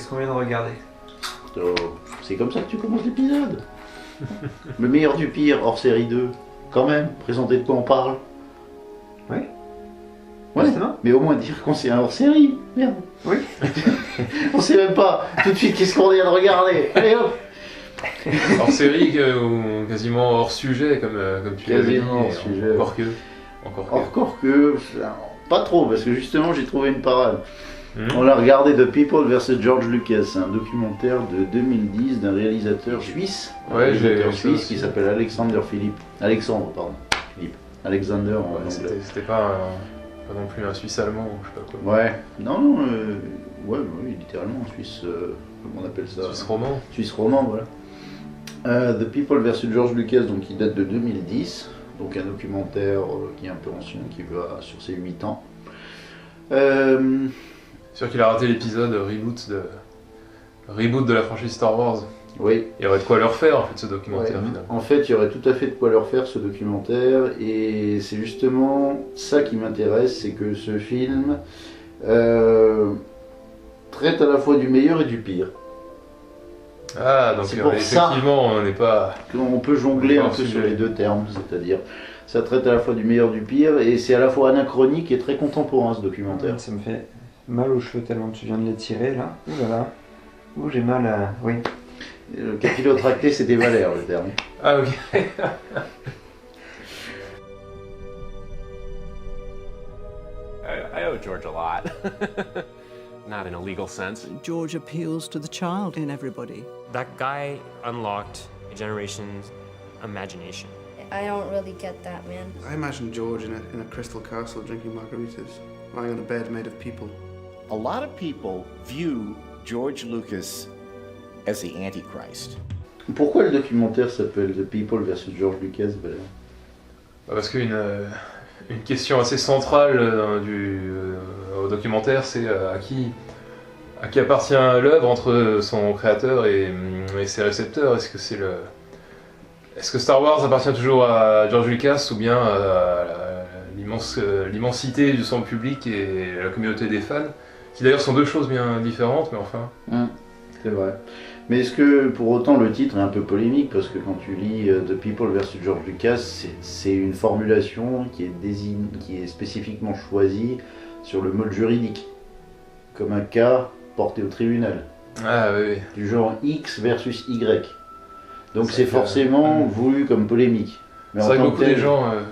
qu'on vient de regarder. Oh, c'est comme ça que tu commences l'épisode. Le meilleur du pire, hors série 2. Quand même, présenter de quoi on parle. Oui. Ouais, Justement. mais au moins dire qu'on c'est un hors série. Merde. Oui. On sait même pas tout de suite qu'est-ce qu'on vient de regarder. Allez hop. Hors série ou quasiment hors sujet, comme tu l'avais dit. Quasiment hors sujet. Encore que. Pas trop, parce que justement j'ai trouvé une parade. Hmm. On l'a regardé The People vs George Lucas, un documentaire de 2010 d'un réalisateur suisse, Ouais, j'ai vu ça suisse aussi. qui s'appelle Alexandre, Philippe, Alexander en Ouais, anglais. c'était pas non plus un Suisse allemand ou je sais pas quoi. Ouais, non, ouais, oui, littéralement Suisse, comment on appelle ça Suisse roman. Suisse roman, voilà. The People vs George Lucas, donc qui date de 2010, donc un documentaire qui est un peu ancien, qui va sur ses 8 ans. C'est sûr qu'il a raté l'épisode reboot de la franchise Star Wars. Oui. Il y aurait de quoi leur faire en fait ce documentaire Ouais, finalement. en fait, il y aurait tout à fait de quoi leur faire ce documentaire, et c'est justement ça qui m'intéresse, c'est que ce film traite à la fois du meilleur et du pire. Ah donc C'est pour ça. effectivement on n'est pas. On peut jongler Ouais, un peu sujet. sur les deux termes, c'est-à-dire ça traite à la fois du meilleur et du pire, et c'est à la fois anachronique et très contemporain ce documentaire. Ça me fait mal aux cheveux tellement tu viens de les tirer là. Ouh là là. Ouh, j'ai mal à... Oui. Le capillotracté, c'était Valère le terme. Ah ok. I owe George a lot. Not in a legal sense. George appeals to the child in everybody. That guy unlocked a generation's imagination. I don't really get that, man. I imagine George in a crystal castle drinking margaritas, lying on a bed made of people. A lot of people view George Lucas as the Antichrist. Pourquoi le documentaire s'appelle The People vs George Lucas, Valère? Parce qu'une une question assez centrale au documentaire, c'est à qui appartient l'œuvre entre son créateur et ses récepteurs. Est-ce que Star Wars appartient toujours à George Lucas ou bien à l'immensité de son public et la communauté des fans, qui d'ailleurs sont deux choses bien différentes, mais enfin. C'est vrai. Mais est-ce que pour autant le titre est un peu polémique, parce que quand tu lis The People vs George Lucas, c'est une formulation qui est spécifiquement choisie sur le mode juridique, comme un cas porté au tribunal. Ah oui, oui. Du genre X versus Y. Donc Ça c'est fait- forcément voulu comme polémique. Mais C'est en vrai que tant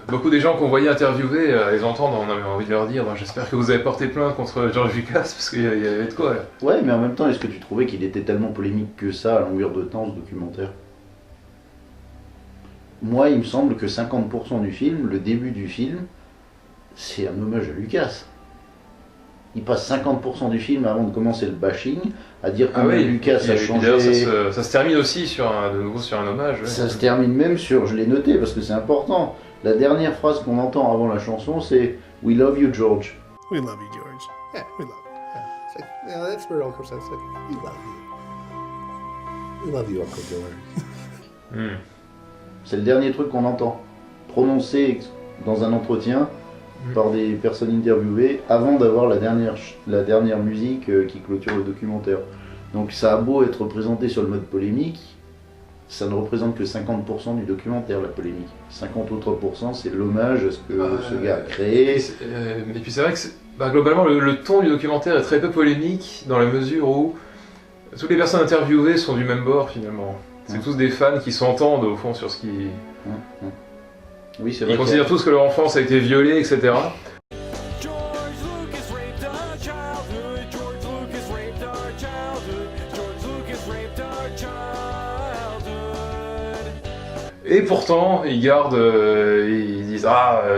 beaucoup des gens qu'on voyait interviewer, les entendre, on avait envie de leur dire j'espère que vous avez porté plainte contre George Lucas, parce qu'il y avait de quoi là. Ouais, mais en même temps, est-ce que tu trouvais qu'il était tellement polémique que ça à longueur de temps, ce documentaire? Moi, il me semble que 50% du film, le début du film, c'est un hommage à Lucas. Il passe 50% du film avant de commencer le bashing à dire que Lucas a et changé. d'ailleurs, ça se termine aussi de nouveau sur un hommage. Ouais. Ça se termine même sur, je l'ai noté parce que c'est important, la dernière phrase qu'on entend avant la chanson, c'est We love you, George. We love you, George. Yeah, we love you. Yeah. It's like, yeah, that's where it all comes out. It's like, we love you. We love you, Uncle George. C'est le dernier truc qu'on entend, prononcé dans un entretien par des personnes interviewées avant d'avoir la dernière musique qui clôture le documentaire. Donc ça a beau être représenté sur le mode polémique, ça ne représente que 50% du documentaire, la polémique. 50 autres pourcents, c'est l'hommage à ce que ce gars a créé. Et puis c'est vrai que globalement le ton du documentaire est très peu polémique dans la mesure où toutes les personnes interviewées sont du même bord finalement. C'est tous des fans qui s'entendent au fond sur ce qui... Oui, c'est vrai. Ils considèrent tous que leur enfance a été violée, etc. Et pourtant, ils ils disent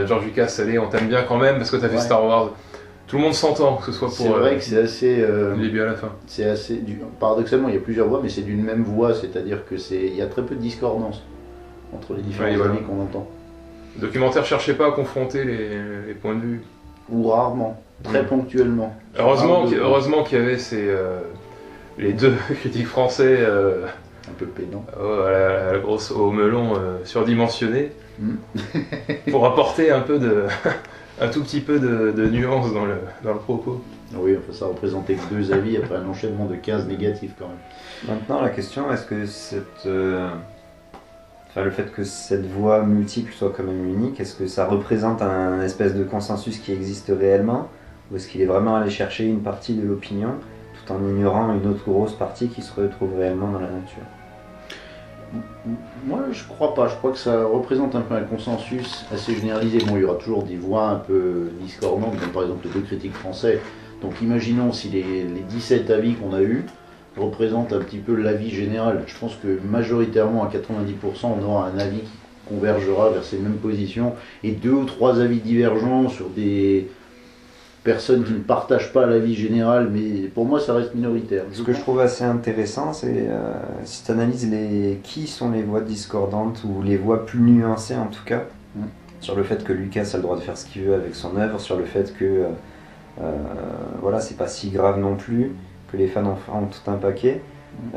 George Lucas, allez, on t'aime bien quand même parce que t'as fait Star Wars. Tout le monde s'entend, que ce soit pour C'est vrai que c'est assez... du début à la fin. C'est assez... Paradoxalement, il y a plusieurs voix, mais c'est d'une même voix, c'est-à-dire que il y a très peu de discordance entre les différents avis qu'on entend. Le documentaire cherchait pas à confronter les points de vue. Ou rarement, très ponctuellement. Heureusement qu'il y avait les deux critiques français un peu pédants. À la grosse au melon surdimensionné pour apporter un tout petit peu de nuance dans le propos. Oui, enfin, ça représentait que 2 avis après un enchaînement de 15 négatifs quand même. Maintenant, la question, est-ce que le fait que cette voix multiple soit quand même unique, est-ce que ça représente un espèce de consensus qui existe réellement, ou est-ce qu'il est vraiment allé chercher une partie de l'opinion tout en ignorant une autre grosse partie qui se retrouve réellement dans la nature? Moi, je crois pas. Je crois que ça représente un peu un consensus assez généralisé. Bon, il y aura toujours des voix un peu discordantes, comme par exemple les 2 critiques français. Donc imaginons si les 17 avis qu'on a eus représentent un petit peu l'avis général. Je pense que majoritairement, à 90%, on aura un avis qui convergera vers ces mêmes positions, et 2 ou 3 avis divergents sur des personnes qui ne partagent pas l'avis général, mais pour moi ça reste minoritaire. Ce que je trouve assez intéressant, c'est si tu analyses qui sont les voix discordantes, ou les voix plus nuancées en tout cas, sur le fait que Lucas a le droit de faire ce qu'il veut avec son œuvre, sur le fait que voilà, c'est pas si grave non plus, que les fans en font tout un paquet.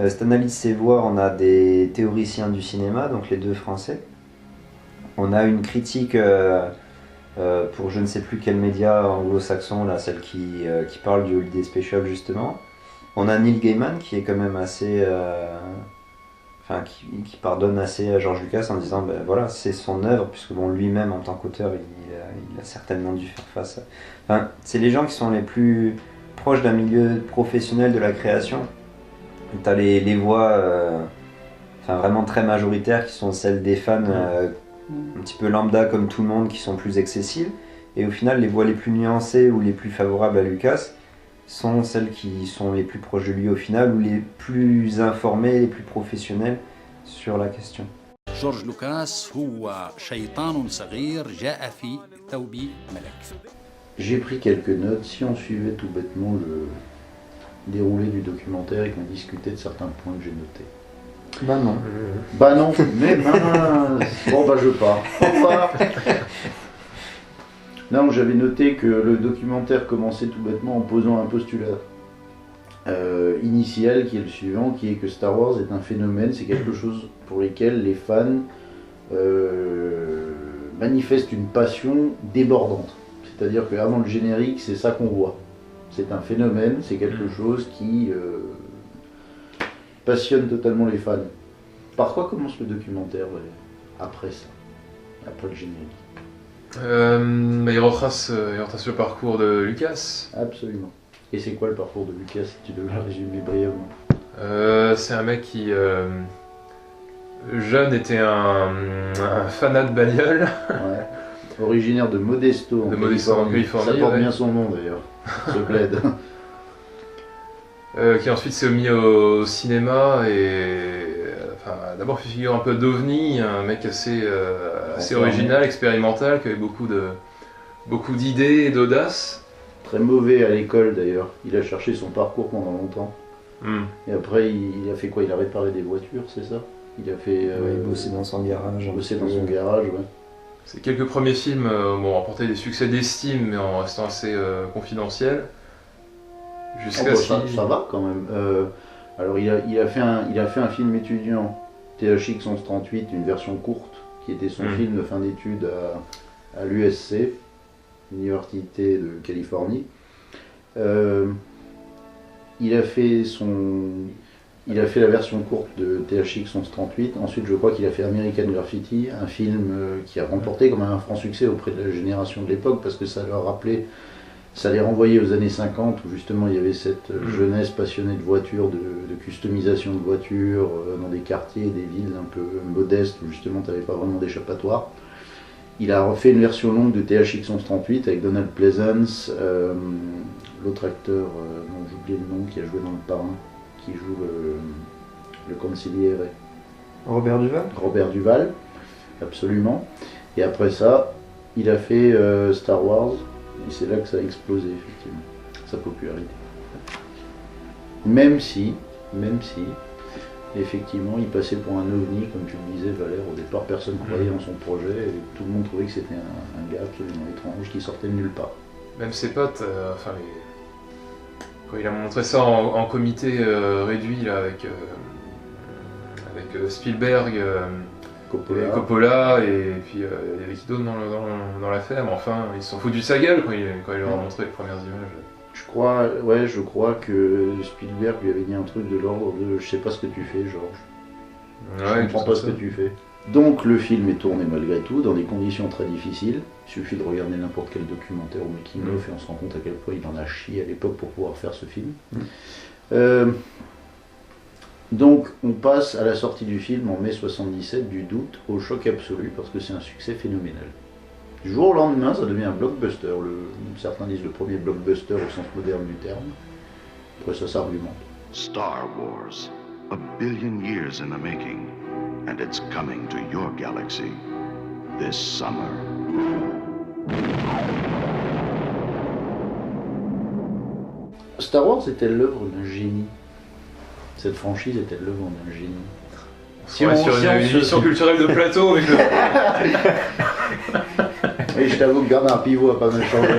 Si tu analyses ces voix, on a des théoriciens du cinéma, donc les 2 français. On a une critique pour je ne sais plus quel média anglo-saxon, là, celle qui parle du Holiday Special justement. On a Neil Gaiman qui est quand même assez... qui pardonne assez à George Lucas en disant ben voilà, c'est son œuvre, puisque bon, lui-même en tant qu'auteur il a certainement dû faire face. Enfin, c'est les gens qui sont les plus proches d'un milieu professionnel de la création. Tu as les voix vraiment très majoritaires qui sont celles des fans un petit peu lambda comme tout le monde, qui sont plus accessibles, et au final les voix les plus nuancées ou les plus favorables à Lucas sont celles qui sont les plus proches de lui au final, ou les plus informées, les plus professionnelles sur la question. جورج لوكاس هو شيطان صغير جاء في ثوب ملك. J'ai pris quelques notes. Si on suivait tout bêtement le déroulé du documentaire et qu'on discutait de certains points que j'ai notés. Bah non. Bah non, mais mince. Bon bah je pars. Au revoir. Non, j'avais noté que le documentaire commençait tout bêtement en posant un postulat initial qui est le suivant, qui est que Star Wars est un phénomène, c'est quelque chose pour lequel les fans manifestent une passion débordante. C'est-à-dire qu'avant le générique, c'est ça qu'on voit. C'est un phénomène, c'est quelque chose qui passionne totalement les fans. Par quoi commence le documentaire après ça, après le générique? Il retrace le parcours de Lucas. Absolument. Et c'est quoi le parcours de Lucas, si tu devais le résumer brièvement? C'est un mec qui, jeune, était un fanat de bagnole. Ouais. Originaire de Modesto, en Californie. Ça porte bien son nom d'ailleurs, ce plaid. Qui ensuite s'est mis au cinéma et d'abord fait figure un peu d'ovni, un mec assez original, expérimental, qui avait beaucoup d'idées et d'audace. Très mauvais à l'école d'ailleurs, il a cherché son parcours pendant longtemps. Et après il a fait quoi? Il a réparé des voitures, c'est ça? Il a fait... il bossait dans son garage. Bossé dans son garage, ouais. Ces quelques premiers films ont remporté des succès d'estime, mais en restant assez confidentiels. Jusqu'à ça va quand même. Alors il a fait un film étudiant, THX 1138, une version courte, qui était son film de fin d'études à l'USC, Université de Californie. Il a fait la version courte de THX 1138. Ensuite, je crois qu'il a fait American Graffiti, un film qui a remporté quand même un franc succès auprès de la génération de l'époque, parce que ça leur rappelait, ça les renvoyait aux années 50, où justement il y avait cette jeunesse passionnée de voitures, de customisation de voitures, dans des quartiers, des villes un peu modestes, où justement tu n'avais pas vraiment d'échappatoire. Il a refait une version longue de THX 1138 avec Donald Pleasence, l'autre acteur dont j'ai oublié le nom, qui a joué dans Le Parrain, qui joue le consigliere. Robert Duval. Robert Duval, absolument. Et après ça, il a fait Star Wars, et c'est là que ça a explosé, effectivement, sa popularité. Même si, effectivement, il passait pour un ovni, comme tu le disais, Valère. Au départ, personne ne croyait en son projet, et tout le monde trouvait que c'était un gars absolument étrange qui sortait de nulle part. Même ses potes, quand il a montré ça en comité réduit là, avec Spielberg, Coppola, et puis il y avait qui d'autre dans l'affaire, mais enfin ils se sont foutus de sa gueule quand il leur a montré les premières images. Je crois que Spielberg lui avait dit un truc de l'ordre de « je sais pas ce que tu fais, Georges, je comprends pas ce que tu fais ». Donc le film est tourné malgré tout dans des conditions très difficiles. Il suffit de regarder n'importe quel documentaire ou making-of et on se rend compte à quel point il en a chié à l'époque pour pouvoir faire ce film. Donc on passe à la sortie du film en mai 77 du doute au choc absolu parce que c'est un succès phénoménal. Du jour au lendemain, ça devient un blockbuster. Certains disent le premier blockbuster au sens moderne du terme. Après ça s'argumente. Star Wars, a billion years in the making, and it's coming to your galaxy this summer. Star Wars était l'œuvre d'un génie. Cette franchise était l'œuvre d'un génie. Si on sur une émission culturelle de plateau avec le... Oui, je t'avoue que Bernard Pivot a pas mal changé.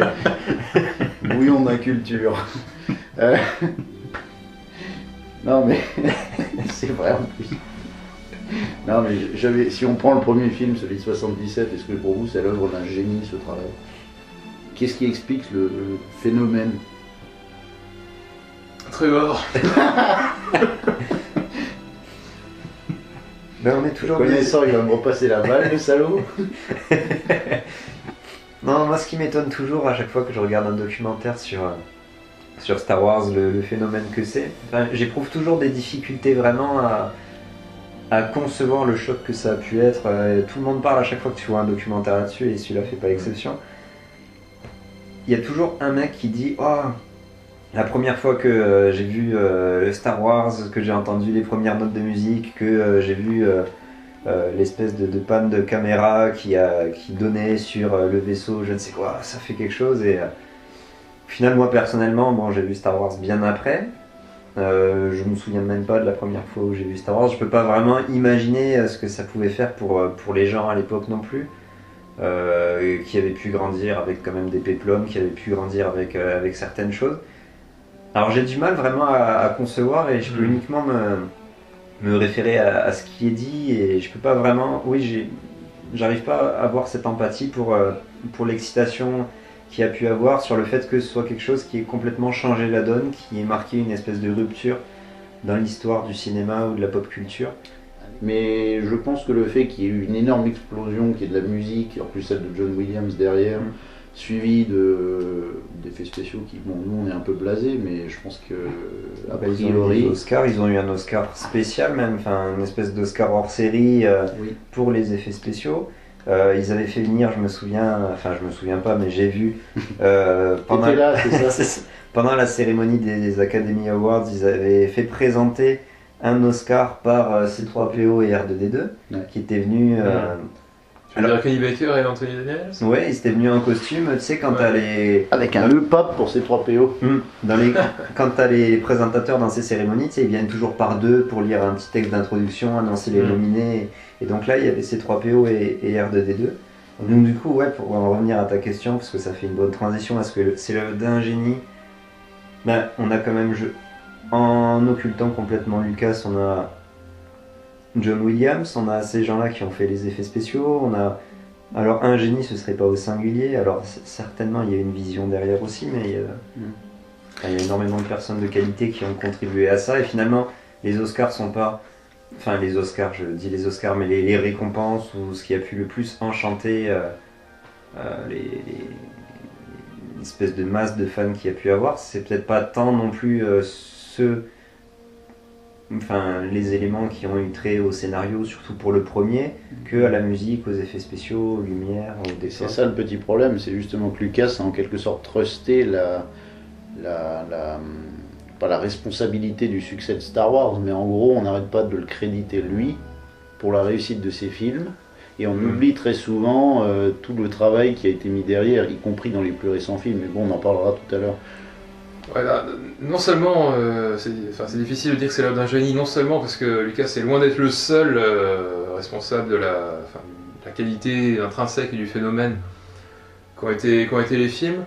Bouillon de la culture. Non mais c'est vrai en plus. Non mais si on prend le premier film, celui de 77, est-ce que pour vous c'est l'œuvre d'un génie ce travail? Qu'est-ce qui explique le phénomène? Trevor. Ben on est toujours connaissant, il va me repasser la balle, le salaud. Non, moi ce qui m'étonne toujours à chaque fois que je regarde un documentaire sur Star Wars, le phénomène que c'est, enfin, j'éprouve toujours des difficultés vraiment à concevoir le choc que ça a pu être. Tout le monde parle à chaque fois que tu vois un documentaire là-dessus et celui-là fait pas l'exception. Il y a toujours un mec qui dit « Oh, la première fois que j'ai vu Star Wars, que j'ai entendu les premières notes de musique, que j'ai vu l'espèce de panne de caméra qui donnait sur le vaisseau, je ne sais quoi, ça fait quelque chose. » Et au final, moi personnellement, bon, j'ai vu Star Wars bien après. Je me souviens même pas de la première fois où j'ai vu Star Wars. Je peux pas vraiment imaginer ce que ça pouvait faire pour les gens à l'époque non plus. Qui avaient pu grandir avec quand même des péplums, qui avaient pu grandir avec certaines choses. Alors j'ai du mal vraiment à concevoir et je peux uniquement me référer à ce qui est dit et je peux pas vraiment... Oui, j'arrive pas à avoir cette empathie pour l'excitation qu'il y a pu avoir sur le fait que ce soit quelque chose qui ait complètement changé la donne, qui ait marqué une espèce de rupture dans l'histoire du cinéma ou de la pop culture. Mais je pense que le fait qu'il y ait eu une énorme explosion, qu'il y ait de la musique, en plus celle de John Williams derrière, suivi d'effets spéciaux qui, bon, nous on est un peu blasés, mais je pense que a priori... Ils ont eu des Oscars, ils ont eu un Oscar spécial même, enfin une espèce d'Oscar hors série pour les effets spéciaux. Ils avaient fait venir, je me souviens pas, mais j'ai vu pendant, là, c'est ça. pendant la cérémonie des Academy Awards, ils avaient fait présenter un Oscar par C3PO et R2D2 qui étaient venus. Tu veux dire Kenny Baker et Anthony Daniels? Ouais, ils étaient venus en costume, tu sais, quand t'as les. Avec un E-pop pour C3PO. Quand t'as les présentateurs dans ces cérémonies, tu sais, ils viennent toujours par deux pour lire un petit texte d'introduction, annoncer les nominés. Et donc là, il y avait C3PO et R2D2. Donc du coup, ouais, pour en revenir à ta question, parce que ça fait une bonne transition, est-ce que c'est l'œuvre d'un génie? Ben, on a quand même, en occultant complètement Lucas, on a John Williams, on a ces gens-là qui ont fait les effets spéciaux, on a... Alors un génie, ce serait pas au singulier, alors certainement il y a une vision derrière aussi, mais il y a énormément de personnes de qualité qui ont contribué à ça, et finalement, les Oscars sont pas... Enfin, les Oscars, je dis les Oscars, mais les récompenses, ou ce qui a pu le plus enchanter l'espèce de masse de fans qu'il y a pu avoir, c'est peut-être pas tant non plus les éléments qui ont eu trait au scénario, surtout pour le premier, que à la musique, aux effets spéciaux, aux lumières, au dessin. C'est ça le petit problème, c'est justement que Lucas a en quelque sorte trusté pas la responsabilité du succès de Star Wars, mais en gros on n'arrête pas de le créditer lui pour la réussite de ses films, et on oublie très souvent tout le travail qui a été mis derrière, y compris dans les plus récents films, mais bon on en parlera tout à l'heure. Voilà, non seulement, c'est difficile de dire que c'est l'œuvre d'un génie, non seulement parce que Lucas est loin d'être le seul responsable de la qualité intrinsèque du phénomène qu'ont été les films,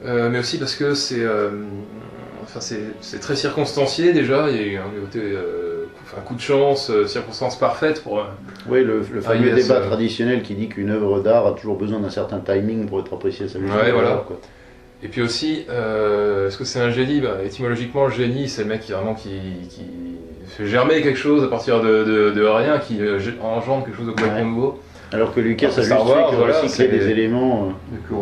mais aussi parce que c'est très circonstancié déjà, il y a eu un coup de chance, circonstances parfaites pour... Oui, le fameux débat traditionnel qui dit qu'une œuvre d'art a toujours besoin d'un certain timing pour être appréciée à sa juste valeur, voilà. quoi. Et puis aussi, est-ce que c'est un génie? Étymologiquement, le génie, c'est le mec qui fait germer quelque chose à partir de rien, qui engendre quelque chose de complètement nouveau. Alors que Lucas a juste Star Wars, recyclé des éléments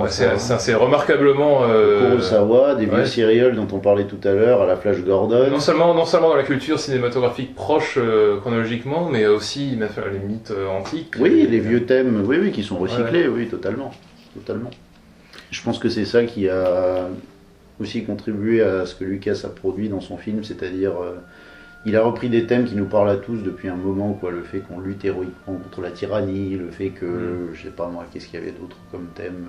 c'est remarquablement Kurosawa, des vieux serials dont on parlait tout à l'heure, à la Flash Gordon. Non seulement dans la culture cinématographique proche chronologiquement, mais aussi même les mythes antiques. Oui, les vieux thèmes, oui, qui sont recyclés, oui, totalement. Je pense que c'est ça qui a aussi contribué à ce que Lucas a produit dans son film, c'est-à-dire il a repris des thèmes qui nous parlent à tous depuis un moment, quoi, le fait qu'on lutte héroïquement contre la tyrannie, le fait que, je sais pas moi, qu'est-ce qu'il y avait d'autre comme thème,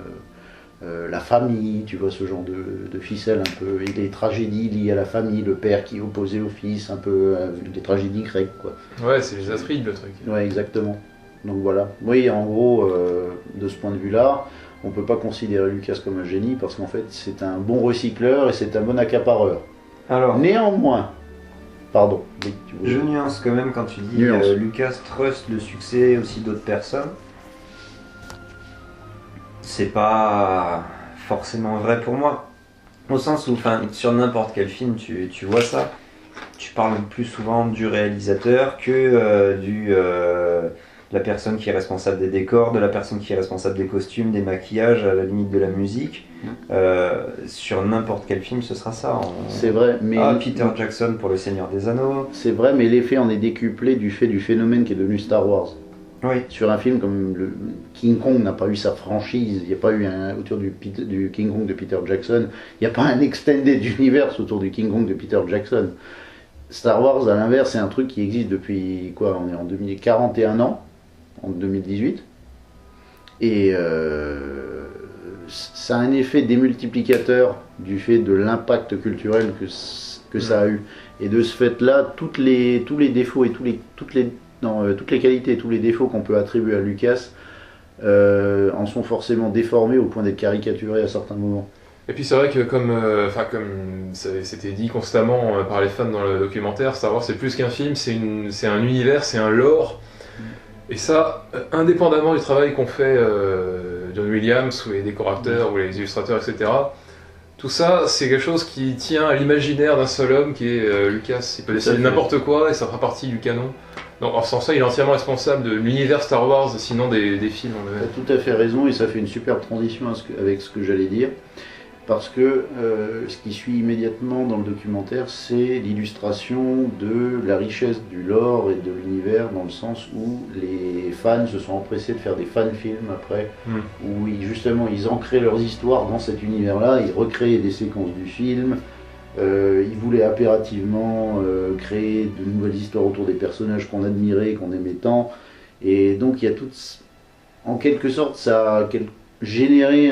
la famille, tu vois, ce genre de ficelle un peu, et des tragédies liées à la famille, le père qui est opposé au fils, un peu des tragédies grecques, quoi. Ouais, c'est les Atrides le truc. Ouais, exactement. Donc voilà. Oui, en gros, de ce point de vue-là, on peut pas considérer Lucas comme un génie parce qu'en fait, c'est un bon recycleur et c'est un bon accapareur. Alors, néanmoins, pardon. Oui, je nuance quand même quand tu dis Lucas trust le succès aussi d'autres personnes. C'est pas forcément vrai pour moi. Au sens où, sur n'importe quel film, tu vois ça. Tu parles plus souvent du réalisateur que de la personne qui est responsable des décors, de la personne qui est responsable des costumes, des maquillages, à la limite de la musique. Sur n'importe quel film, ce sera ça. C'est vrai, mais... Peter Jackson pour Le Seigneur des Anneaux. C'est vrai, mais l'effet en est décuplé du fait du phénomène qui est devenu Star Wars. Oui. Sur un film comme King Kong n'a pas eu sa franchise, il n'y a pas eu autour du King Kong de Peter Jackson, il n'y a pas un extended universe autour du King Kong de Peter Jackson. Star Wars, à l'inverse, c'est un truc qui existe depuis, quoi, on est en 2041 ans, en 2018, et ça a un effet démultiplicateur du fait de l'impact culturel que ça a eu. Et de ce fait-là, tous les défauts et toutes les qualités et tous les défauts qu'on peut attribuer à Lucas en sont forcément déformés au point d'être caricaturés à certains moments. Et puis c'est vrai que comme c'était dit constamment par les fans dans le documentaire, Star Wars c'est plus qu'un film, c'est un univers, c'est un lore. Et ça, indépendamment du travail qu'ont fait John Williams ou les décorateurs ou les illustrateurs, etc., tout ça, c'est quelque chose qui tient à l'imaginaire d'un seul homme qui est Lucas. Il peut décider n'importe quoi et ça fera partie du canon. Donc sans ça, il est entièrement responsable de l'univers Star Wars, sinon des films en eux-mêmes. Tu as tout à fait raison et ça fait une superbe transition avec ce que j'allais dire. Parce que ce qui suit immédiatement dans le documentaire, c'est l'illustration de la richesse du lore et de l'univers, dans le sens où les fans se sont empressés de faire des fan-films après, où justement ils ancraient leurs histoires dans cet univers-là, ils recréaient des séquences du film, ils voulaient impérativement créer de nouvelles histoires autour des personnages qu'on admirait, qu'on aimait tant, et donc il y a en quelque sorte, ça a généré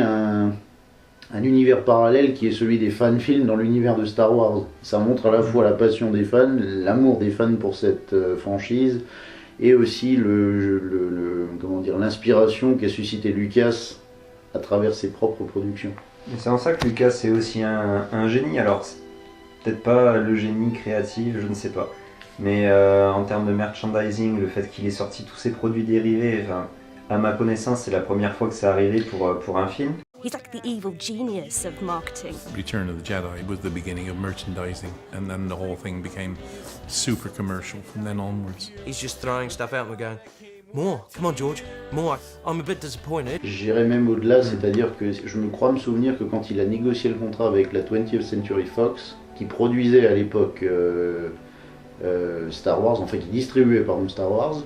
un univers parallèle qui est celui des fan-films dans l'univers de Star Wars. Ça montre à la fois la passion des fans, l'amour des fans pour cette franchise, et aussi l'inspiration qu'a suscité Lucas à travers ses propres productions. Et c'est en ça que Lucas est aussi un génie. Alors, peut-être pas le génie créatif, je ne sais pas. Mais en termes de merchandising, le fait qu'il ait sorti tous ses produits dérivés, à ma connaissance, c'est la première fois que c'est arrivé pour un film. He's like the evil genius of marketing. Return of the Jedi was the beginning of merchandising, and then the whole thing became super commercial from then onwards. He's just throwing stuff out and we're going, more, come on George, more. I'm a bit disappointed. J'irais même au-delà, c'est-à-dire que je me crois me souvenir que quand il a négocié le contrat avec la 20th Century Fox, qui produisait à l'époque Star Wars, enfin qui distribuait Star Wars,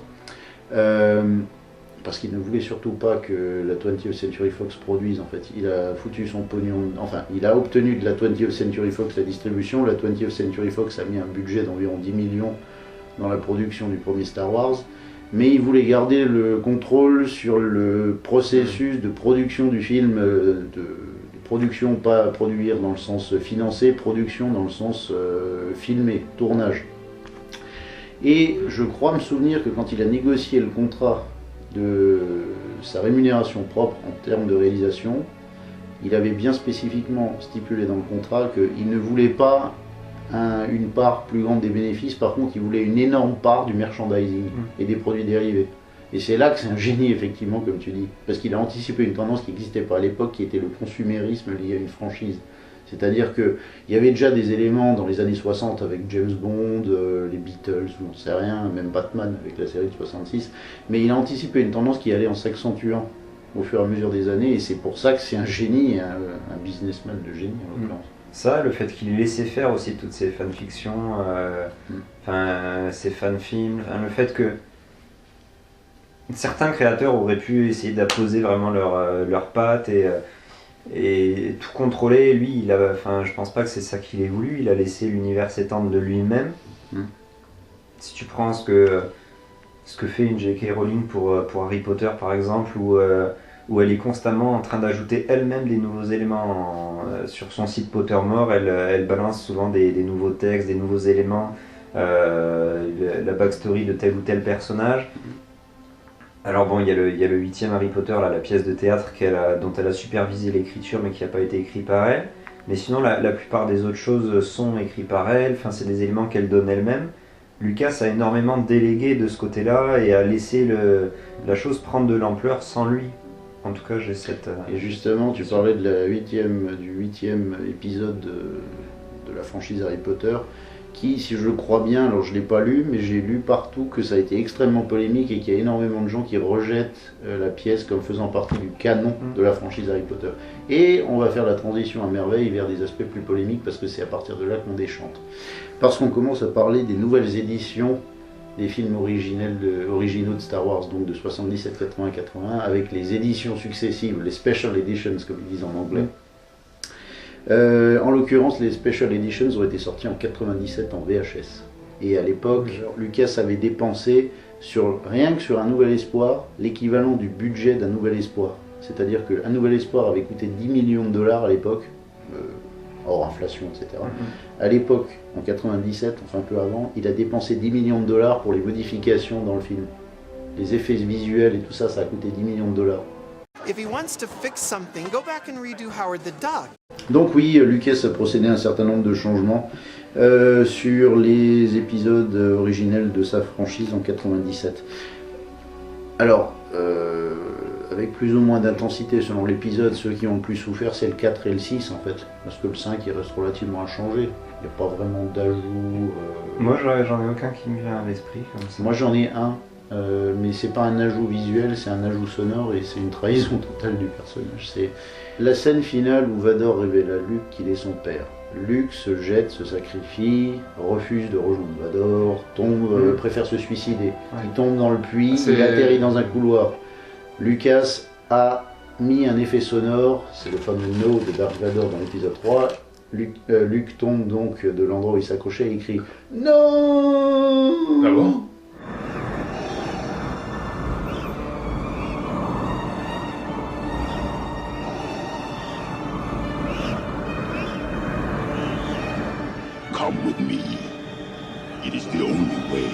parce qu'il ne voulait surtout pas que la 20th Century Fox produise, en fait. Il a foutu son pognon, enfin, il a obtenu de la 20th Century Fox la distribution. La 20th Century Fox a mis un budget d'environ 10 millions dans la production du premier Star Wars, mais il voulait garder le contrôle sur le processus de production du film, de production, pas produire dans le sens financé, production dans le sens filmé, tournage. Et je crois me souvenir que quand il a négocié le contrat de sa rémunération propre en termes de réalisation, il avait bien spécifiquement stipulé dans le contrat qu'il ne voulait pas une part plus grande des bénéfices, par contre il voulait une énorme part du merchandising et des produits dérivés. Et c'est là que c'est un génie, effectivement, comme tu dis. Parce qu'il a anticipé une tendance qui n'existait pas à l'époque, qui était le consumérisme lié à une franchise. C'est-à-dire qu'il y avait déjà des éléments dans les années 60 avec James Bond, les Beatles, on ne sait rien, même Batman avec la série de 66. Mais il a anticipé une tendance qui allait en s'accentuant au fur et à mesure des années. Et c'est pour ça que c'est un génie, un businessman de génie, en l'occurrence. Ça, le fait qu'il ait laissé faire aussi toutes ces fanfictions, ces fanfilms, le fait que certains créateurs auraient pu essayer d'apposer vraiment leurs pattes et tout contrôler. Lui, je pense pas que c'est ça qu'il ait voulu. Il a laissé l'univers s'étendre de lui-même. Si tu prends ce que fait une J.K. Rowling pour Harry Potter par exemple, où elle est constamment en train d'ajouter elle-même des nouveaux éléments sur son site Pottermore. Elle balance souvent des nouveaux textes, des nouveaux éléments, la backstory de tel ou tel personnage. Alors bon, il y a le 8e Harry Potter, là, la pièce de théâtre dont elle a supervisé l'écriture mais qui n'a pas été écrite par elle. Mais sinon, la plupart des autres choses sont écrites par elle, c'est des éléments qu'elle donne elle-même. Lucas a énormément délégué de ce côté-là et a laissé la chose prendre de l'ampleur sans lui. En tout cas, j'ai cette... Et justement, tu parlais de du 8e épisode de la franchise Harry Potter, qui, si je crois bien, alors je ne l'ai pas lu, mais j'ai lu partout que ça a été extrêmement polémique et qu'il y a énormément de gens qui rejettent la pièce comme faisant partie du canon de la franchise Harry Potter. Et on va faire la transition à merveille vers des aspects plus polémiques parce que c'est à partir de là qu'on déchante. Parce qu'on commence à parler des nouvelles éditions des films originaux de Star Wars, donc de 77, 80, 81, avec les éditions successives, les Special Editions comme ils disent en anglais. En l'occurrence, les Special Editions ont été sortis en 97 en VHS. Et à l'époque, Lucas avait dépensé, rien que sur Un Nouvel Espoir, l'équivalent du budget d'Un Nouvel Espoir. C'est-à-dire qu'Un Nouvel Espoir avait coûté 10 millions de dollars à l'époque, hors inflation, etc. À l'époque, en 97, enfin un peu avant, il a dépensé 10 millions de dollars pour les modifications dans le film. Les effets visuels et tout ça, ça a coûté 10 millions de dollars. If he wants to fix something, go back and redo Howard the Duck. Donc oui, Lucas a procédé à un certain nombre de changements sur les épisodes originels de sa franchise en 97. Alors, avec plus ou moins d'intensité selon l'épisode, ceux qui ont le plus souffert, c'est le 4 et le 6 en fait. Parce que le 5, il reste relativement inchangé. Il n'y a pas vraiment d'ajout. Moi, j'en ai aucun qui me vient à l'esprit comme ça. Moi, j'en ai un. Mais c'est pas un ajout visuel, c'est un ajout sonore et c'est une trahison totale du personnage. C'est la scène finale où Vador révèle à Luke qu'il est son père. Luke se jette, se sacrifie, refuse de rejoindre Vador, tombe, préfère se suicider. Il tombe dans le puits, il atterrit dans un couloir. Lucas a mis un effet sonore, c'est le fameux No de Dark Vador dans l'épisode 3. Luke tombe donc de l'endroit où il s'accrochait et il crie « Non !» Ah bon ? Come with me. It is the only way.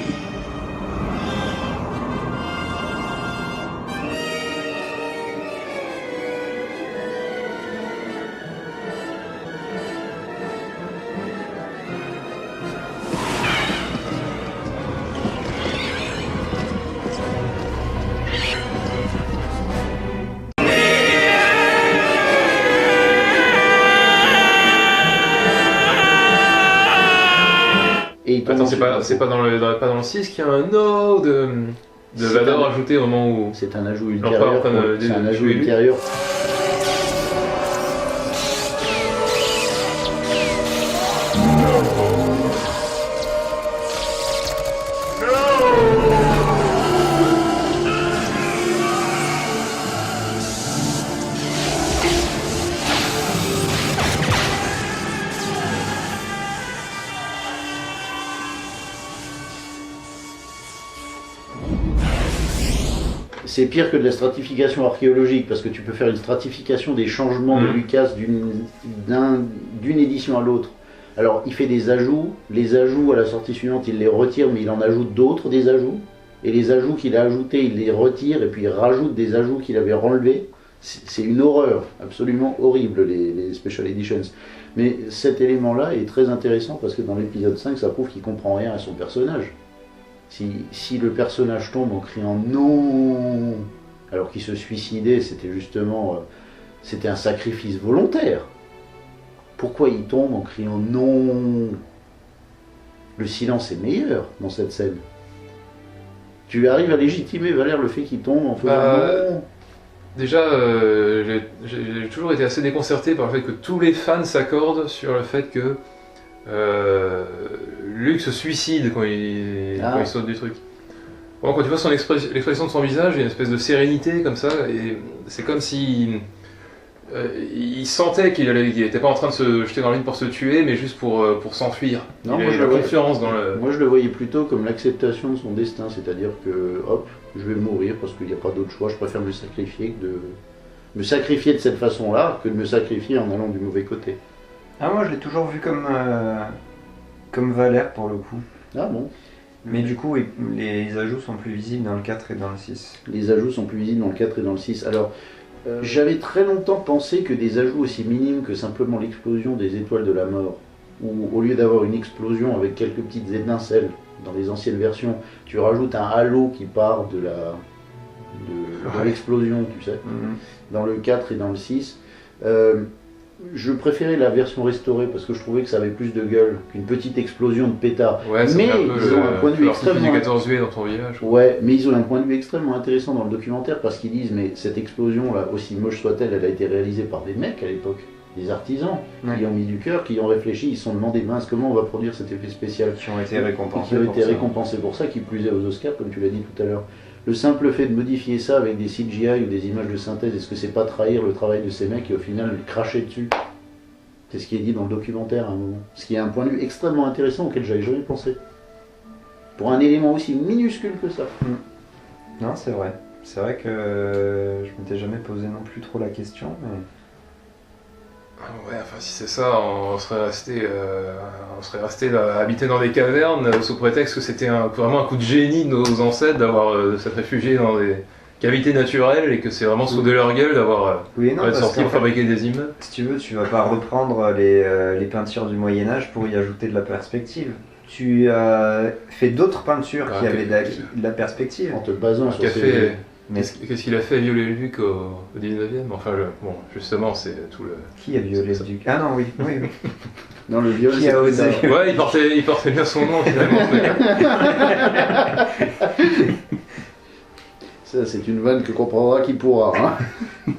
Attends, c'est pas dans le 6 qu'il y a un no de Vador ajouté au moment où... C'est un ajout ultérieur. C'est un ajout ultérieur. C'est pire que de la stratification archéologique, parce que tu peux faire une stratification des changements de Lucas d'une édition à l'autre. Alors, il fait des ajouts, les ajouts à la sortie suivante, il les retire, mais il en ajoute d'autres des ajouts, et les ajouts qu'il a ajoutés, il les retire, et puis il rajoute des ajouts qu'il avait renlevés. C'est une horreur, absolument horrible, les Special Editions. Mais cet élément-là est très intéressant, parce que dans l'épisode 5, ça prouve qu'il comprend rien à son personnage. Si le personnage tombe en criant non, alors qu'il se suicidait, c'était justement c'était un sacrifice volontaire. Pourquoi il tombe en criant non? Le silence est meilleur dans cette scène. Tu arrives à légitimer, Valère, le fait qu'il tombe en faisant non? Déjà, j'ai toujours été assez déconcerté par le fait que tous les fans s'accordent sur le fait que Luke se suicide quand il saute du truc. Bon, quand tu vois l'expression de son visage, il y a une espèce de sérénité comme ça, et c'est comme si il sentait qu'il n'était pas en train de se jeter dans la ligne pour se tuer, mais juste pour s'enfuir. Non, il avait la confiance dans le... Moi je le voyais plutôt comme l'acceptation de son destin, c'est-à-dire que hop, je vais mourir parce qu'il n'y a pas d'autre choix, je préfère me sacrifier de cette façon-là que de me sacrifier en allant du mauvais côté. Ah, moi je l'ai toujours vu comme Valère pour le coup. Ah bon? Mais du coup, les ajouts sont plus visibles dans le 4 et dans le 6. Les ajouts sont plus visibles dans le 4 et dans le 6. Alors, j'avais très longtemps pensé que des ajouts aussi minimes que simplement l'explosion des étoiles de la mort, ou au lieu d'avoir une explosion avec quelques petites étincelles dans les anciennes versions, tu rajoutes un halo qui part de l'explosion, tu sais, dans le 4 et dans le 6. Je préférais la version restaurée parce que je trouvais que ça avait plus de gueule qu'une petite explosion de pétard. Ouais, mais ils ont un point de vue extrêmement... du 14 juillet dans ton village. Ouais, mais ils ont un point de vue extrêmement intéressant dans le documentaire parce qu'ils disent mais cette explosion là, aussi moche soit-elle, elle a été réalisée par des mecs à l'époque, des artisans qui ont mis du cœur, qui ont réfléchi, ils se sont demandé mince comment on va produire cet effet spécial. Qui ont été récompensés. Qui ont été récompensés pour ça, qui plus est aux Oscars comme tu l'as dit tout à l'heure. Le simple fait de modifier ça avec des CGI ou des images de synthèse, est-ce que c'est pas trahir le travail de ces mecs et au final cracher dessus? C'est ce qui est dit dans le documentaire à un moment. Ce qui est un point de vue extrêmement intéressant auquel j'avais jamais pensé. Pour un élément aussi minuscule que ça. Non, c'est vrai. C'est vrai que je m'étais jamais posé non plus trop la question, mais... Ouais, enfin si c'est ça, on serait resté là, habité dans des cavernes sous prétexte que c'était vraiment un coup de génie de nos ancêtres d'avoir s'être réfugiés dans des cavités naturelles et que c'est vraiment sous de leur gueule d'avoir sorti pour fabriquer des immeubles. Si tu veux, tu vas pas reprendre les peintures du Moyen-Âge pour y ajouter de la perspective. Tu fais d'autres peintures qui avaient de la perspective. En te basant sur Qu'est-ce qu'il a fait violer le duc au 19e? Enfin, bon, justement, c'est tout le... Qui a violé le duc? Ah non, oui. Non, le viol, qui a osé? Ouais, il portait bien son nom, finalement. Ça, c'est une vanne que comprendra qui pourra. Hein.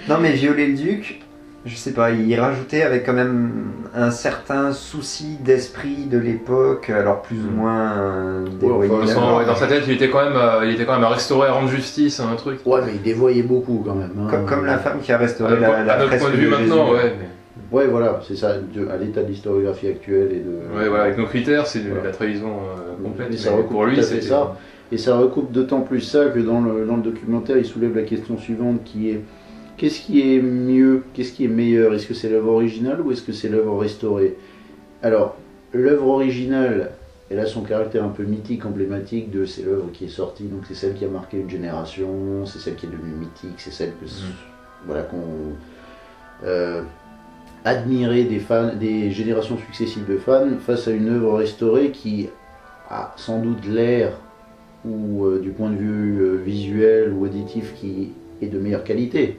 Non, mais violer le duc, je sais pas, il rajoutait avec quand même un certain souci d'esprit de l'époque, alors plus ou moins dévoyé. Dans sa tête, il était quand même à restaurer, à rendre justice, un truc. Ouais, mais il dévoyait beaucoup quand même. Hein. Comme la femme qui a restauré la fresque point de vue de maintenant, Jésus. ouais. Ouais, voilà, c'est ça, à l'état de l'historiographie actuelle et de... Ouais, voilà, avec nos critères, c'est de la trahison complète. Mais ça recoupe pour lui, c'est ça. Et ça recoupe d'autant plus ça que dans le documentaire, il soulève la question suivante qui est qu'est-ce qui est mieux, qu'est-ce qui est meilleur? Est-ce que c'est l'œuvre originale ou est-ce que c'est l'œuvre restaurée? Alors, l'œuvre originale, elle a son caractère un peu mythique, emblématique de c'est l'œuvre qui est sortie, donc c'est celle qui a marqué une génération, c'est celle qui est devenue mythique, c'est celle que voilà qu'on admirait des fans, des générations successives de fans face à une œuvre restaurée qui a sans doute l'air ou du point de vue visuel ou auditif qui est de meilleure qualité,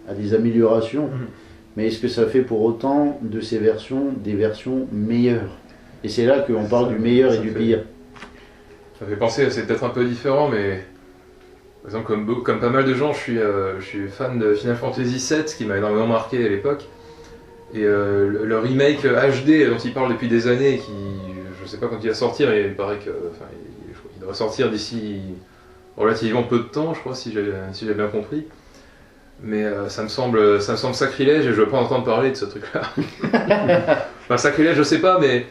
a des améliorations, mais est-ce que ça fait pour autant de ces versions des versions meilleures? Et c'est là qu'on parle du meilleur et du pire. Ça fait penser, c'est peut-être un peu différent, mais par exemple comme pas mal de gens, je suis fan de Final Fantasy VII, ce qui m'a énormément marqué à l'époque, et le remake HD dont il parle depuis des années, qui je sais pas quand il va sortir, mais il paraît que il devrait sortir d'ici relativement peu de temps, je crois, si j'ai bien compris. Mais ça me semble sacrilège et je veux pas entendre parler de ce truc-là. Enfin, sacrilège, je sais pas, mais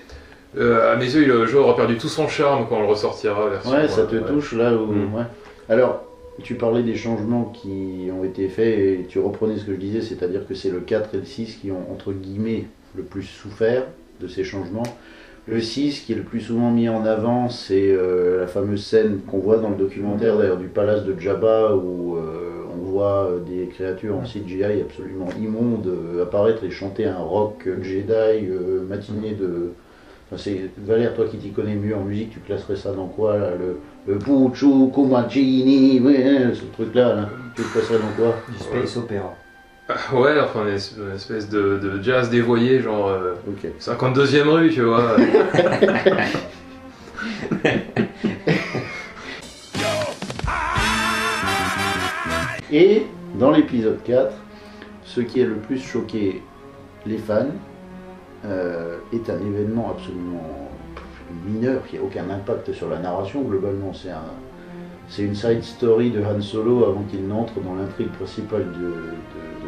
à mes yeux, le jeu aura perdu tout son charme quand on le ressortira. Ouais, ça te touche là où... Ouais. Alors, tu parlais des changements qui ont été faits et tu reprenais ce que je disais, c'est-à-dire que c'est le 4 et le 6 qui ont, entre guillemets, le plus souffert de ces changements. Le 6 qui est le plus souvent mis en avant, c'est la fameuse scène qu'on voit dans le documentaire d'ailleurs du palace de Jabba où on voit des créatures en CGI absolument immondes apparaître et chanter un rock Jedi matinée de Enfin, Valère, toi qui t'y connais mieux en musique, tu classerais ça dans quoi là, le Pucciu, Comagini, ce truc-là, là, tu le classerais dans quoi? Du space opéra. Ouais, enfin une espèce de jazz dévoyé, genre 52e rue, tu vois. Et dans l'épisode 4, ce qui a le plus choqué les fans est un événement absolument mineur qui n'a aucun impact sur la narration. Globalement, c'est une side story de Han Solo avant qu'il n'entre dans l'intrigue principale de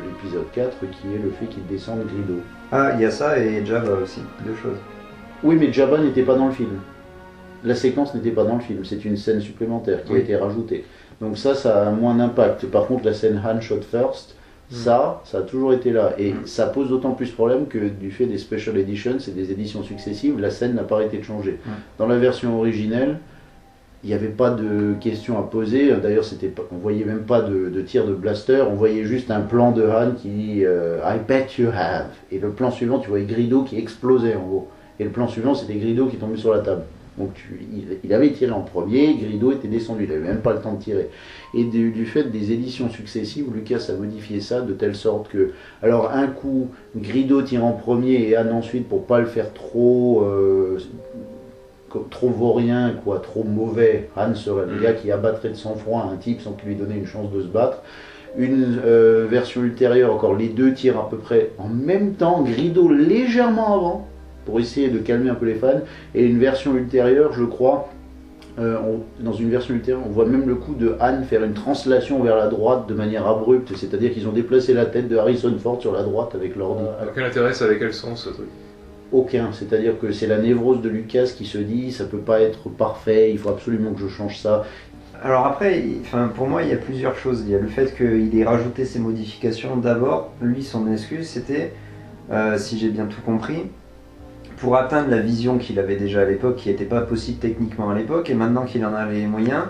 l'épisode 4, qui est le fait qu'il descende Greedo. Ah, il y a ça et Jabba aussi, deux choses. Oui, mais Jabba n'était pas dans le film. La séquence n'était pas dans le film, c'est une scène supplémentaire qui a été rajoutée. Donc ça a moins d'impact. Par contre, la scène Han Shot First, ça a toujours été là. Et ça pose d'autant plus problème que du fait des Special Editions et des éditions successives, la scène n'a pas arrêté de changer. Dans la version originelle, il n'y avait pas de questions à poser. D'ailleurs, on voyait même pas de tir de blaster. On voyait juste un plan de Han qui dit I bet you have. Et le plan suivant, tu voyais Greedo qui explosait en gros. Et le plan suivant, c'était Greedo qui tombait sur la table. Donc il avait tiré en premier, Greedo était descendu, il n'avait même pas le temps de tirer. Et du fait des éditions successives, Lucas a modifié ça de telle sorte que, alors un coup, Greedo tire en premier et Han ensuite pour pas le faire trop vaurien, quoi, trop mauvais. Han serait le gars qui abattrait de sang-froid un type sans qu'il lui donnait une chance de se battre. Une version ultérieure, encore les deux tirent à peu près en même temps, Greedo légèrement avant, pour essayer de calmer un peu les fans, et une version ultérieure, je crois, dans une version ultérieure, on voit même le coup de Han faire une translation vers la droite de manière abrupte, c'est-à-dire qu'ils ont déplacé la tête de Harrison Ford sur la droite avec l'ordi. Quel intérêt ça avait, quel sens ce truc? Aucun, c'est-à-dire que c'est la névrose de Lucas qui se dit ça peut pas être parfait, il faut absolument que je change ça. Alors après, pour moi, il y a plusieurs choses. Il y a le fait qu'il ait rajouté ces modifications. D'abord, lui, son excuse, c'était, si j'ai bien tout compris, pour atteindre la vision qu'il avait déjà à l'époque, qui n'était pas possible techniquement à l'époque, et maintenant qu'il en a les moyens,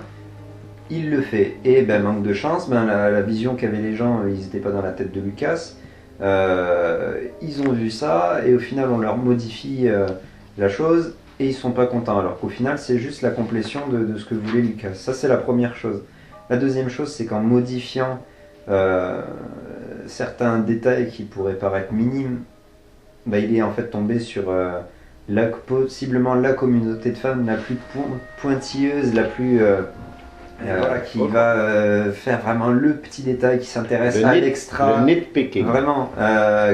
il le fait. Et manque de chance, la vision qu'avaient les gens, ils n'étaient pas dans la tête de Lucas. Ils ont vu ça, et au final on leur modifie la chose, et ils sont pas contents, alors qu'au final c'est juste la complétion de ce que voulait Lucas. Ça c'est la première chose. La deuxième chose, c'est qu'en modifiant certains détails qui pourraient paraître minimes, il est en fait tombé sur possiblement la communauté de fans la plus pointilleuse, la plus qui va faire vraiment le petit détail qui s'intéresse à l'extra, le nitpicking. Vraiment,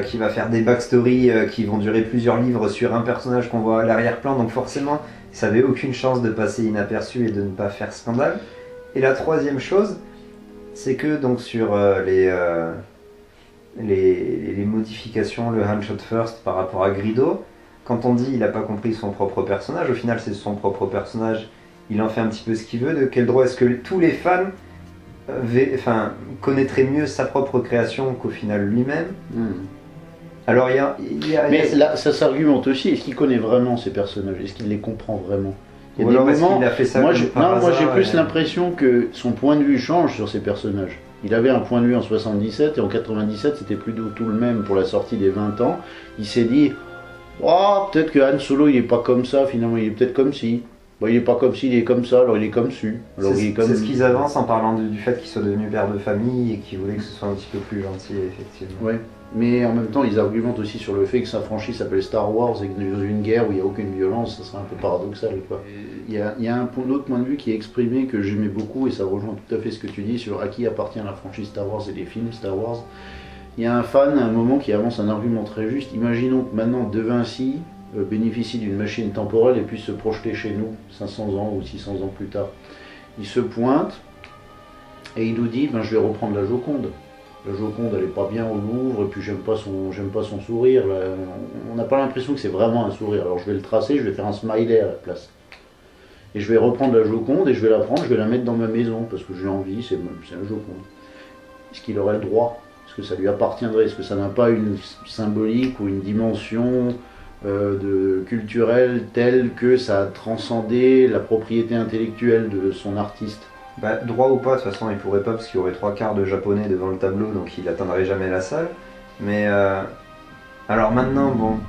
qui va faire des backstories qui vont durer plusieurs livres sur un personnage qu'on voit à l'arrière-plan, donc forcément ça n'avait aucune chance de passer inaperçu et de ne pas faire scandale. Et la troisième chose, c'est que donc sur les modifications, le Han Shot First par rapport à Greedo, quand on dit il n'a pas compris son propre personnage, au final c'est son propre personnage, il en fait un petit peu ce qu'il veut. De quel droit est-ce que tous les fans connaîtraient mieux sa propre création qu'au final lui-même? Alors mais là ça s'argumente aussi, est-ce qu'il connaît vraiment ces personnages, est-ce qu'il les comprend vraiment? Il y a des moments, a fait ça moi j'ai plus l'impression que son point de vue change sur ces personnages. Il avait un point de vue en 77 et en 97 c'était plus du tout le même pour la sortie des 20 ans. Il s'est dit peut-être que Han Solo il est pas comme ça, finalement il est peut-être comme si. Il est pas comme si, il est comme ça, alors il est comme su. C'est ce qu'ils avancent en parlant du fait qu'il soit devenu père de famille et qu'il voulait que ce soit un petit peu plus gentil, effectivement. Ouais, mais en même temps ils argumentent aussi sur le fait que sa franchise s'appelle Star Wars et que dans une guerre où il n'y a aucune violence, ça serait un peu paradoxal, quoi. Il y a un autre point de vue qui est exprimé que j'aimais beaucoup et ça rejoint tout à fait ce que tu dis sur à qui appartient la franchise Star Wars et les films Star Wars. Il y a un fan à un moment qui avance un argument très juste. Imaginons que maintenant De Vinci bénéficie d'une machine temporelle et puisse se projeter chez nous 500 ans ou 600 ans plus tard. Il se pointe et il nous dit je vais reprendre la Joconde. La Joconde elle est pas bien au Louvre et puis j'aime pas son sourire. Là, on n'a pas l'impression que c'est vraiment un sourire. Alors je vais le tracer, je vais faire un smiley à la place. Et je vais reprendre la Joconde et je vais la prendre, je vais la mettre dans ma maison parce que j'ai envie, c'est la Joconde. Est-ce qu'il aurait le droit? Est-ce que ça lui appartiendrait? Est-ce que ça n'a pas une symbolique ou une dimension culturelle telle que ça a transcendé la propriété intellectuelle de son artiste? Droit ou pas, de toute façon il pourrait pas parce qu'il y aurait 3/4 de japonais devant le tableau, donc il atteindrait jamais la salle. Mais alors maintenant,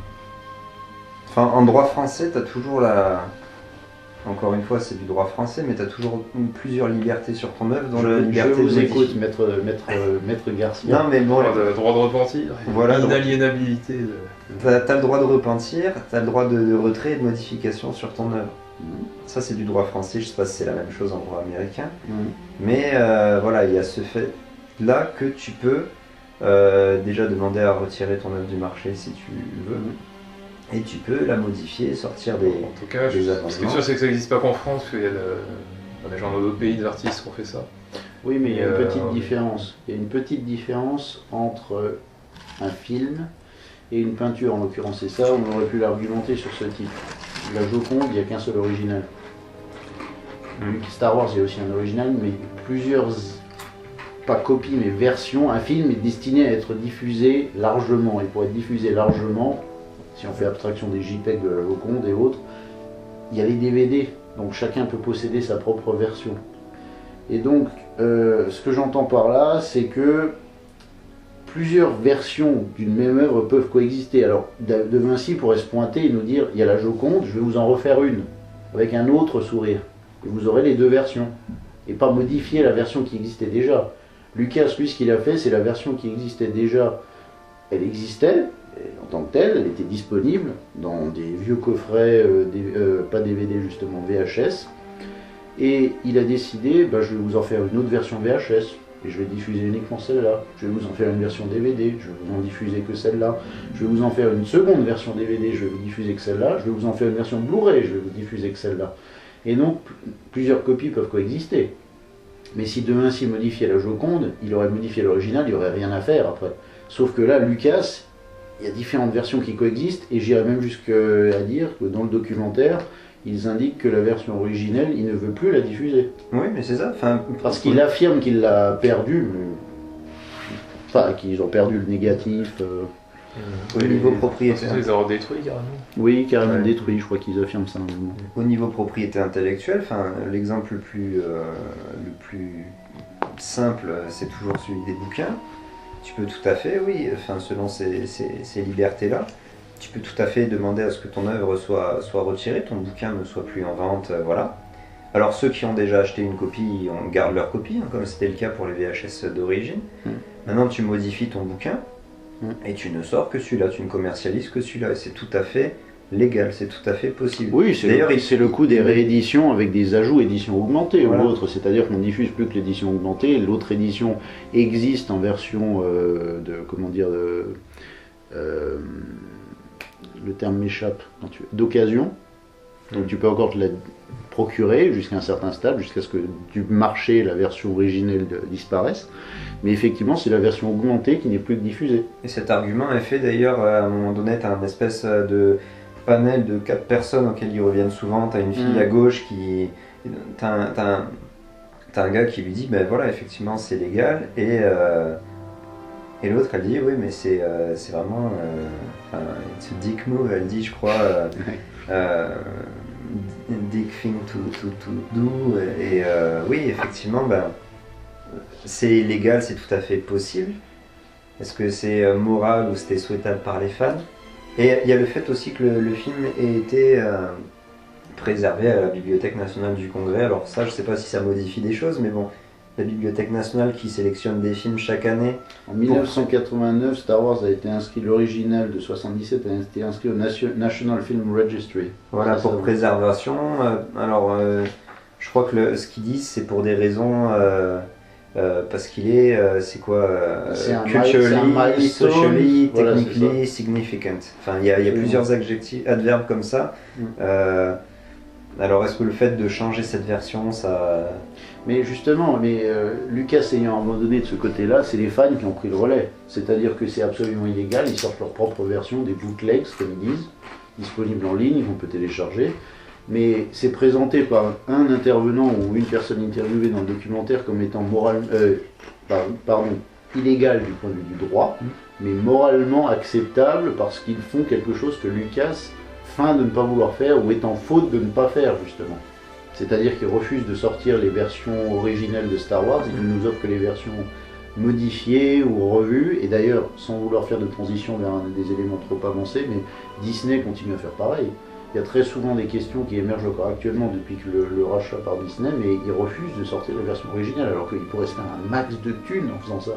Enfin, en droit français, tu as toujours la... Encore une fois, c'est du droit français, mais tu as toujours plusieurs libertés sur ton œuvre. Je vous écoute, maître Garcia. Non, mais bon, le droit de repentir, voilà, l'inaliénabilité. T'as le droit de repentir, t'as le droit de retrait et de modification sur ton œuvre. Ça, c'est du droit français, je sais pas si c'est la même chose en droit américain. Mais voilà, il y a ce fait-là que tu peux déjà demander à retirer ton œuvre du marché si tu veux. Et tu peux la modifier, sortir des En tout cas, ce qui est sûr, c'est que ça n'existe pas qu'en France, parce qu'il y a des gens dans d'autres pays, des artistes qui ont fait ça. Oui, mais il y a une petite différence. Il y a une petite différence entre un film et une peinture, en l'occurrence. C'est ça, on aurait pu l'argumenter sur ce titre. La Joconde, il n'y a qu'un seul original. Star Wars, il y a aussi un original, mais plusieurs, pas copies, mais versions. Un film est destiné à être diffusé largement. Et pour être diffusé largement, si on fait abstraction des JPEG de la Joconde et autres, il y a les DVD, donc chacun peut posséder sa propre version. Et donc, ce que j'entends par là, c'est que plusieurs versions d'une même œuvre peuvent coexister. Alors, De Vinci pourrait se pointer et nous dire, il y a la Joconde, je vais vous en refaire une, avec un autre sourire. Et vous aurez les deux versions, et pas modifier la version qui existait déjà. Lucas, lui, ce qu'il a fait, c'est la version qui existait déjà. Elle existait, en tant que telle, elle était disponible dans des vieux coffrets, pas DVD justement, VHS, et il a décidé, je vais vous en faire une autre version VHS, et je vais diffuser uniquement celle-là, je vais vous en faire une version DVD, je vais vous en diffuser que celle-là, je vais vous en faire une seconde version DVD, je vais vous diffuser que celle-là, je vais vous en faire une version Blu-ray, je vais vous diffuser que celle-là. Et donc, plusieurs copies peuvent coexister. Mais si De Vinci modifiait la Joconde, il aurait modifié l'original, il n'y aurait rien à faire après. Sauf que là, Lucas, il y a différentes versions qui coexistent, et j'irais même jusqu'à dire que dans le documentaire, ils indiquent que la version originelle, il ne veut plus la diffuser. Oui, mais c'est ça. Parce qu'il affirme qu'il l'a perdue, enfin, qu'ils ont perdu le négatif. Au niveau propriété. Ils les ont détruits carrément. Oui, carrément détruits, je crois qu'ils affirment ça. Au niveau propriété intellectuelle, l'exemple le plus simple, c'est toujours celui des bouquins. Tu peux tout à fait, oui, selon ces libertés-là, tu peux tout à fait demander à ce que ton œuvre soit retirée, ton bouquin ne soit plus en vente, voilà. Alors ceux qui ont déjà acheté une copie, on garde leur copie, comme c'était le cas pour les VHS d'origine. Maintenant tu modifies ton bouquin, et tu ne sors que celui-là, tu ne commercialises que celui-là, et c'est tout à fait légal, c'est tout à fait possible. Oui, c'est le coup des rééditions avec des ajouts édition augmentée ou autre, c'est-à-dire qu'on diffuse plus que l'édition augmentée, l'autre édition existe en version le terme m'échappe, d'occasion, donc tu peux encore te la procurer jusqu'à un certain stade, jusqu'à ce que du marché la version originelle disparaisse, mais effectivement c'est la version augmentée qui n'est plus que diffusée. Et cet argument est fait d'ailleurs, à un moment donné, tu as un espèce de panel de 4 personnes auxquelles ils reviennent souvent, tu as une fille à gauche qui... T'as un gars qui lui dit, ben voilà, effectivement c'est légal, et l'autre elle dit, oui mais c'est vraiment... it's a dick move, elle dit je crois... dick thing to do, et oui effectivement, c'est légal, c'est tout à fait possible. Est-ce que c'est moral ou c'était souhaitable par les fans? Et il y a le fait aussi que le film ait été préservé à la Bibliothèque nationale du Congrès. Alors ça, je sais pas si ça modifie des choses, mais bon, la Bibliothèque nationale qui sélectionne des films chaque année. En 1989, Star Wars a été inscrit, l'original de 77 a été inscrit au National Film Registry. Voilà, pour préservation. Alors, je crois que ce qu'ils disent, c'est pour des raisons... parce qu'il est, c'est quoi culturally, socially, technically significant. Enfin, il y a plusieurs adverbes comme ça. Alors, est-ce que le fait de changer cette version, ça... Mais justement, Lucas ayant à un moment donné de ce côté-là, c'est les fans qui ont pris le relais. C'est-à-dire que c'est absolument illégal, ils sortent leur propre version, des bootlegs, comme ils disent, disponibles en ligne, on peut télécharger. Mais c'est présenté par un intervenant ou une personne interviewée dans le documentaire comme étant illégal du point de vue du droit, mais moralement acceptable parce qu'ils font quelque chose que Lucas feint de ne pas vouloir faire ou est en faute de ne pas faire justement. C'est-à-dire qu'il refuse de sortir les versions originelles de Star Wars, il ne nous offre que les versions modifiées ou revues. Et d'ailleurs, sans vouloir faire de transition vers des éléments trop avancés, mais Disney continue à faire pareil. Il y a très souvent des questions qui émergent encore actuellement depuis que le rachat par Disney, mais ils refusent de sortir la version originale, alors qu'ils pourraient se faire un max de thunes en faisant ça.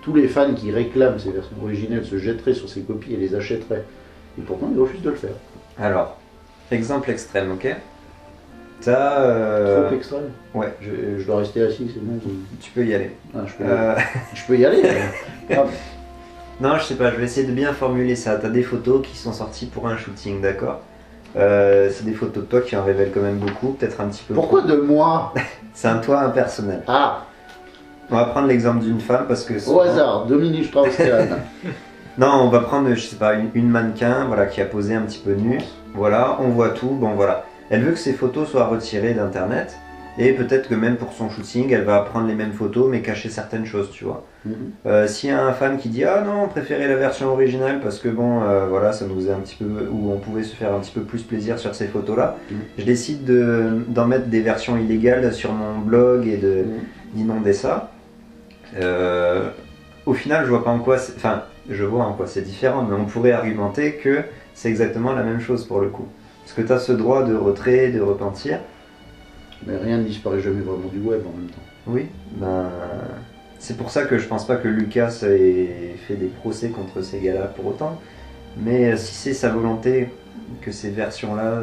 Tous les fans qui réclament ces versions originales se jetteraient sur ces copies et les achèteraient. Et pourtant, ils refusent de le faire. Alors, exemple extrême, ok? T'as... Trop extrême? Ouais. Je dois rester assis, c'est bon? Tu peux y aller. Ah, je peux y aller. Non, je sais pas, je vais essayer de bien formuler ça. T'as des photos qui sont sorties pour un shooting, d'accord? C'est des photos de toi qui en révèlent quand même beaucoup, peut-être un petit peu. Pourquoi de moi? C'est un toi impersonnel. Ah! On va prendre l'exemple d'une femme parce que... Au hasard, Dominique Strauss-Kahn. Non, on va prendre, je sais pas, une mannequin, voilà, qui a posé un petit peu nue. Voilà, on voit tout, bon voilà. Elle veut que ces photos soient retirées d'internet. Et peut-être que même pour son shooting, elle va prendre les mêmes photos mais cacher certaines choses, tu vois. S'il y a un fan qui dit « Ah non, on préférait la version originale parce que bon, voilà, ça nous faisait un petit peu... ou on pouvait se faire un petit peu plus plaisir sur ces photos-là. Je décide d'en mettre des versions illégales sur mon blog et d'inonder ça. Au final, je vois pas en quoi... Enfin, je vois en quoi c'est différent, mais on pourrait argumenter que c'est exactement la même chose pour le coup. Parce que tu as ce droit de retrait, de repentir. Mais rien ne disparaît jamais vraiment du web en même temps. Oui, ben... C'est pour ça que je pense pas que Lucas ait fait des procès contre ces gars-là pour autant. Mais si c'est sa volonté que ces versions-là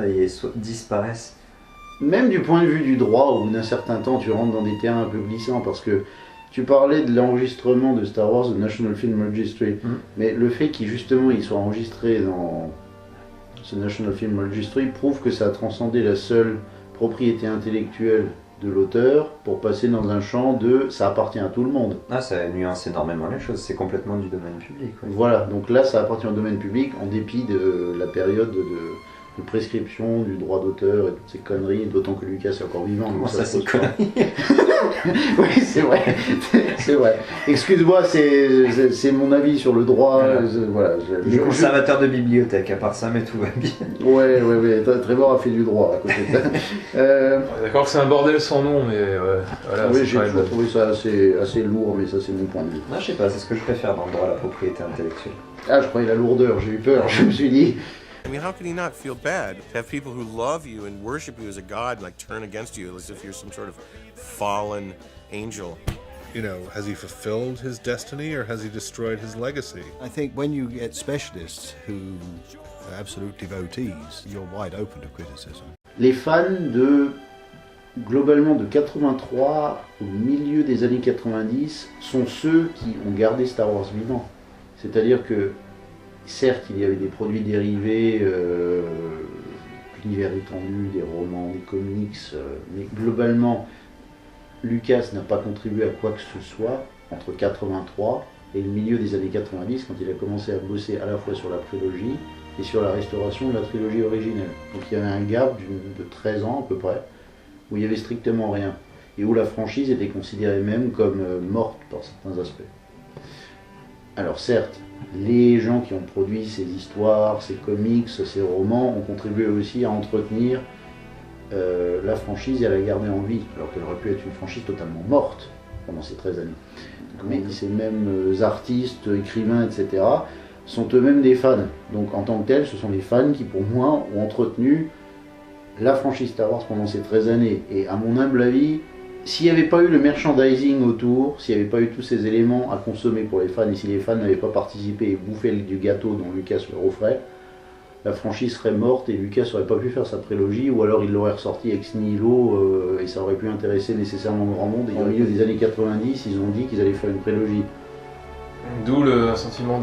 disparaissent... Même du point de vue du droit, au bout d'un certain temps, tu rentres dans des terrains un peu glissants, parce que tu parlais de l'enregistrement de Star Wars, de National Film Registry, mais le fait qu'il justement il soit enregistré dans ce National Film Registry prouve que ça a transcendé la seule propriété intellectuelle de l'auteur pour passer dans un champ de ça appartient à tout le monde. Ah, ça nuance énormément les choses, c'est complètement du domaine public. Ouais. Voilà, donc là ça appartient au domaine public en dépit de la période de prescription du droit d'auteur et toutes ces conneries, d'autant que Lucas est encore vivant. Comment ça c'est conneries? Oui, c'est vrai, c'est vrai. Excuse-moi, c'est mon avis sur le droit. Voilà, il est conservateur de bibliothèque, à part ça, mais tout va bien. Ouais, Trevor a fait du droit à côté de ça. D'accord que c'est un bordel sans nom, mais voilà. Oui, j'ai toujours trouvé ça assez lourd, mais ça c'est mon point de vue. Non, je sais pas, c'est ce que je préfère dans le droit à la propriété intellectuelle. Ah, je croyais la lourdeur, j'ai eu peur, je me suis dit... I mean, how can he not feel bad to have people who love you and worship you as a god like turn against you as if you're some sort of fallen angel? You know, has he fulfilled his destiny or has he destroyed his legacy? I think when you get specialists who are absolute devotees, you're wide open to criticism. Les fans globalement de 83 au milieu des années 90 sont ceux qui ont gardé Star Wars vivant. C'est-à-dire que certes, il y avait des produits dérivés, l'univers étendu, des romans, des comics, mais globalement, Lucas n'a pas contribué à quoi que ce soit entre 83 et le milieu des années 90, quand il a commencé à bosser à la fois sur la prélogie et sur la restauration de la trilogie originelle. Donc il y avait un gap de 13 ans à peu près, où il n'y avait strictement rien, et où la franchise était considérée même comme morte par certains aspects. Alors certes, les gens qui ont produit ces histoires, ces comics, ces romans ont contribué aussi à entretenir la franchise et à la garder en vie, alors qu'elle aurait pu être une franchise totalement morte pendant ces 13 années. Mais ces mêmes artistes, écrivains, etc. sont eux-mêmes des fans. Donc en tant que tels, ce sont les fans qui pour moi ont entretenu la franchise Star Wars pendant ces 13 années. Et à mon humble avis, s'il n'y avait pas eu le merchandising autour, s'il n'y avait pas eu tous ces éléments à consommer pour les fans, et si les fans n'avaient pas participé et bouffé du gâteau dont Lucas leur offrait, la franchise serait morte et Lucas n'aurait pas pu faire sa prélogie, ou alors il l'aurait ressorti ex nihilo et ça aurait pu intéresser nécessairement grand monde. Et au milieu des années 90, ils ont dit qu'ils allaient faire une prélogie. D'où le sentiment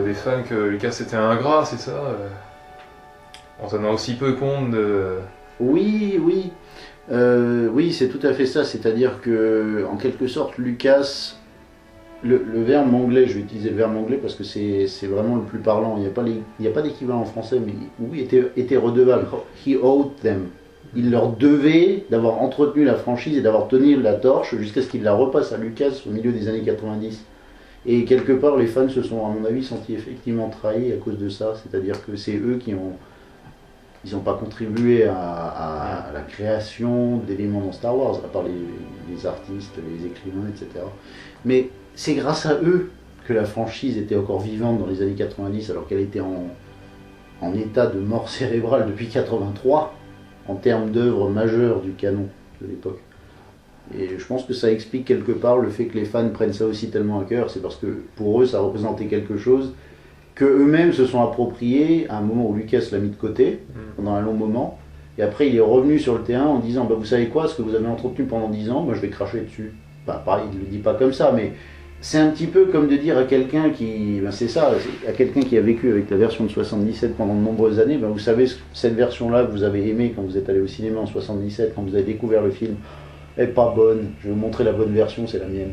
des fans que Lucas était ingrat, c'est ça? On s'en a aussi peu compte de... Oui, c'est tout à fait ça, c'est-à-dire que, en quelque sorte, Lucas, le verbe anglais, je vais utiliser le verbe anglais parce que c'est vraiment le plus parlant, il n'y a pas d'équivalent en français, mais oui, était redevable, he owed them. Il leur devait d'avoir entretenu la franchise et d'avoir tenu la torche jusqu'à ce qu'il la repasse à Lucas au milieu des années 90. Et quelque part, les fans se sont, à mon avis, sentis effectivement trahis à cause de ça, c'est-à-dire que c'est eux qui ont... Ils n'ont pas contribué à la création d'éléments dans Star Wars, à part les artistes, les écrivains, etc. Mais c'est grâce à eux que la franchise était encore vivante dans les années 90 alors qu'elle était en état de mort cérébrale depuis 83 en termes d'œuvres majeures du canon de l'époque. Et je pense que ça explique quelque part le fait que les fans prennent ça aussi tellement à cœur, c'est parce que pour eux ça représentait quelque chose que eux-mêmes se sont appropriés à un moment où Lucas l'a mis de côté pendant un long moment, et après il est revenu sur le terrain en disant vous savez quoi, ce que vous avez entretenu pendant 10 ans, moi je vais cracher dessus. Pareil, il ne le dit pas comme ça, mais c'est un petit peu comme de dire à quelqu'un qui, c'est ça, à quelqu'un qui a vécu avec la version de 77 pendant de nombreuses années, vous savez, cette version-là que vous avez aimée quand vous êtes allé au cinéma en 77, quand vous avez découvert le film, elle n'est pas bonne, je vais vous montrer la bonne version, c'est la mienne.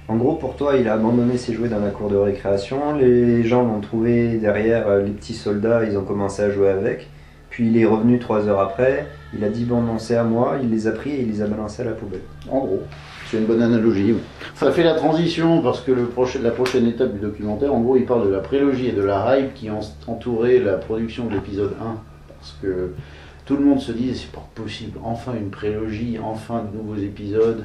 En gros, pour toi, il a abandonné ses jouets dans la cour de récréation, les gens l'ont trouvé derrière les petits soldats, ils ont commencé à jouer avec, puis il est revenu 3 heures après, il a dit bon non c'est à moi, il les a pris et il les a balancés à la poubelle. En gros, c'est une bonne analogie. Ça fait la transition parce que la prochaine étape du documentaire, en gros, il parle de la prélogie et de la hype qui entourait la production de l'épisode 1. Parce que tout le monde se dit c'est pas possible, enfin une prélogie, enfin de nouveaux épisodes.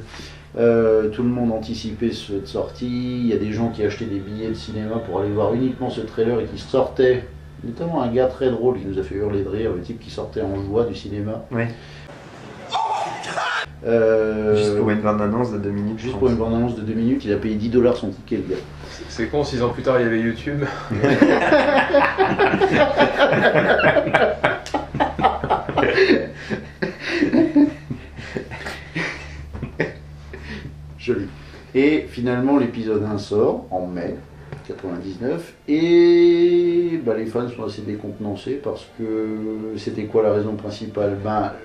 Tout le monde anticipait cette sortie, il y a des gens qui achetaient des billets de cinéma pour aller voir uniquement ce trailer et qui sortaient, notamment un gars très drôle qui nous a fait hurler de rire, le type qui sortait en joie du cinéma. Ouais. Juste pour une bande-annonce de 2 minutes. Juste pour une bande-annonce de 2 minutes, il a payé 10 $ son ticket, le gars. C'est con, 6 ans plus tard il y avait YouTube. Joli. Et finalement, l'épisode 1 sort en mai 99 et les fans sont assez décontenancés parce que c'était quoi la raison principale?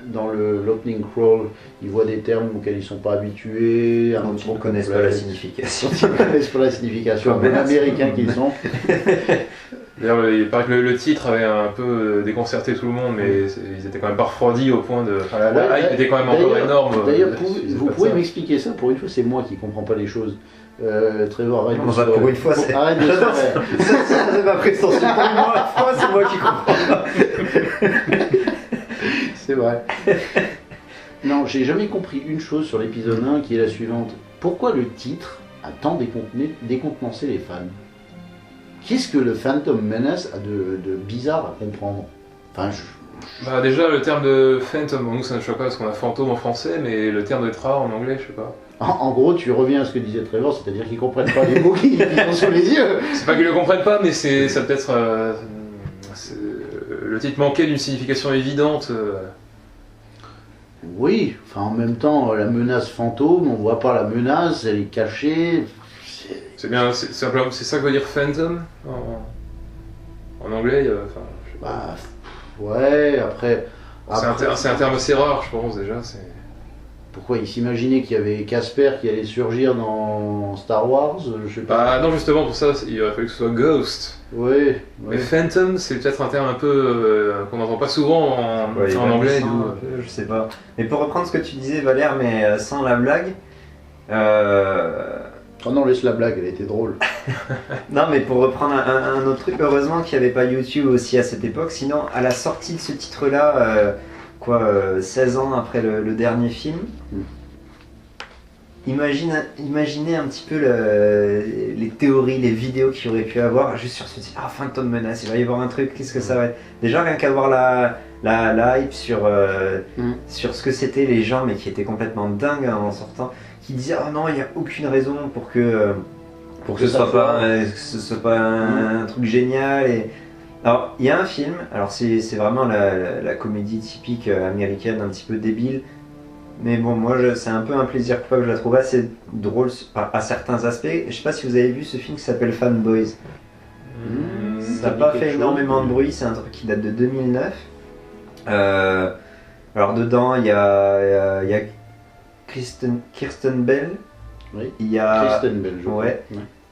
Dans l'opening crawl, ils voient des termes auxquels ils ne sont pas habitués, dont ils ne connaissent pas la signification. Ils ne connaissent pas la signification, même américains qu'ils sont. D'ailleurs, il paraît que le titre avait un peu déconcerté tout le monde, mais ils étaient quand même pas refroidis au point de. Enfin, la hype était quand même encore énorme. D'ailleurs, vous pouvez m'expliquer ça? Pour une fois, c'est moi qui ne comprends pas les choses. Trevor, arrête de se pour une fois, c'est. Arrête de se c'est ma prétention. Pour une fois, c'est moi qui comprends pas. C'est vrai. Non, j'ai jamais compris une chose sur l'épisode 1 qui est la suivante. Pourquoi le titre a tant décontenancé les fans? Qu'est-ce que le Phantom Menace a de bizarre à comprendre? Enfin, déjà, le terme de Phantom, nous ça ne choque pas parce qu'on a fantôme en français, mais le terme de Tra en anglais, je sais pas. En gros, tu reviens à ce que disait Trevor, c'est-à-dire qu'ils comprennent pas les mots qui ont sous les yeux. C'est pas qu'ils le comprennent pas, mais ça peut être. Le titre manquait d'une signification évidente. Oui, enfin en même temps, la menace fantôme, on voit pas la menace, elle est cachée. C'est bien, c'est ça que veut dire Phantom en anglais. Je sais pas. Ouais, après. C'est un terme assez rare, je pense déjà. Pourquoi ils s'imaginaient qu'il y avait Casper qui allait surgir dans Star Wars? Je sais pas. Non, justement, pour ça, il aurait fallu que ce soit Ghost. Oui. Mais Phantom, c'est peut-être un terme un peu qu'on n'entend pas souvent en anglais. Je sais pas. Mais pour reprendre ce que tu disais, Valère, mais sans la blague. Oh non, laisse la blague, elle était drôle. Non, mais pour reprendre un autre truc, heureusement qu'il n'y avait pas YouTube aussi à cette époque, sinon à la sortie de ce titre-là, 16 ans après le dernier film, imaginez un petit peu les théories, les vidéos qu'il aurait pu avoir juste sur ce titre. Ah, Phantom Menace, il va y avoir un truc, qu'est-ce que ça va être? Déjà, rien qu'à voir la hype sur ce que c'était les gens, mais qui étaient complètement dingues en sortant, qui disaient oh non, il n'y a aucune raison pour que ce soit pas un truc génial. Alors il y a un film, alors c'est vraiment la comédie typique américaine, un petit peu débile, mais bon, moi c'est un peu un plaisir coupable, je la trouve assez drôle à certains aspects. Je sais pas si vous avez vu ce film qui s'appelle Fanboys. Ça n'a pas fait énormément de bruit, c'est un truc qui date de 2009. Alors dedans il y a Kirsten Bell, oui. Il y a Kristen Bell, je crois. Ouais.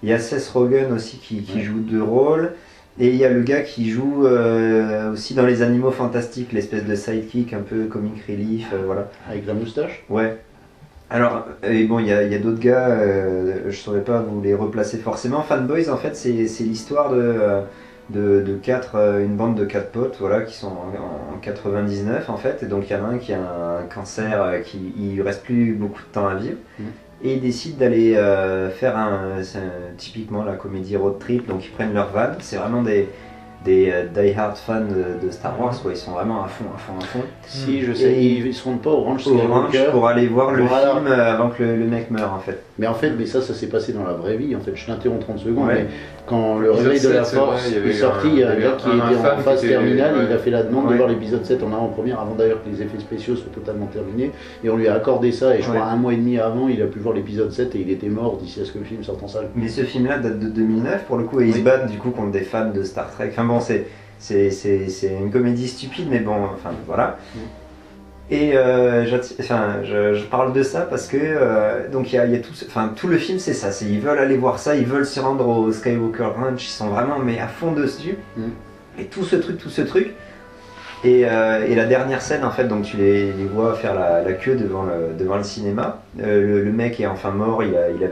Il y a Seth Rogen aussi qui joue 2 rôles, et il y a le gars qui joue aussi dans Les Animaux Fantastiques, l'espèce de sidekick un peu comic relief, voilà. Avec la moustache. Ouais. Alors, et bon, il y a d'autres gars, je saurais pas vous les replacer forcément. Fanboys, en fait, c'est l'histoire une bande de 4 potes, voilà, qui sont en 99 en fait, et donc il y en a un qui a un cancer, il reste plus beaucoup de temps à vivre, et ils décident d'aller faire typiquement la comédie road trip, donc ils prennent leur van, c'est vraiment des die-hard fans de Star Wars, quoi. Ils sont vraiment à fond. Si, je sais, ils se rendent pas au ranch pour aller voir le film avant que le mec meure, en fait. Mais en fait, ça s'est passé dans la vraie vie, en fait. Je t'interromps 30 secondes, Ouais. mais quand le réveil de la Force est sorti, il y a un gars qui était en phase terminale, il a fait la demande de voir l'épisode 7 en avant-première, avant d'ailleurs que les effets spéciaux soient totalement terminés, et on lui a accordé ça, et je crois un mois et demi avant, il a pu voir l'épisode 7 et il était mort d'ici à ce que le film sorte en salle. Mais ce film-là date de 2009 pour le coup, et ils se battent du coup contre des fans de Star Trek. Enfin bon, c'est une comédie stupide, mais bon, enfin voilà. Et je parle de ça parce que donc il y a tout le film, c'est ça, ils veulent aller voir ça, ils veulent se rendre au Skywalker Ranch, ils sont vraiment mais à fond dessus. Et tout ce truc. Et la dernière scène, en fait, donc tu les vois faire la queue devant le cinéma. Le mec est enfin mort, il a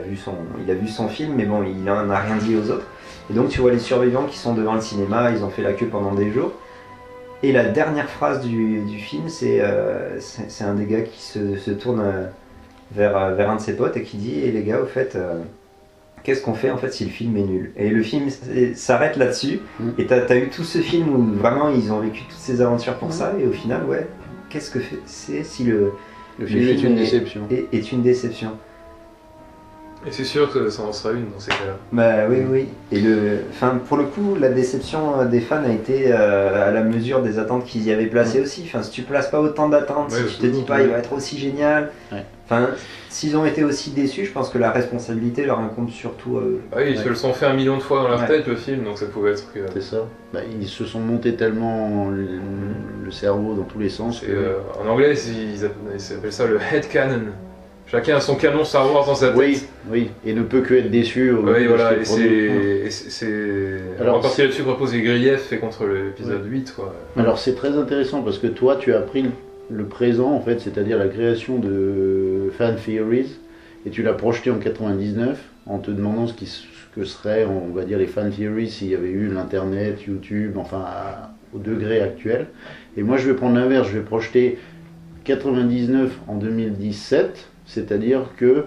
vu son film, mais bon, il en a rien dit aux autres. Et donc tu vois les survivants qui sont devant le cinéma, ils ont fait la queue pendant des jours. Et la dernière phrase du film, c'est un des gars qui se tourne vers un de ses potes et qui dit « Et les gars, au fait, qu'est-ce qu'on fait en fait si le film est nul ?» Et le film s'arrête là-dessus. Et t'as eu tout ce film où vraiment ils ont vécu toutes ces aventures pour ça. Et au final, ouais, qu'est-ce que c'est si le film est une déception. Est une déception. Et c'est sûr que ça en sera une dans ces cas-là. Bah oui. Et pour le coup, la déception des fans a été à la mesure des attentes qu'ils y avaient placées aussi. Enfin, si tu places pas autant d'attentes, si tu te dis pas il va être aussi génial. Enfin, s'ils ont été aussi déçus, je pense que la responsabilité leur incombe surtout à eux. Ah oui, ils se le sont fait 1 million de fois dans leur tête le film, donc ça pouvait être que... C'est ça. Ils se sont montés tellement le cerveau dans tous les sens. En anglais, ils appellent ça le headcanon. Chacun a son canon Star Wars dans sa tête. Oui, et ne peut que être déçu. Oui, voilà, et c'est... Alors, en partie là-dessus repose les griefs faits contre l'épisode 8, quoi. Alors c'est très intéressant parce que toi, tu as pris le présent, en fait, c'est-à-dire la création de fan theories, et tu l'as projeté en 99 en te demandant ce que seraient, on va dire, les fan theories s'il y avait eu l'internet, YouTube, enfin, au degré actuel. Et moi, je vais prendre l'inverse, je vais projeter 99 en 2017, c'est-à-dire que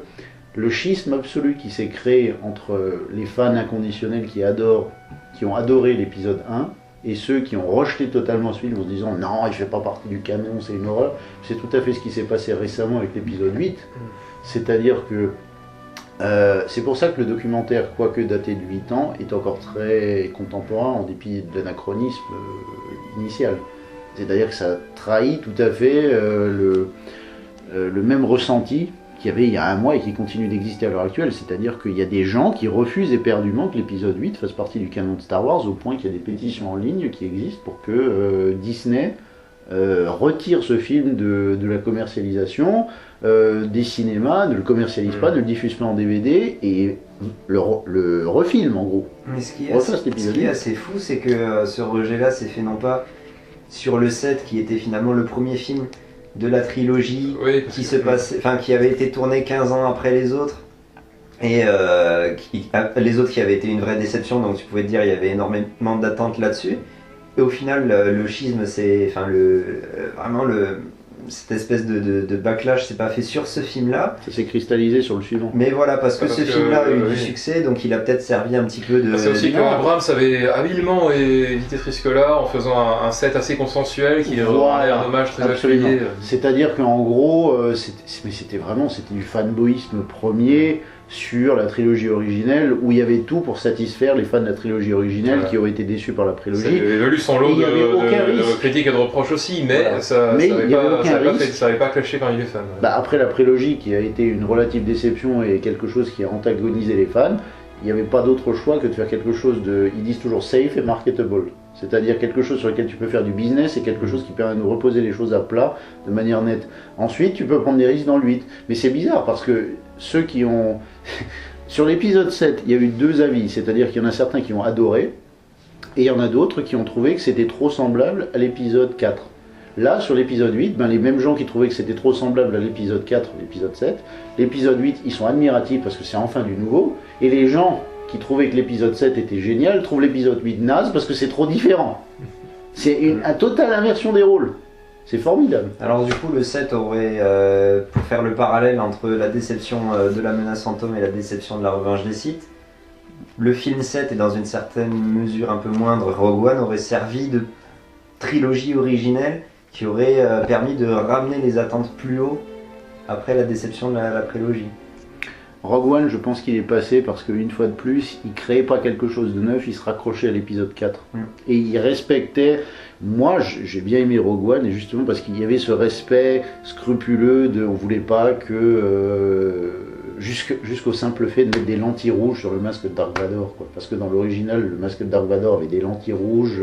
le schisme absolu qui s'est créé entre les fans inconditionnels qui ont adoré l'épisode 1 et ceux qui ont rejeté totalement ce film en se disant non, il ne fait pas partie du canon, c'est une horreur, c'est tout à fait ce qui s'est passé récemment avec l'épisode 8. C'est-à-dire que c'est pour ça que le documentaire, quoique daté de 8 ans, est encore très contemporain en dépit de l'anachronisme initial. C'est-à-dire que ça trahit tout à fait le même ressenti qu'il y avait il y a un mois et qui continue d'exister à l'heure actuelle, c'est-à-dire qu'il y a des gens qui refusent éperdument que l'épisode 8 fasse partie du canon de Star Wars, au point qu'il y a des pétitions en ligne qui existent pour que Disney retire ce film de la commercialisation, des cinémas, ne le commercialise pas, ne le diffuse pas en DVD et le refilme en gros. Mais ce qui est assez fou, c'est que ce rejet-là s'est fait non pas sur le 7 qui était finalement le premier film de la trilogie qui avait été tourné 15 ans après les autres et les autres qui avaient été une vraie déception, donc tu pouvais te dire il y avait énormément d'attentes là-dessus, et au final le schisme c'est cette espèce de backlash s'est pas fait sur ce film-là. Ça s'est cristallisé sur le suivant. Mais voilà, parce que ce film-là a eu du succès, donc il a peut-être servi un petit peu de... C'est aussi que Abrams avait habilement évité ce risque-là en faisant un set assez consensuel qui rendait un hommage très appuyé. C'est-à-dire qu'en gros, c'était du fanboyisme premier sur la trilogie originelle, où il y avait tout pour satisfaire les fans de la trilogie originelle qui auraient été déçus par la prélogie. Ça avait valu son lot de critiques et de reproches aussi, mais ça n'avait pas clashé parmi les fans. Après la prélogie, qui a été une relative déception et quelque chose qui a antagonisé les fans, il n'y avait pas d'autre choix que de faire quelque chose de, ils disent toujours safe et marketable. C'est-à-dire quelque chose sur lequel tu peux faire du business et quelque chose qui permet de reposer les choses à plat de manière nette. Ensuite, tu peux prendre des risques dans le 8. Mais c'est bizarre parce que ceux qui ont... Sur l'épisode 7, il y a eu 2 avis. C'est-à-dire qu'il y en a certains qui ont adoré et il y en a d'autres qui ont trouvé que c'était trop semblable à l'épisode 4. Là, sur l'épisode 8, les mêmes gens qui trouvaient que c'était trop semblable à l'épisode 4 ou l'épisode 7, l'épisode 8, ils sont admiratifs parce que c'est enfin du nouveau. Et les gens qui trouvaient que l'épisode 7 était génial trouvent l'épisode 8 naze parce que c'est trop différent. C'est une totale inversion des rôles. C'est formidable. Alors du coup, le 7 aurait, pour faire le parallèle entre la déception de la menace fantôme et la déception de la revanche des Sith, le film 7 et dans une certaine mesure un peu moindre, Rogue One aurait servi de trilogie originelle qui aurait permis de ramener les attentes plus haut après la déception de la prélogie. Rogue One, je pense qu'il est passé parce qu'une fois de plus, il créait pas quelque chose de neuf, il se raccrochait à l'épisode 4. Et il respectait... Moi, j'ai bien aimé Rogue One, et justement parce qu'il y avait ce respect scrupuleux de... On voulait pas que... jusqu'au simple fait de mettre des lentilles rouges sur le masque de Dark Vador, quoi. Parce que dans l'original, le masque de Dark Vador avait des lentilles rouges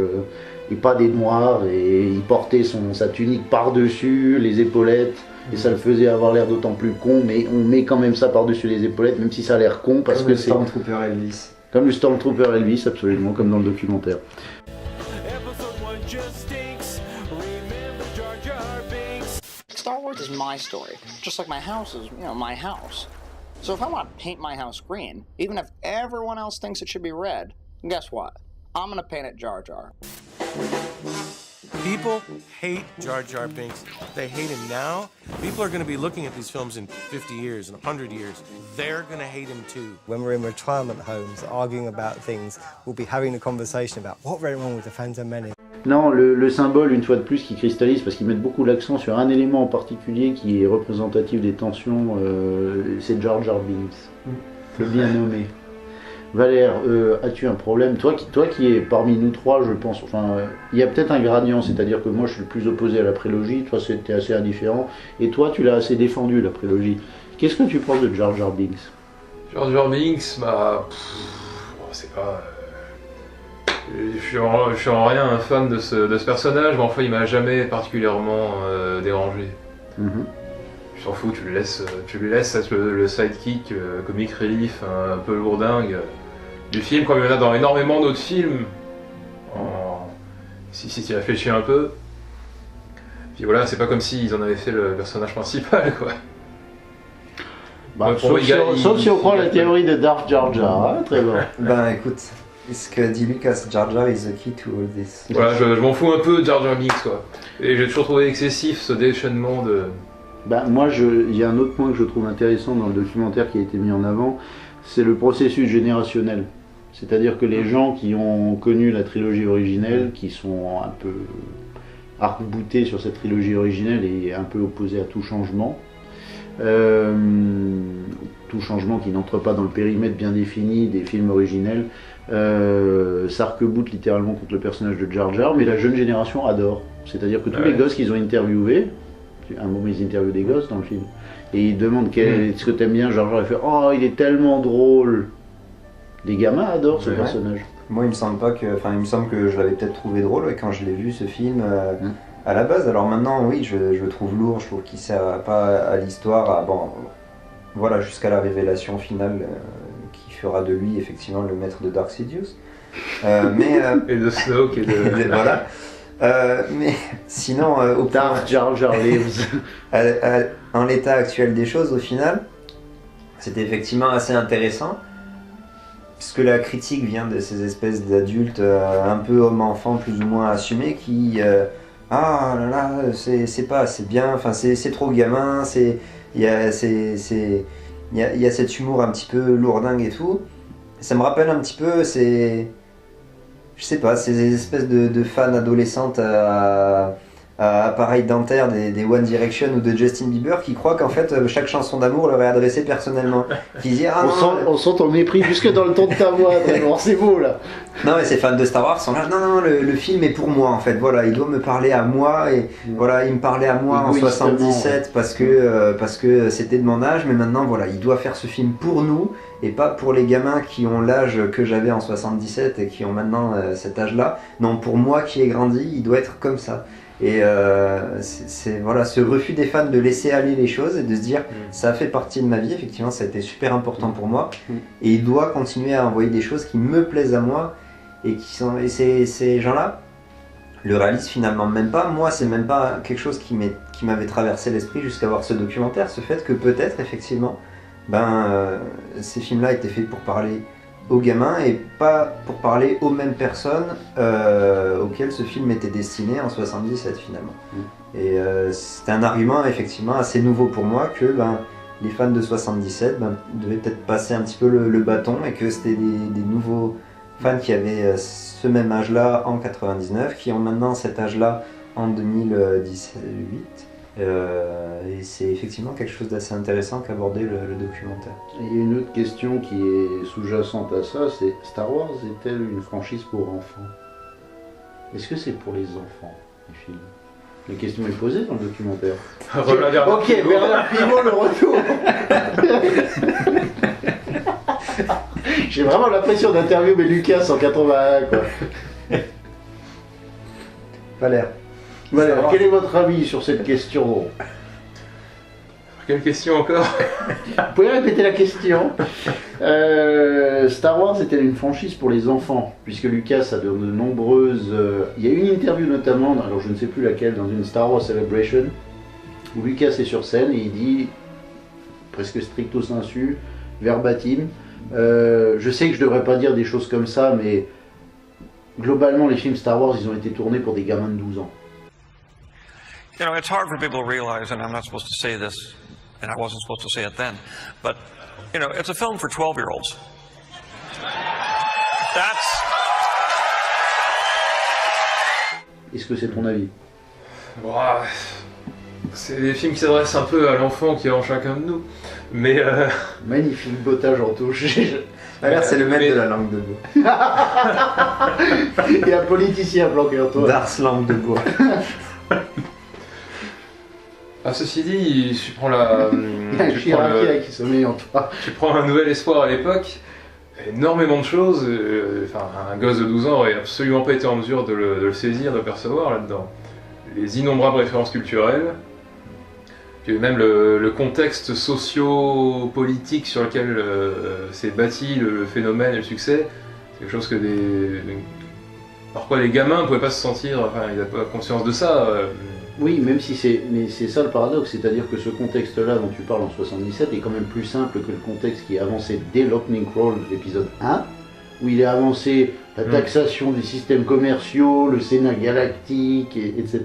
et pas des noires, et il portait sa tunique par-dessus les épaulettes. Et ça le faisait avoir l'air d'autant plus con, mais on met quand même ça par-dessus les épaulettes, même si ça a l'air con, parce comme que c'est... Comme le Stormtrooper Elvis. Comme le Stormtrooper Elvis, absolument, comme dans le documentaire. Star Wars is my story, just like my house is, my house. So if I want to paint my house green, even if everyone else thinks it should be red, guess what? I'm gonna paint it Jar Jar. People hate Jar Jar Binks. They hate him now. People are going to be looking at these films in 50 years, in 100 years. They're going to hate him too. When we're in retirement homes arguing about things, we'll be having a conversation about what went wrong with the Phantom Menace. Non, le symbole, une fois de plus, qui cristallise, parce qu'ils mettent beaucoup l'accent sur un élément en particulier qui est représentatif des tensions, c'est Jar Jar Binks. Le bien nommé. Valère, as-tu un problème? Toi qui es parmi nous trois, je pense, enfin, il y a peut-être un gradient, c'est-à-dire que moi je suis le plus opposé à la prélogie, toi c'était assez indifférent, et toi tu l'as assez défendu, la prélogie. Qu'est-ce que tu penses de Jar Jar Binks? Jar Jar Binks, c'est pas... Je suis en rien un fan de ce personnage, mais enfin il m'a jamais particulièrement dérangé. Je t'en fous, tu lui laisses être le sidekick, comic relief, un peu lourdingue du film, comme il y en a dans énormément d'autres films. Si tu y réfléchis un peu. Puis voilà, c'est pas comme s'ils en avaient fait le personnage principal, quoi. Sauf si on prend la théorie de Darth Jar Jar, hein, très bon. Ben écoute, ce que dit Lucas, Jar Jar is the key to all this. Voilà, je m'en fous un peu de Jar Jar Binks, quoi. Et j'ai toujours trouvé excessif ce déchaînement de... Moi, il y a un autre point que je trouve intéressant dans le documentaire qui a été mis en avant, c'est le processus générationnel. C'est-à-dire que les gens qui ont connu la trilogie originelle, qui sont un peu arc-boutés sur cette trilogie originelle et un peu opposés à tout changement qui n'entre pas dans le périmètre bien défini des films originels, s'arc-boutent littéralement contre le personnage de Jar Jar, mais la jeune génération adore. C'est-à-dire que tous les gosses qu'ils ont interviewés, à un moment ils interviewent des gosses dans le film, et ils demandent est-ce que t'aimes bien Jar Jar, il fait oh il est tellement drôle. Les gamins adorent ce personnage. Moi il me semble que je l'avais peut-être trouvé drôle quand je l'ai vu ce film à la base. Alors maintenant oui je le trouve lourd, je trouve qu'il sert pas à l'histoire, voilà, jusqu'à la révélation finale qui fera de lui effectivement le maître de Dark Sidious. Et de Snoke et de... voilà. Mais sinon, au Darth Jar Jar lives. En l'état actuel des choses, au final, c'était effectivement assez intéressant, puisque la critique vient de ces espèces d'adultes un peu homme-enfant, plus ou moins assumés, qui ah là là, c'est pas assez bien, enfin c'est trop gamin, il y a cet humour un petit peu lourdingue et tout. Ça me rappelle un petit peu je sais pas, ces espèces de fans adolescentes à appareil dentaire des One Direction ou de Justin Bieber qui croient qu'en fait chaque chanson d'amour leur est adressée personnellement. Qui disent, on sent ton mépris jusque dans le ton de ta voix, vraiment, c'est beau là. Non mais ces fans de Star Wars sont là, non, le film est pour moi en fait, voilà, il doit me parler à moi, et voilà, il me parlait à moi en 77 parce que c'était de mon âge, mais maintenant voilà, il doit faire ce film pour nous et pas pour les gamins qui ont l'âge que j'avais en 77 et qui ont maintenant cet âge-là. Non, pour moi qui ai grandi, il doit être comme ça. Et c'est voilà, ce refus des fans de laisser aller les choses et de se dire ça fait partie de ma vie, effectivement ça a été super important pour moi et il doit continuer à envoyer des choses qui me plaisent à moi et ces gens-là le réalisent finalement même pas. Moi c'est même pas quelque chose qui m'avait traversé l'esprit jusqu'à voir ce documentaire, ce fait que peut-être effectivement ces films-là étaient faits pour parler aux gamins et pas pour parler aux mêmes personnes auxquelles ce film était destiné en 77 finalement. Et c'était un argument effectivement assez nouveau pour moi que les fans de 77 devaient peut-être passer un petit peu le bâton et que c'était des nouveaux fans qui avaient ce même âge-là en 99, qui ont maintenant cet âge-là en 2018. Et c'est effectivement quelque chose d'assez intéressant qu'abordait le documentaire. Et il y a une autre question qui est sous-jacente à ça, c'est Star Wars est-elle une franchise pour enfants? Est-ce que c'est pour les enfants, les films? La question est posée dans le documentaire. Ok, Bernard Pivot, le retour. J'ai vraiment l'impression d'interviewer Lucas en 81, quoi. Valère. Voilà, quel est votre avis sur cette question? Quelle question encore? Vous pouvez répéter la question? Star Wars est-elle une franchise pour les enfants? Puisque Lucas a de nombreuses... Il y a une interview notamment, alors je ne sais plus laquelle, dans une Star Wars Celebration, où Lucas est sur scène et il dit, presque stricto sensu, verbatim, je sais que je devrais pas dire des choses comme ça, mais globalement les films Star Wars, ils ont été tournés pour des gamins de 12 ans. You know, it's hard for people to realize, and I'm not supposed to say this, and I wasn't supposed to say it then, but, you know, it's a film for 12-year-olds. Est-ce que c'est ton avis? C'est des films qui s'adressent un peu à l'enfant qui est en chacun de nous, mais... Magnifique bottage en touche. Valère, c'est le maître de la langue de bois. Il y a un politicien planqué en toi. D'Ars langue de bois. Ceci dit, tu prends la... Il y a un Chirac qui sommeille en toi. Tu prends Un Nouvel Espoir à l'époque, énormément de choses, un gosse de 12 ans aurait absolument pas été en mesure de le saisir, de le percevoir là-dedans. Les innombrables références culturelles, puis même le contexte socio-politique sur lequel s'est bâti le phénomène et le succès, c'est quelque chose que par quoi les gamins ne pouvaient pas se sentir, ils n'avaient pas conscience de ça. Oui, même si c'est ça le paradoxe, c'est-à-dire que ce contexte-là dont tu parles en 77 est quand même plus simple que le contexte qui est avancé dès l'opening crawl de l'épisode 1, où il est avancé la taxation des systèmes commerciaux, le Sénat galactique, etc.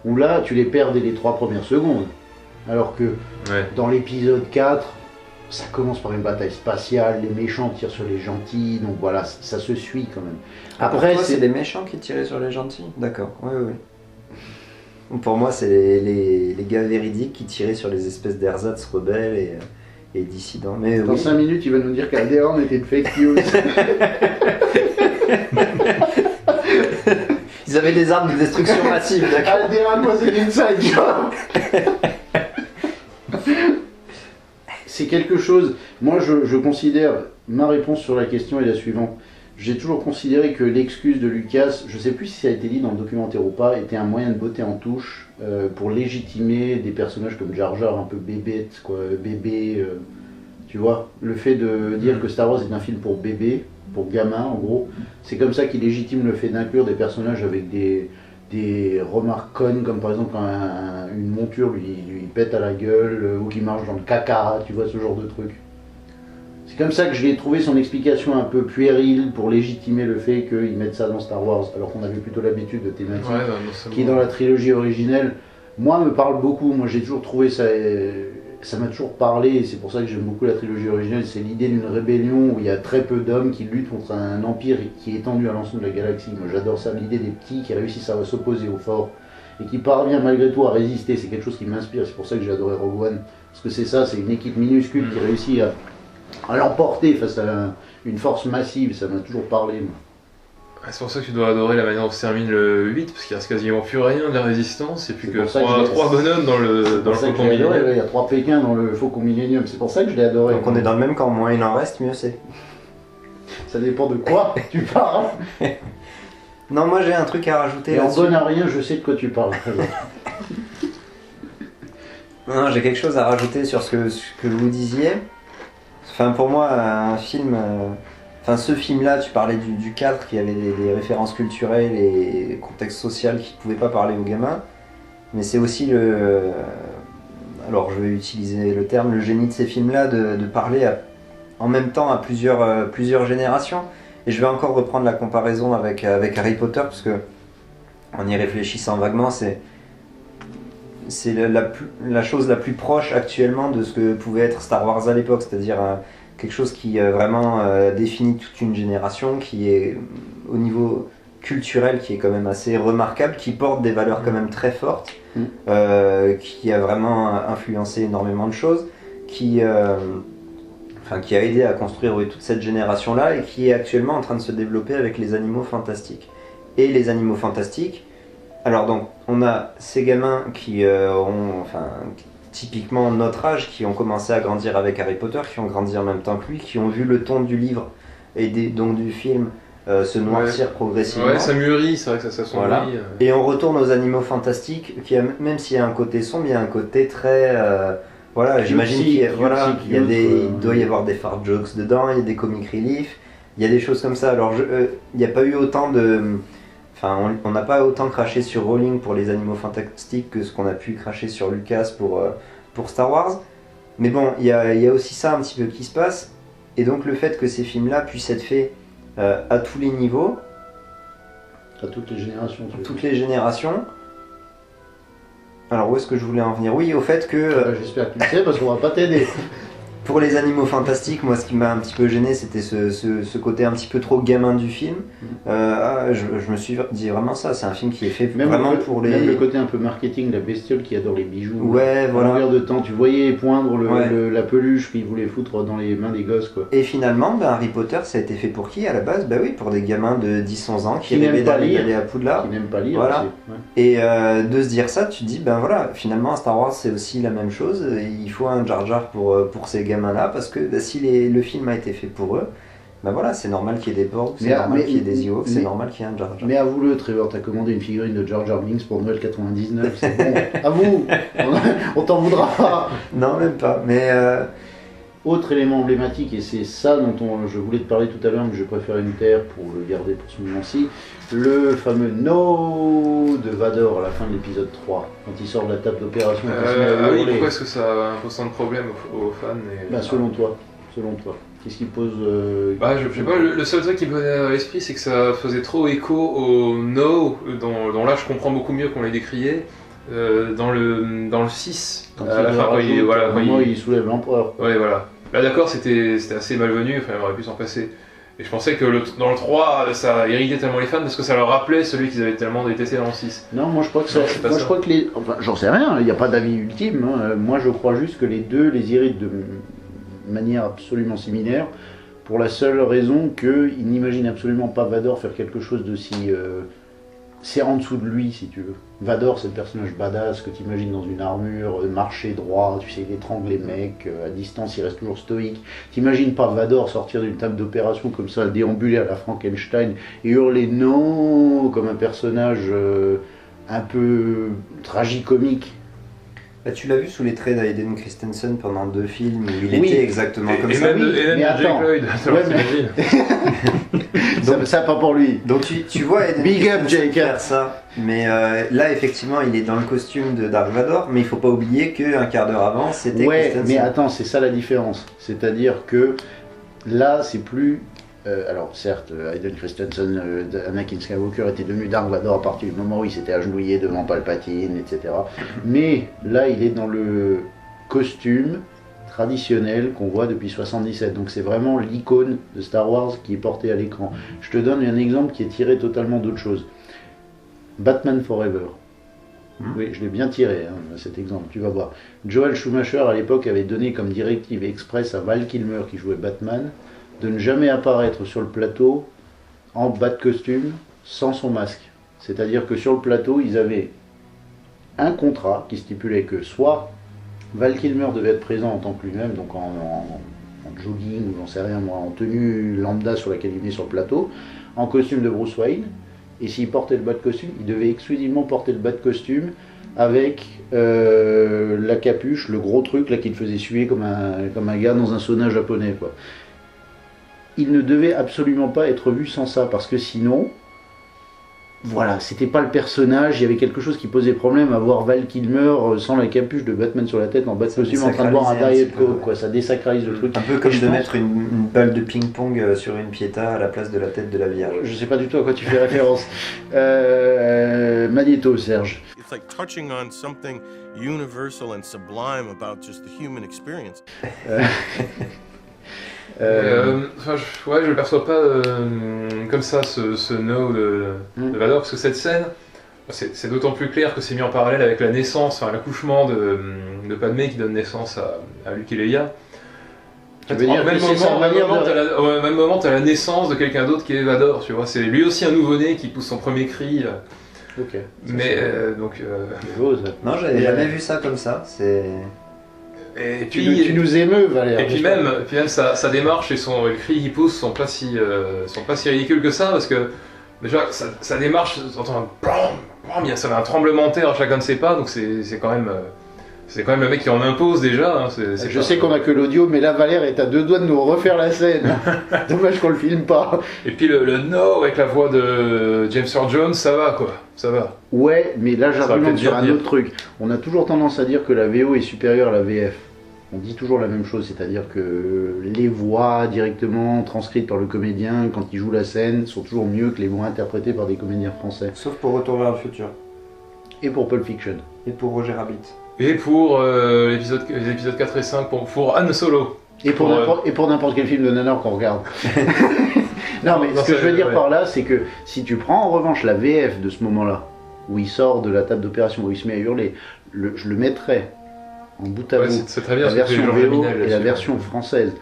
Où là, tu les perds dès les 3 premières secondes. Alors que dans l'épisode 4, ça commence par une bataille spatiale, les méchants tirent sur les gentils, donc voilà, ça se suit quand même. Après, c'est des méchants qui tiraient sur les gentils? D'accord, oui. Pour moi, c'est les gars véridiques qui tiraient sur les espèces d'ersatz rebelles et dissidents. Mais dans 5 minutes, il va nous dire qu'Alderaan était une fake news. Ils avaient des armes de destruction massive, d'accord. Alderaan was an inside job. C'est quelque chose... Moi, je considère... Ma réponse sur la question est la suivante. J'ai toujours considéré que l'excuse de Lucas, je ne sais plus si ça a été dit dans le documentaire ou pas, était un moyen de botter en touche pour légitimer des personnages comme Jar Jar, un peu bébête, quoi, bébé, tu vois. Le fait de dire que Star Wars est un film pour bébé, pour gamin en gros, c'est comme ça qu'il légitime le fait d'inclure des personnages avec des remarques connes, comme par exemple quand une monture lui pète à la gueule, ou qu'il marche dans le caca, tu vois, ce genre de truc. C'est comme ça que je l'ai trouvé son explication un peu puérile pour légitimer le fait qu'ils mettent ça dans Star Wars, alors qu'on avait plutôt l'habitude de thématiques qui dans la trilogie originelle, moi me parle beaucoup. Moi j'ai toujours trouvé ça, ça m'a toujours parlé, et c'est pour ça que j'aime beaucoup la trilogie originelle. C'est l'idée d'une rébellion où il y a très peu d'hommes qui luttent contre un empire qui est étendu à l'ensemble de la galaxie. Moi j'adore ça, l'idée des petits qui réussissent à s'opposer aux forts et qui parvient malgré tout à résister. C'est quelque chose qui m'inspire, c'est pour ça que j'ai adoré Rogue One, parce que c'est ça, c'est une équipe minuscule qui réussit à l'emporter face à une force massive. Ça m'a toujours parlé, moi. C'est pour ça que tu dois adorer la manière dont se termine le 8, parce qu'il reste quasiment plus rien de la résistance, et puis que 3 bonhommes dans le Faucon Millenium. Il y a 3 Pékins dans le Faucon Millenium, c'est pour ça que je l'ai adoré. Donc on est dans le même camp, moins il en reste, mieux c'est. Ça dépend de quoi tu parles. Non, moi j'ai un truc à rajouter là. En bonne à rien, je sais de quoi tu parles. Non, j'ai quelque chose à rajouter sur ce que vous disiez. Enfin, pour moi, un film... ce film-là, tu parlais du cadre qui avait des références culturelles et contexte social qui ne pouvaient pas parler aux gamins. Mais c'est aussi alors je vais utiliser le terme, le génie de ces films-là, de parler en même temps à plusieurs générations. Et je vais encore reprendre la comparaison avec Harry Potter, parce que en y réfléchissant vaguement, c'est la chose la plus proche actuellement de ce que pouvait être Star Wars à l'époque, c'est-à-dire quelque chose qui vraiment définit toute une génération, qui est au niveau culturel, qui est quand même assez remarquable, qui porte des valeurs quand même très fortes, qui a vraiment influencé énormément de choses, qui a aidé à construire toute cette génération-là et qui est actuellement en train de se développer avec les animaux fantastiques. Et les animaux fantastiques, alors donc, on a ces gamins qui ont, typiquement notre âge, qui ont commencé à grandir avec Harry Potter, qui ont grandi en même temps que lui, qui ont vu le ton du livre et donc du film se noircir progressivement. Ouais, ça mûrit, c'est vrai que ça s'assombrit. Voilà. Et on retourne aux animaux fantastiques, qui même s'il y a un côté sombre, il y a un côté très... voilà, j'imagine qu'il doit y avoir des fart jokes dedans, il y a des comic relief, il y a des choses comme ça. Alors, il n'y a pas eu autant de... Enfin, on n'a pas autant craché sur Rowling pour les animaux fantastiques que ce qu'on a pu cracher sur Lucas pour Star Wars. Mais bon, il y a aussi ça un petit peu qui se passe. Et donc le fait que ces films-là puissent être faits à tous les niveaux. À toutes les générations. Toutes les générations. Alors où est-ce que je voulais en venir? Oui, au fait que... J'espère que tu le sais parce qu'on va pas t'aider. Pour les animaux fantastiques, moi ce qui m'a un petit peu gêné, c'était ce côté un petit peu trop gamin du film. Je me suis dit vraiment ça, c'est un film qui est fait vraiment pour les... Même le côté un peu marketing, la bestiole qui adore les bijoux. Ouais, voilà. À longueur de temps, tu voyais poindre la peluche qu'il voulait foutre dans les mains des gosses, quoi. Et finalement, Harry Potter, ça a été fait pour qui à la base? Oui, pour des gamins de 10-11 ans qui rêvaient d'aller à Poudlard. Qui n'aiment pas lire. Voilà. Aussi, Et de se dire ça, tu te dis, voilà, finalement Star Wars c'est aussi la même chose. Il faut un Jar Jar pour ces gamins-là, parce que si le film a été fait pour eux, voilà, c'est normal qu'il y ait des Borg, c'est normal qu'il y ait des Ewoks, c'est normal qu'il y ait un Jar Jar. Mais avoue-le, Trevor, t'as commandé une figurine de Jar Jar Binks pour Noël 99, c'est bon. Avoue, on t'en voudra pas. Non, même pas. Mais autre élément emblématique, et c'est ça dont je voulais te parler tout à l'heure, mais je préfère une terre pour le garder pour ce moment-ci, le fameux No de Vador à la fin de l'épisode 3, quand il sort de la table d'opération. Oui, pourquoi est-ce que ça pose tant de problèmes aux fans selon toi. Qu'est-ce qui pose... je sais pas, le seul truc qui me venait à l'esprit, c'est que ça faisait trop écho au No, dont là je comprends beaucoup mieux qu'on l'ait décrié, dans le 6, à la fin, quand il soulève l'empereur. Ouais, voilà. Là d'accord, c'était assez malvenu, on aurait pu s'en passer. Et je pensais que dans le 3, ça irritait tellement les fans parce que ça leur rappelait celui qu'ils avaient tellement détesté dans le 6. Non, moi je crois que je crois que les... Enfin, j'en sais rien, il n'y a pas d'avis ultime. Moi je crois juste que les deux les irritent de manière absolument similaire, pour la seule raison qu'ils n'imaginent absolument pas Vador faire quelque chose de si... c'est en dessous de lui, si tu veux. Vador, c'est le personnage badass que tu imagines dans une armure, marcher droit, tu sais, il étrangle les mecs, à distance, il reste toujours stoïque. T'imagines pas Vador sortir d'une table d'opération comme ça, déambuler à la Frankenstein et hurler non comme un personnage un peu tragicomique. Tu l'as vu sous les traits d'Aiden Christensen pendant 2 films où il était exactement comme ça. Et même Jake Lloyd, donc, ça pas pour lui. Donc tu vois Aiden Big up Jake faire ça, mais là effectivement il est dans le costume de Dark Vador, mais il faut pas oublier qu'un quart d'heure avant c'était Christensen. Mais attends, c'est ça la différence. C'est-à-dire que là c'est plus... alors certes, Hayden Christensen, Anakin Skywalker était devenu Dark Vador à partir du moment où il s'était agenouillé devant Palpatine, etc. Mais là, il est dans le costume traditionnel qu'on voit depuis 77. Donc c'est vraiment l'icône de Star Wars qui est portée à l'écran. Je te donne un exemple qui est tiré totalement d'autre chose. Batman Forever. Oui, je l'ai bien tiré, cet exemple, tu vas voir. Joel Schumacher, à l'époque, avait donné comme directive express à Val Kilmer, qui jouait Batman, de ne jamais apparaître sur le plateau en bas de costume sans son masque. C'est-à-dire que sur le plateau, ils avaient un contrat qui stipulait que soit Val Kilmer devait être présent en tant que lui-même, donc en jogging, ou j'en sais rien moi, en tenue lambda sur laquelle il venait sur le plateau, en costume de Bruce Wayne, et s'il portait le bas de costume, il devait exclusivement porter le bas de costume avec la capuche, le gros truc là qui le faisait suer comme un gars dans un sauna japonais, quoi. Il ne devait absolument pas être vu sans ça, parce que sinon, voilà, c'était pas le personnage, il y avait quelque chose qui posait problème à voir Val Kilmer sans la capuche de Batman sur la tête en bas de costume en train de boire un Diet Coke, quoi, ça désacralise le truc. Un peu comme de mettre une balle de ping-pong sur une Pietà à la place de la tête de la Vierge. Je sais pas du tout à quoi tu fais référence. Magneto, Serge. It's like touching on something universal and sublime about just the human experience. Je le perçois pas comme ça, ce no de Vador, parce que cette scène, c'est d'autant plus clair que c'est mis en parallèle avec la naissance, enfin l'accouchement de Padmé qui donne naissance à Luke et Leia. Tu veux dire que c'est sa manière de... Au même moment, t'as la naissance de quelqu'un d'autre qui est Vador, tu vois, c'est lui aussi un nouveau-né qui pousse son premier cri. Ok. Mais donc... Non, j'avais jamais vu ça comme ça, c'est... Et puis, tu nous émeus, Valère. Et puis même sa démarche et le cri qu'il pousse sont pas si ridicules que ça, parce que déjà sa démarche, t'entends ça va un tremblement de terre à chacun de ses pas, donc c'est quand même le mec qui en impose déjà. Hein, je sais qu'on a que l'audio, mais là Valère est à deux doigts de nous refaire la scène. Dommage qu'on le filme pas. Et puis le no avec la voix de James Earl Jones, ça va quoi, ça va. Ouais, mais là j'argumente sur un autre truc. On a toujours tendance à dire que la VO est supérieure à la VF. On dit toujours la même chose, c'est-à-dire que les voix directement transcrites par le comédien quand il joue la scène sont toujours mieux que les voix interprétées par des comédiens français. Sauf pour Retour vers le futur. Et pour Pulp Fiction. Et pour Roger Rabbit. Et pour les épisodes 4 et 5, pour Han Solo. Et pour n'importe quel film de nanar qu'on regarde. Non mais ce que je veux dire par là, c'est que si tu prends en revanche la VF de ce moment-là, où il sort de la table d'opération, où il se met à hurler, je le mettrais en bout à bout, c'est très bien, la version VO et la version française.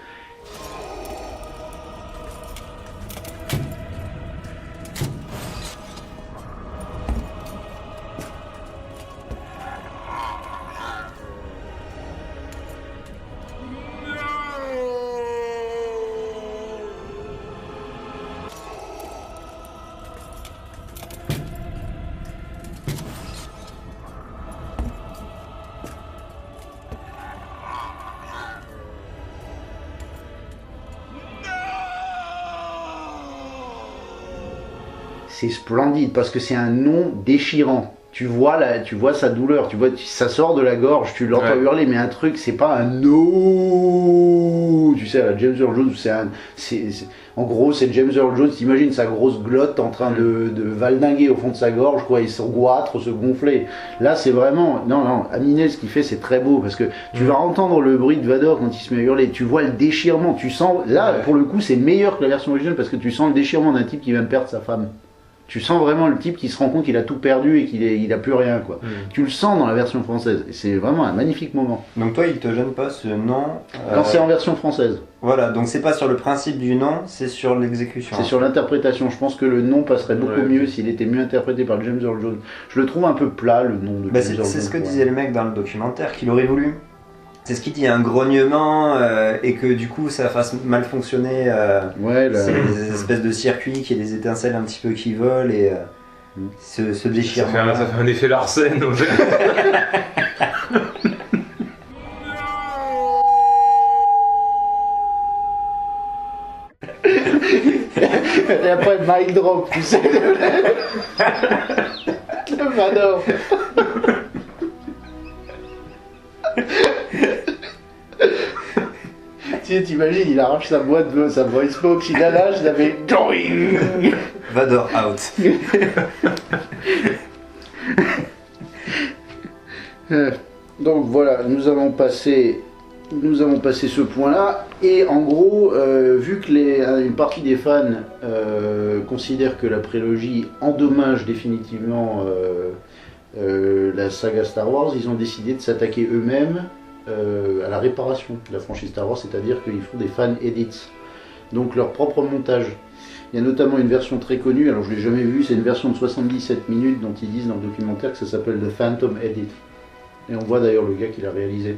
C'est splendide parce que c'est un nom déchirant. Tu vois sa douleur, ça sort de la gorge, tu l'entends hurler, mais un truc, c'est pas un no. Tu sais, à James Earl Jones, en gros, c'est James Earl Jones. T'imagines sa grosse glotte en train de valdinguer au fond de sa gorge, quoi, et son goitre se gonfler. Là, c'est vraiment, non, Aminel, ce qu'il fait, c'est très beau parce que tu vas entendre le bruit de Vador quand il se met à hurler. Tu vois le déchirement, tu sens. Là, pour le coup, c'est meilleur que la version originale parce que tu sens le déchirement d'un type qui vient de perdre sa femme. Tu sens vraiment le type qui se rend compte qu'il a tout perdu et qu'il a plus rien, quoi. Tu le sens dans la version française. Et c'est vraiment un magnifique moment. Donc toi, il te gêne pas ce nom quand c'est en version française. Voilà, donc c'est pas sur le principe du nom, c'est sur l'exécution. C'est sur l'interprétation. Je pense que le nom passerait beaucoup mieux s'il était mieux interprété par James Earl Jones. Je le trouve un peu plat, le nom de James Earl Jones. C'est ce que disait le mec dans le documentaire, qu'il aurait voulu. C'est ce qu'il dit, un grognement et que du coup ça fasse mal fonctionner c'est des espèces de circuits, qu'il y ait des étincelles un petit peu qui volent et ce déchirement. Ça fait un effet Larsen. Et après le mic drop, tu sais. Le Vador. T'imagines, il arrache sa boîte, sa voice box, il la lâche, il avait Vador out. Donc voilà, nous avons passé ce point-là, et en gros, vu que une partie des fans considèrent que la prélogie endommage définitivement la saga Star Wars, ils ont décidé de s'attaquer eux-mêmes à la réparation de la franchise Star Wars, c'est-à-dire qu'ils font des fan edits, donc leur propre montage. Il y a notamment une version très connue, alors je l'ai jamais vue, c'est une version de 77 minutes dont ils disent dans le documentaire que ça s'appelle The Phantom Edit. Et on voit d'ailleurs le gars qui l'a réalisé.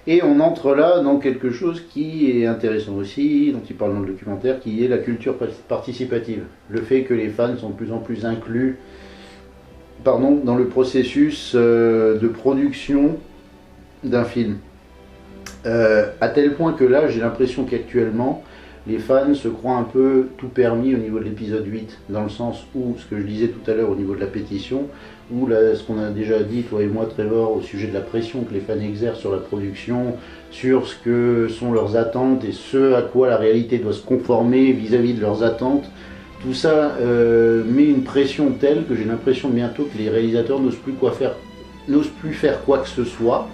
Et on entre là dans quelque chose qui est intéressant aussi, dont il parle dans le documentaire, qui est la culture participative. Le fait que les fans sont de plus en plus inclus dans le processus de production d'un film. À tel point que là, j'ai l'impression qu'actuellement, les fans se croient un peu tout permis au niveau de l'épisode 8, dans le sens où, ce que je disais tout à l'heure au niveau de la pétition, ou ce qu'on a déjà dit, toi et moi Trevor, au sujet de la pression que les fans exercent sur la production, sur ce que sont leurs attentes et ce à quoi la réalité doit se conformer vis-à-vis de leurs attentes. Tout ça met une pression telle que j'ai l'impression bientôt que les réalisateurs n'osent plus faire quoi que ce soit,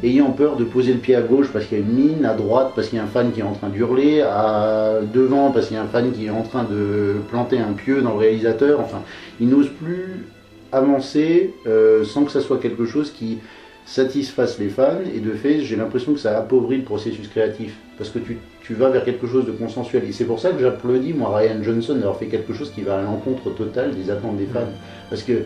ayant peur de poser le pied à gauche parce qu'il y a une mine, à droite parce qu'il y a un fan qui est en train d'hurler, à devant parce qu'il y a un fan qui est en train de planter un pieu dans le réalisateur. Enfin, ils n'osent plus avancer sans que ça soit quelque chose qui satisfasse les fans, et de fait j'ai l'impression que ça appauvrit le processus créatif parce que tu vas vers quelque chose de consensuel, et c'est pour ça que j'applaudis moi Rian Johnson d'avoir fait quelque chose qui va à l'encontre totale des attentes des fans, parce que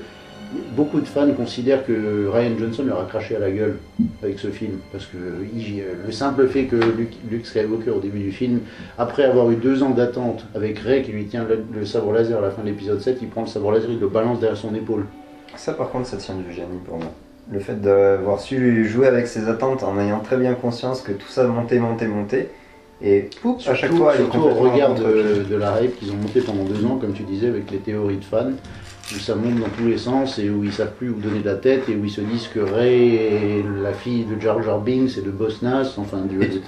beaucoup de fans considèrent que Rian Johnson leur a craché à la gueule avec ce film, parce que le simple fait que Luke Skywalker au début du film, après avoir eu 2 ans d'attente avec Rey qui lui tient le sabre laser à la fin de l'épisode 7, il prend le sabre laser, il le balance derrière son épaule. Ça par contre ça tient du génie pour moi. Le fait d'avoir su jouer avec ses attentes en ayant très bien conscience que tout ça montait, et à chaque fois surtout au regard de la hype qu'ils ont monté pendant 2 ans, comme tu disais, avec les théories de fans, où ça monte dans tous les sens et où ils savent plus où donner de la tête et où ils se disent que Rey est la fille de Jar Jar Binks et de Boss Nass, enfin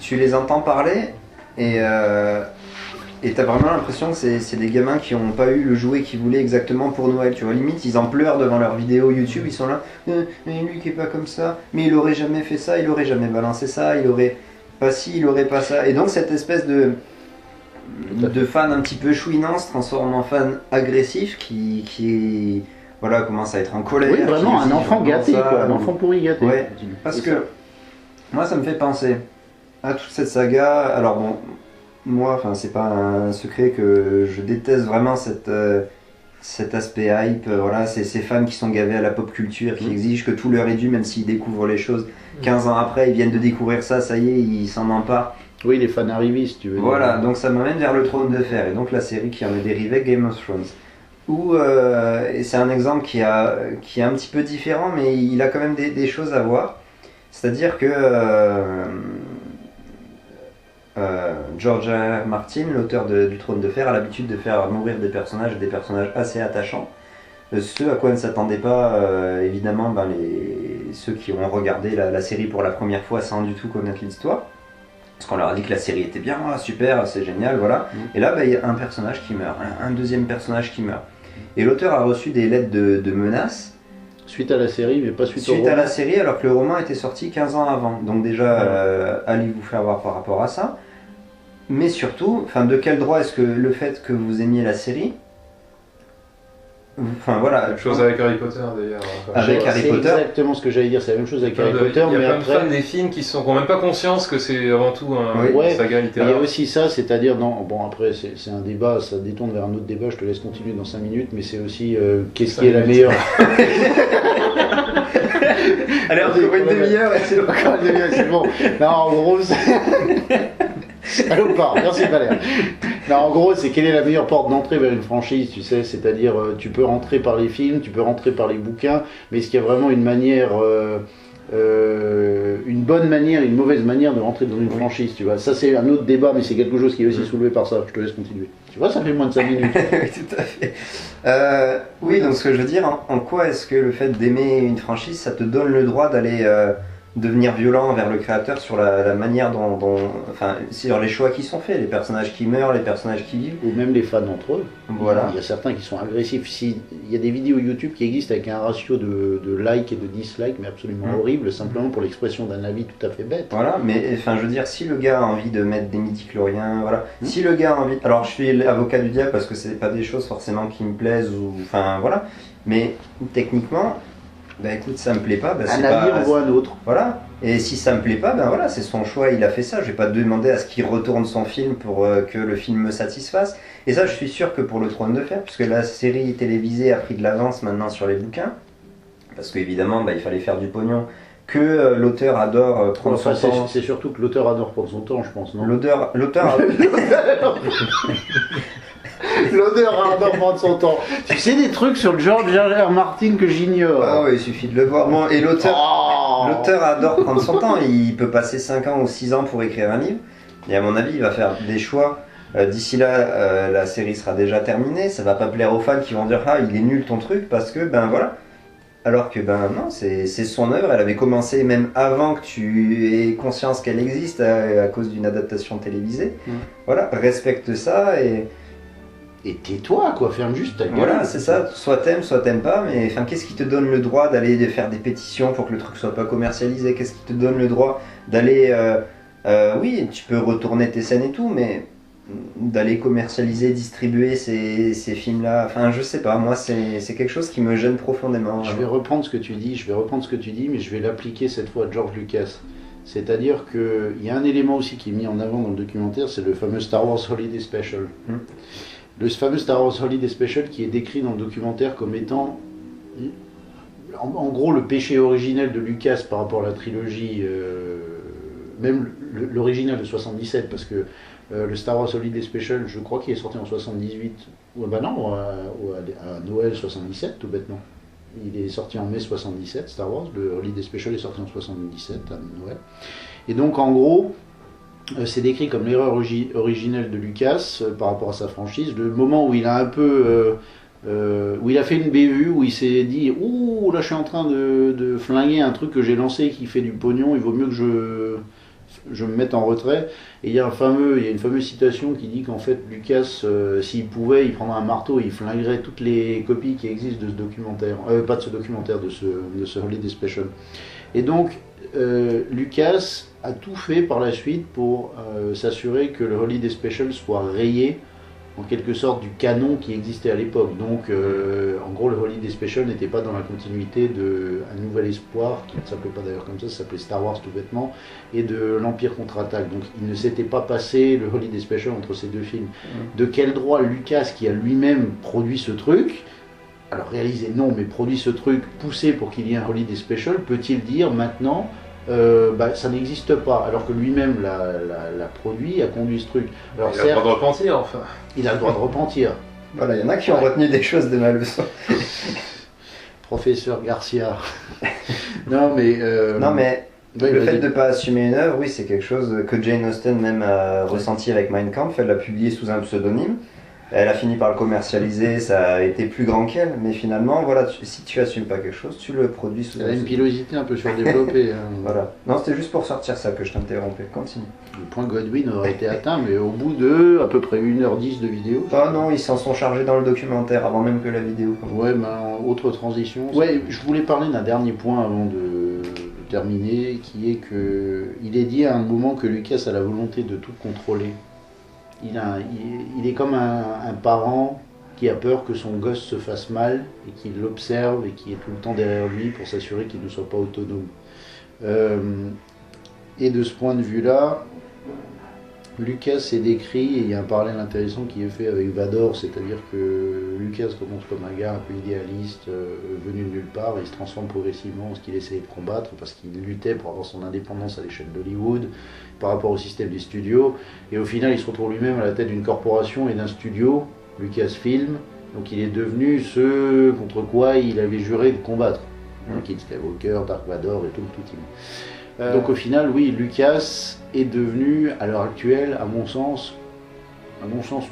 tu les entends parler et t'as vraiment l'impression que c'est des gamins qui n'ont pas eu le jouet qu'ils voulaient exactement pour Noël, tu vois, limite ils en pleurent devant leurs vidéos YouTube, ils sont là, mais Luke est pas comme ça, mais il aurait jamais fait ça, il aurait jamais balancé ça, il aurait pas ci, il aurait pas ça, et donc cette espèce de fan un petit peu chouinant se transforme en fan agressif qui voilà, commence à être en colère. Oui, vraiment un enfant gâté, quoi, un enfant pourri gâté. Ouais, parce que moi ça me fait penser à toute cette saga, alors bon, moi, enfin, c'est pas un secret que je déteste vraiment cet aspect hype, voilà, c'est ces fans qui sont gavés à la pop culture, qui exigent que tout leur est dû, même s'ils découvrent les choses 15 ans après, ils viennent de découvrir ça, ça y est, ils s'en emparent. Oui, les fans arrivistes, tu veux dire. Voilà, donc ça m'amène vers le Trône de Fer, et donc la série qui en est dérivée, Game of Thrones. Où, et c'est un exemple qui est un petit peu différent, mais il a quand même des choses à voir. C'est-à-dire que George R. R. Martin, l'auteur du Trône de Fer, a l'habitude de faire mourir des personnages assez attachants. Ce à quoi ne s'attendaient pas évidemment ceux qui ont regardé la série pour la première fois sans du tout connaître l'histoire. Parce qu'on leur a dit que la série était bien, super, c'est génial, voilà. Et là, il y a un personnage qui meurt, un deuxième personnage qui meurt. Et l'auteur a reçu des lettres de menaces. Suite à la série, mais pas suite au roman. Suite à la série, alors que le roman était sorti 15 ans avant. Donc déjà, allez vous faire voir par rapport à ça. Mais surtout, de quel droit est-ce que le fait que vous aimiez la série... Enfin voilà. Même chose avec Harry Potter d'ailleurs. Avec Harry Potter. C'est exactement ce que j'allais dire, c'est la même chose avec Harry Potter. Il y a mais plein après... de fans des films qui n'ont même pas conscience que c'est avant tout une saga littéraire. Il y a aussi ça, c'est-à-dire, bon après c'est un débat, ça détourne vers un autre débat, je te laisse continuer dans 5 minutes, mais c'est aussi qu'est-ce qui est la meilleure. Allez, encore une demi-heure et c'est encore une demi-heure, c'est bon. Non, en gros, Salopard, merci Valère. Non, en gros, c'est quelle est la meilleure porte d'entrée vers une franchise, tu sais, c'est-à-dire tu peux rentrer par les films, tu peux rentrer par les bouquins, mais est-ce qu'il y a vraiment une manière, une bonne manière et une mauvaise manière de rentrer dans une franchise, tu vois. Ça c'est un autre débat, mais c'est quelque chose qui est aussi soulevé par ça, je te laisse continuer. Tu vois, ça fait moins de 5 minutes. Oui, tout à fait. Oui, donc ce que je veux dire, en quoi est-ce que le fait d'aimer une franchise, ça te donne le droit d'aller devenir violent envers le créateur sur la manière enfin, sur les choix qui sont faits, les personnages qui meurent, les personnages qui vivent. Ou même les fans entre eux. Voilà. Il y a certains qui sont agressifs. Il y a des vidéos YouTube qui existent avec un ratio de likes et de dislikes, mais absolument horrible, simplement pour l'expression d'un avis tout à fait bête. Voilà, mais enfin, je veux dire, si le gars a envie de mettre des midi-chloriens, voilà. Si le gars a envie... Alors, je suis l'avocat du diable parce que c'est pas des choses forcément qui me plaisent, ou... Enfin, voilà. Mais, techniquement... écoute, ça me plaît pas, c'est pas... Un avis envoie un autre. Voilà. Et si ça me plaît pas, voilà, c'est son choix, il a fait ça. Je vais pas demander à ce qu'il retourne son film pour que le film me satisfasse. Et ça, je suis sûr que pour le Trône de Fer, puisque la série télévisée a pris de l'avance maintenant sur les bouquins, parce qu'évidemment, il fallait faire du pognon, que l'auteur adore prendre son temps. C'est surtout que l'auteur adore prendre son temps, je pense, non? L'auteur L'odeur adore prendre son temps. Tu sais des trucs sur le George R. R. Martin que j'ignore. Ah oui, il suffit de le voir. Bon, et l'auteur adore prendre son temps. Il peut passer 5 ans ou 6 ans pour écrire un livre. Et à mon avis, il va faire des choix D'ici là, la série sera déjà terminée, ça va pas plaire aux fans qui vont dire ah il est nul ton truc parce que ben voilà. Alors que ben non, c'est son œuvre, elle avait commencé même avant que tu aies conscience qu'elle existe à cause d'une adaptation télévisée. Voilà, respecte ça et tais-toi quoi, ferme juste ta gueule. Voilà, c'est ça, soit t'aimes pas, mais enfin qu'est-ce qui te donne le droit d'aller faire des pétitions pour que le truc soit pas commercialisé? Qu'est-ce qui te donne le droit d'aller oui, tu peux retourner tes scènes et tout, mais d'aller commercialiser, distribuer ces films-là, enfin je sais pas, moi c'est quelque chose qui me gêne profondément. Je vais reprendre ce que tu dis, mais je vais l'appliquer cette fois à George Lucas. C'est-à-dire qu'il y a un élément aussi qui est mis en avant dans le documentaire, c'est le fameux Star Wars Holiday Special. Le fameux Star Wars Holiday Special qui est décrit dans le documentaire comme étant, en gros, le péché originel de Lucas par rapport à la trilogie, même l'original de 77, parce que le Star Wars Holiday Special, je crois qu'il est sorti en 78, ou bah non, à Noël 77, tout bêtement. Il est sorti en mai 77, Star Wars, le Holiday Special est sorti en 77, à Noël. Et donc, en gros, c'est décrit comme l'erreur originelle de Lucas par rapport à sa franchise, le moment où il a un peu... où il a fait une bévue, où il s'est dit « Ouh, là je suis en train de flinguer un truc que j'ai lancé qui fait du pognon, il vaut mieux que je me mette en retrait ». Et il y a une fameuse citation qui dit qu'en fait Lucas, s'il pouvait, il prendrait un marteau et il flinguerait toutes les copies qui existent de ce documentaire, pas de ce documentaire, de ce Holiday Special. Et donc Lucas a tout fait par la suite pour s'assurer que le Holiday Special soit rayé en quelque sorte du canon qui existait à l'époque. Donc en gros le Holiday Special n'était pas dans la continuité de Un Nouvel Espoir, qui ne s'appelait pas d'ailleurs comme ça s'appelait Star Wars tout bêtement, et de l'Empire contre-attaque. Donc il ne s'était pas passé le Holiday Special entre ces deux films. De quel droit Lucas, qui a lui-même produit ce truc, alors réalisé non, mais produit ce truc, poussé pour qu'il y ait un Holiday Special, peut-il dire maintenant ça n'existe pas, alors que lui-même l'a produit, a conduit ce truc. Alors, il a le droit de repentir, enfin. Il a le droit de repentir. Voilà, il y en a qui ont retenu des choses de ma leçon. Professeur Garcia. Non mais le fait de ne pas assumer une œuvre, oui, c'est quelque chose que Jane Austen même a ressenti avec Mein Kampf. Elle l'a publié sous un pseudonyme. Elle a fini par le commercialiser, ça a été plus grand qu'elle, mais finalement, voilà, si tu assumes pas quelque chose, tu le produis sous un pseudonyme. Elle a une pilosité un peu surdéveloppée. Voilà. Non, c'était juste pour sortir ça que je t'interrompais. Continue. Le point Godwin aurait été atteint, mais au bout de à peu près 1h10 de vidéo. Ah non, ils s'en sont chargés dans le documentaire avant même que la vidéo. Ouais, autre transition. Ouais, je voulais parler d'un dernier point avant de terminer, qui est que il est dit à un moment que Lucas a la volonté de tout contrôler. Il est comme un parent qui a peur que son gosse se fasse mal et qui l'observe et qui est tout le temps derrière lui pour s'assurer qu'il ne soit pas autonome. Et de ce point de vue-là, Lucas est décrit, et il y a un parallèle intéressant qui est fait avec Vador, c'est-à-dire que Lucas commence comme un gars un peu idéaliste, venu de nulle part, et il se transforme progressivement en ce qu'il essayait de combattre, parce qu'il luttait pour avoir son indépendance à l'échelle d'Hollywood, par rapport au système des studios, et au final il se retrouve lui-même à la tête d'une corporation et d'un studio, Lucasfilm, donc il est devenu ce contre quoi il avait juré de combattre. Anakin Skywalker, Dark Vador et tout le tout. Donc au final, oui, Lucas est devenu, à l'heure actuelle, à mon sens,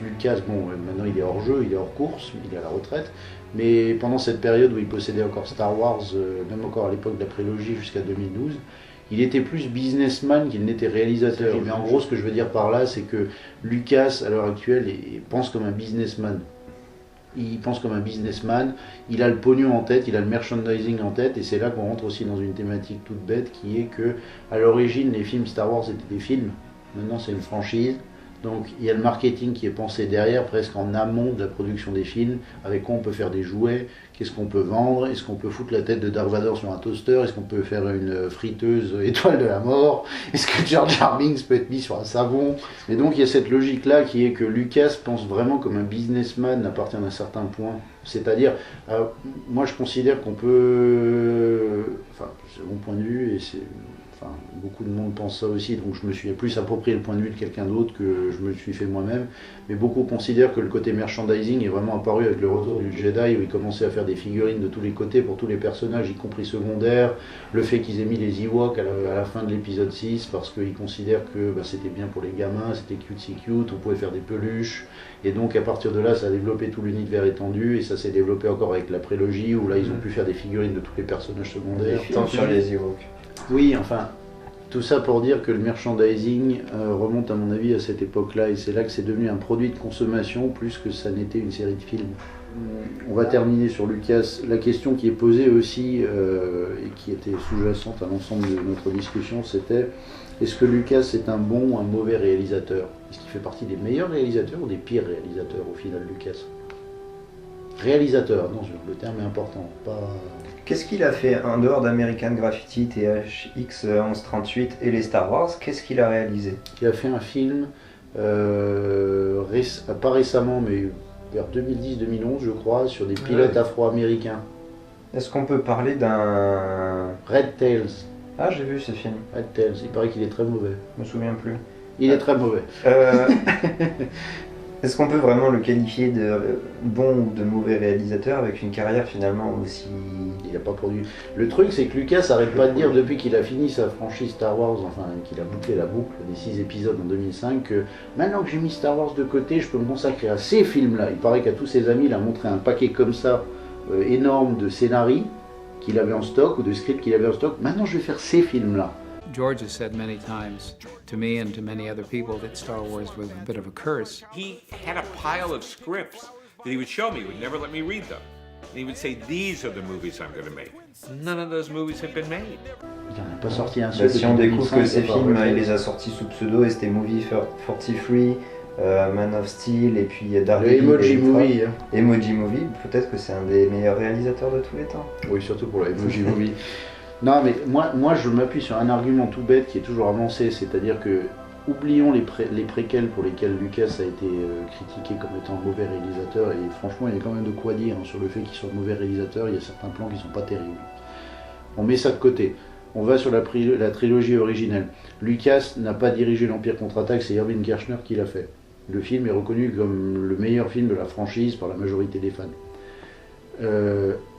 Lucas, bon, maintenant il est hors jeu, il est hors course, il est à la retraite, mais pendant cette période où il possédait encore Star Wars, même encore à l'époque de la prélogie jusqu'à 2012, il était plus businessman qu'il n'était réalisateur. Mais en gros, ce que je veux dire par là, c'est que Lucas, à l'heure actuelle, pense comme un businessman. Il pense comme un businessman, il a le pognon en tête, il a le merchandising en tête, et c'est là qu'on rentre aussi dans une thématique toute bête qui est que, à l'origine, les films Star Wars étaient des films, maintenant c'est une franchise, donc il y a le marketing qui est pensé derrière, presque en amont de la production des films, avec quoi on peut faire des jouets, qu'est-ce qu'on peut vendre, est-ce qu'on peut foutre la tête de Dark Vador sur un toaster, est-ce qu'on peut faire une friteuse étoile de la mort, est-ce que Jar Jar Binks peut être mis sur un savon, et donc il y a cette logique-là qui est que Lucas pense vraiment comme un businessman à partir d'un certain point, c'est-à-dire, moi je considère qu'on peut, enfin c'est mon point de vue, et c'est... enfin, beaucoup de monde pense ça aussi, donc je me suis plus approprié le point de vue de quelqu'un d'autre que je me le suis fait moi-même. Mais beaucoup considèrent que le côté merchandising est vraiment apparu avec le retour du Jedi, où ils commençaient à faire des figurines de tous les côtés pour tous les personnages, y compris secondaires. Le fait qu'ils aient mis les Ewoks à la fin de l'épisode 6, parce qu'ils considèrent que c'était bien pour les gamins, c'était cute, on pouvait faire des peluches. Et donc à partir de là, ça a développé tout l'univers étendu, et ça s'est développé encore avec la prélogie, où là ils ont pu faire des figurines de tous les personnages secondaires. Tant sur les Ewoks. Oui, enfin, tout ça pour dire que le merchandising remonte à mon avis à cette époque-là, et c'est là que c'est devenu un produit de consommation plus que ça n'était une série de films. On va terminer sur Lucas. La question qui est posée aussi, et qui était sous-jacente à l'ensemble de notre discussion, c'était: est-ce que Lucas est un bon ou un mauvais réalisateur? Est-ce qu'il fait partie des meilleurs réalisateurs ou des pires réalisateurs au final, Lucas? Réalisateur, attention, le terme est important, pas... Qu'est-ce qu'il a fait en dehors d'American Graffiti, THX 1138 et les Star Wars? Qu'est-ce qu'il a réalisé? Il a fait un film, pas récemment, mais vers 2010-2011 je crois, sur des pilotes afro-américains. Est-ce qu'on peut parler d'un... Red Tails. Ah, j'ai vu ce film. Red Tails, il paraît qu'il est très mauvais. Je me souviens plus. Il est très mauvais. Est-ce qu'on peut vraiment le qualifier de bon ou de mauvais réalisateur avec une carrière finalement aussi... Il n'a pas produit. Le truc, c'est que Lucas n'arrête pas de dire depuis qu'il a fini sa franchise Star Wars, enfin qu'il a bouclé la boucle des 6 épisodes en 2005, que maintenant que j'ai mis Star Wars de côté, je peux me consacrer à ces films-là. Il paraît qu'à tous ses amis, il a montré un paquet comme ça, énorme de scénarios qu'il avait en stock, ou de scripts qu'il avait en stock. Maintenant, je vais faire ces films-là. George has said many times to me and to many other people that Star Wars was a bit of a curse. He had a pile of scripts that he would show me, he would never let me read them. And he would say, these are the movies I'm going to make. None of those movies have been made. Il n'en a pas sorti un seul. Si on découvre que ces films, il les a sortis sous pseudo, et c'était Movie 43, Man of Steel, et puis Daredevil. Emoji Movie. Emoji Movie, peut-être que c'est un des meilleurs réalisateurs de tous les temps. Oui, surtout pour la Emoji Movie. Non, mais moi je m'appuie sur un argument tout bête qui est toujours avancé, c'est-à-dire que, oublions les préquels pour lesquels Lucas a été critiqué comme étant un mauvais réalisateur, et franchement il y a quand même de quoi dire sur le fait qu'il soit mauvais réalisateur, il y a certains plans qui sont pas terribles. On met ça de côté, on va sur la trilogie originelle. Lucas n'a pas dirigé l'Empire contre-attaque, c'est Irving Kershner qui l'a fait. Le film est reconnu comme le meilleur film de la franchise par la majorité des fans.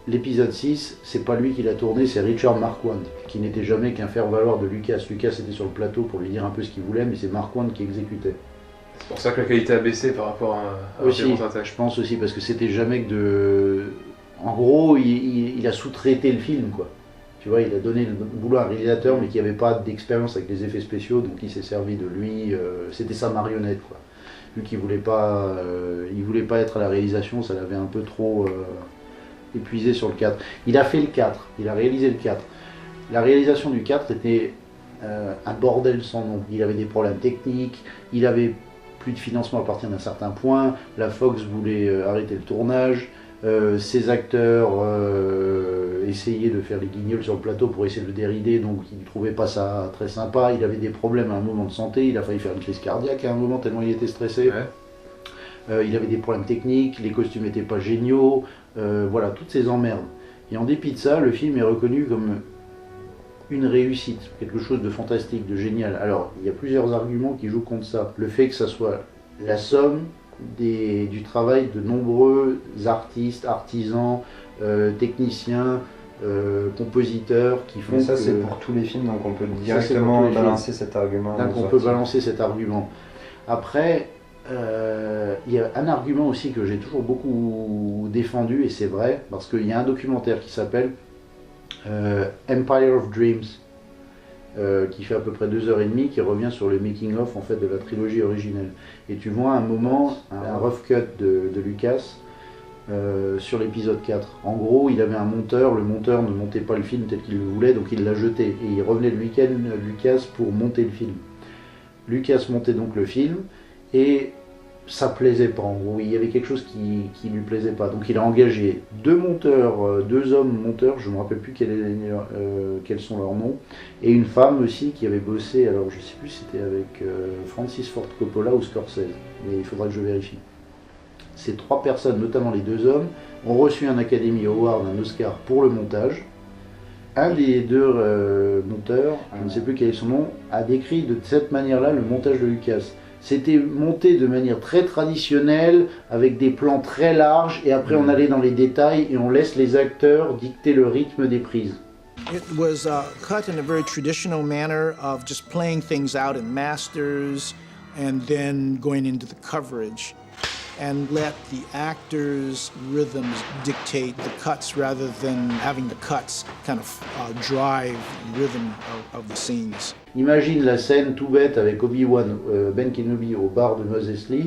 L'épisode 6, c'est pas lui qui l'a tourné, c'est Richard Marquand, qui n'était jamais qu'un faire-valoir de Lucas. Lucas était sur le plateau pour lui dire un peu ce qu'il voulait, mais c'est Marquand qui exécutait. C'est pour ça que la qualité a baissé par rapport à aussi, je pense aussi, parce que c'était jamais que de... En gros, il a sous-traité le film, quoi. Tu vois, il a donné le boulot à un réalisateur, mais qui n'avait pas d'expérience avec les effets spéciaux, donc il s'est servi de lui, c'était sa marionnette, quoi. Vu qu'il voulait pas être à la réalisation, ça l'avait un peu trop... épuisé sur le 4. Il a fait le 4, il a réalisé le 4. La réalisation du 4 était un bordel sans nom. Il avait des problèmes techniques, il avait plus de financement à partir d'un certain point, la Fox voulait arrêter le tournage, ses acteurs essayaient de faire les guignols sur le plateau pour essayer de le dérider, donc il ne trouvait pas ça très sympa. Il avait des problèmes à un moment de santé, il a failli faire une crise cardiaque à un moment tellement il était stressé. Ouais. Il avait des problèmes techniques, les costumes n'étaient pas géniaux, voilà, toutes ces emmerdes. Et en dépit de ça, le film est reconnu comme une réussite, quelque chose de fantastique, de génial. Alors, il y a plusieurs arguments qui jouent contre ça. Le fait que ça soit la somme du travail de nombreux artistes, artisans, techniciens, compositeurs qui font... Mais ça, c'est pour tous les films, donc on peut directement balancer cet argument. Donc on peut balancer cet argument. Après... il y a un argument aussi que j'ai toujours beaucoup défendu, et c'est vrai, parce qu'il y a un documentaire qui s'appelle Empire of Dreams, qui fait à peu près 2h30, qui revient sur le making of en fait de la trilogie originelle. Et tu vois un moment, un rough cut de Lucas sur l'épisode 4. En gros, il avait un monteur, le monteur ne montait pas le film tel qu'il le voulait, donc il l'a jeté, et il revenait le week-end, Lucas, pour monter le film. Lucas montait donc le film, et ça plaisait pas, en gros, il y avait quelque chose qui lui plaisait pas. Donc il a engagé deux monteurs, deux hommes monteurs, je me rappelle plus quels sont leurs noms, et une femme aussi qui avait bossé, alors je sais plus si c'était avec Francis Ford Coppola ou Scorsese, mais il faudra que je vérifie. Ces trois personnes, notamment les deux hommes, ont reçu un Academy Award, un Oscar pour le montage, un des deux monteurs, je ne sais plus quel est son nom, a décrit de cette manière-là le montage de Lucas. C'était monté de manière très traditionnelle, avec des plans très larges, et après on allait dans les détails et on laisse les acteurs dicter le rythme des prises. It was cut in a very traditional manner of just playing things out in masters and then going into the coverage, and let the actors' rhythms dictate the cuts rather than having the cuts kind of drive the rhythm of the scenes. Imagine la scène tout bête avec Obi-Wan, Ben Kenobi au bar de Mos Eisley.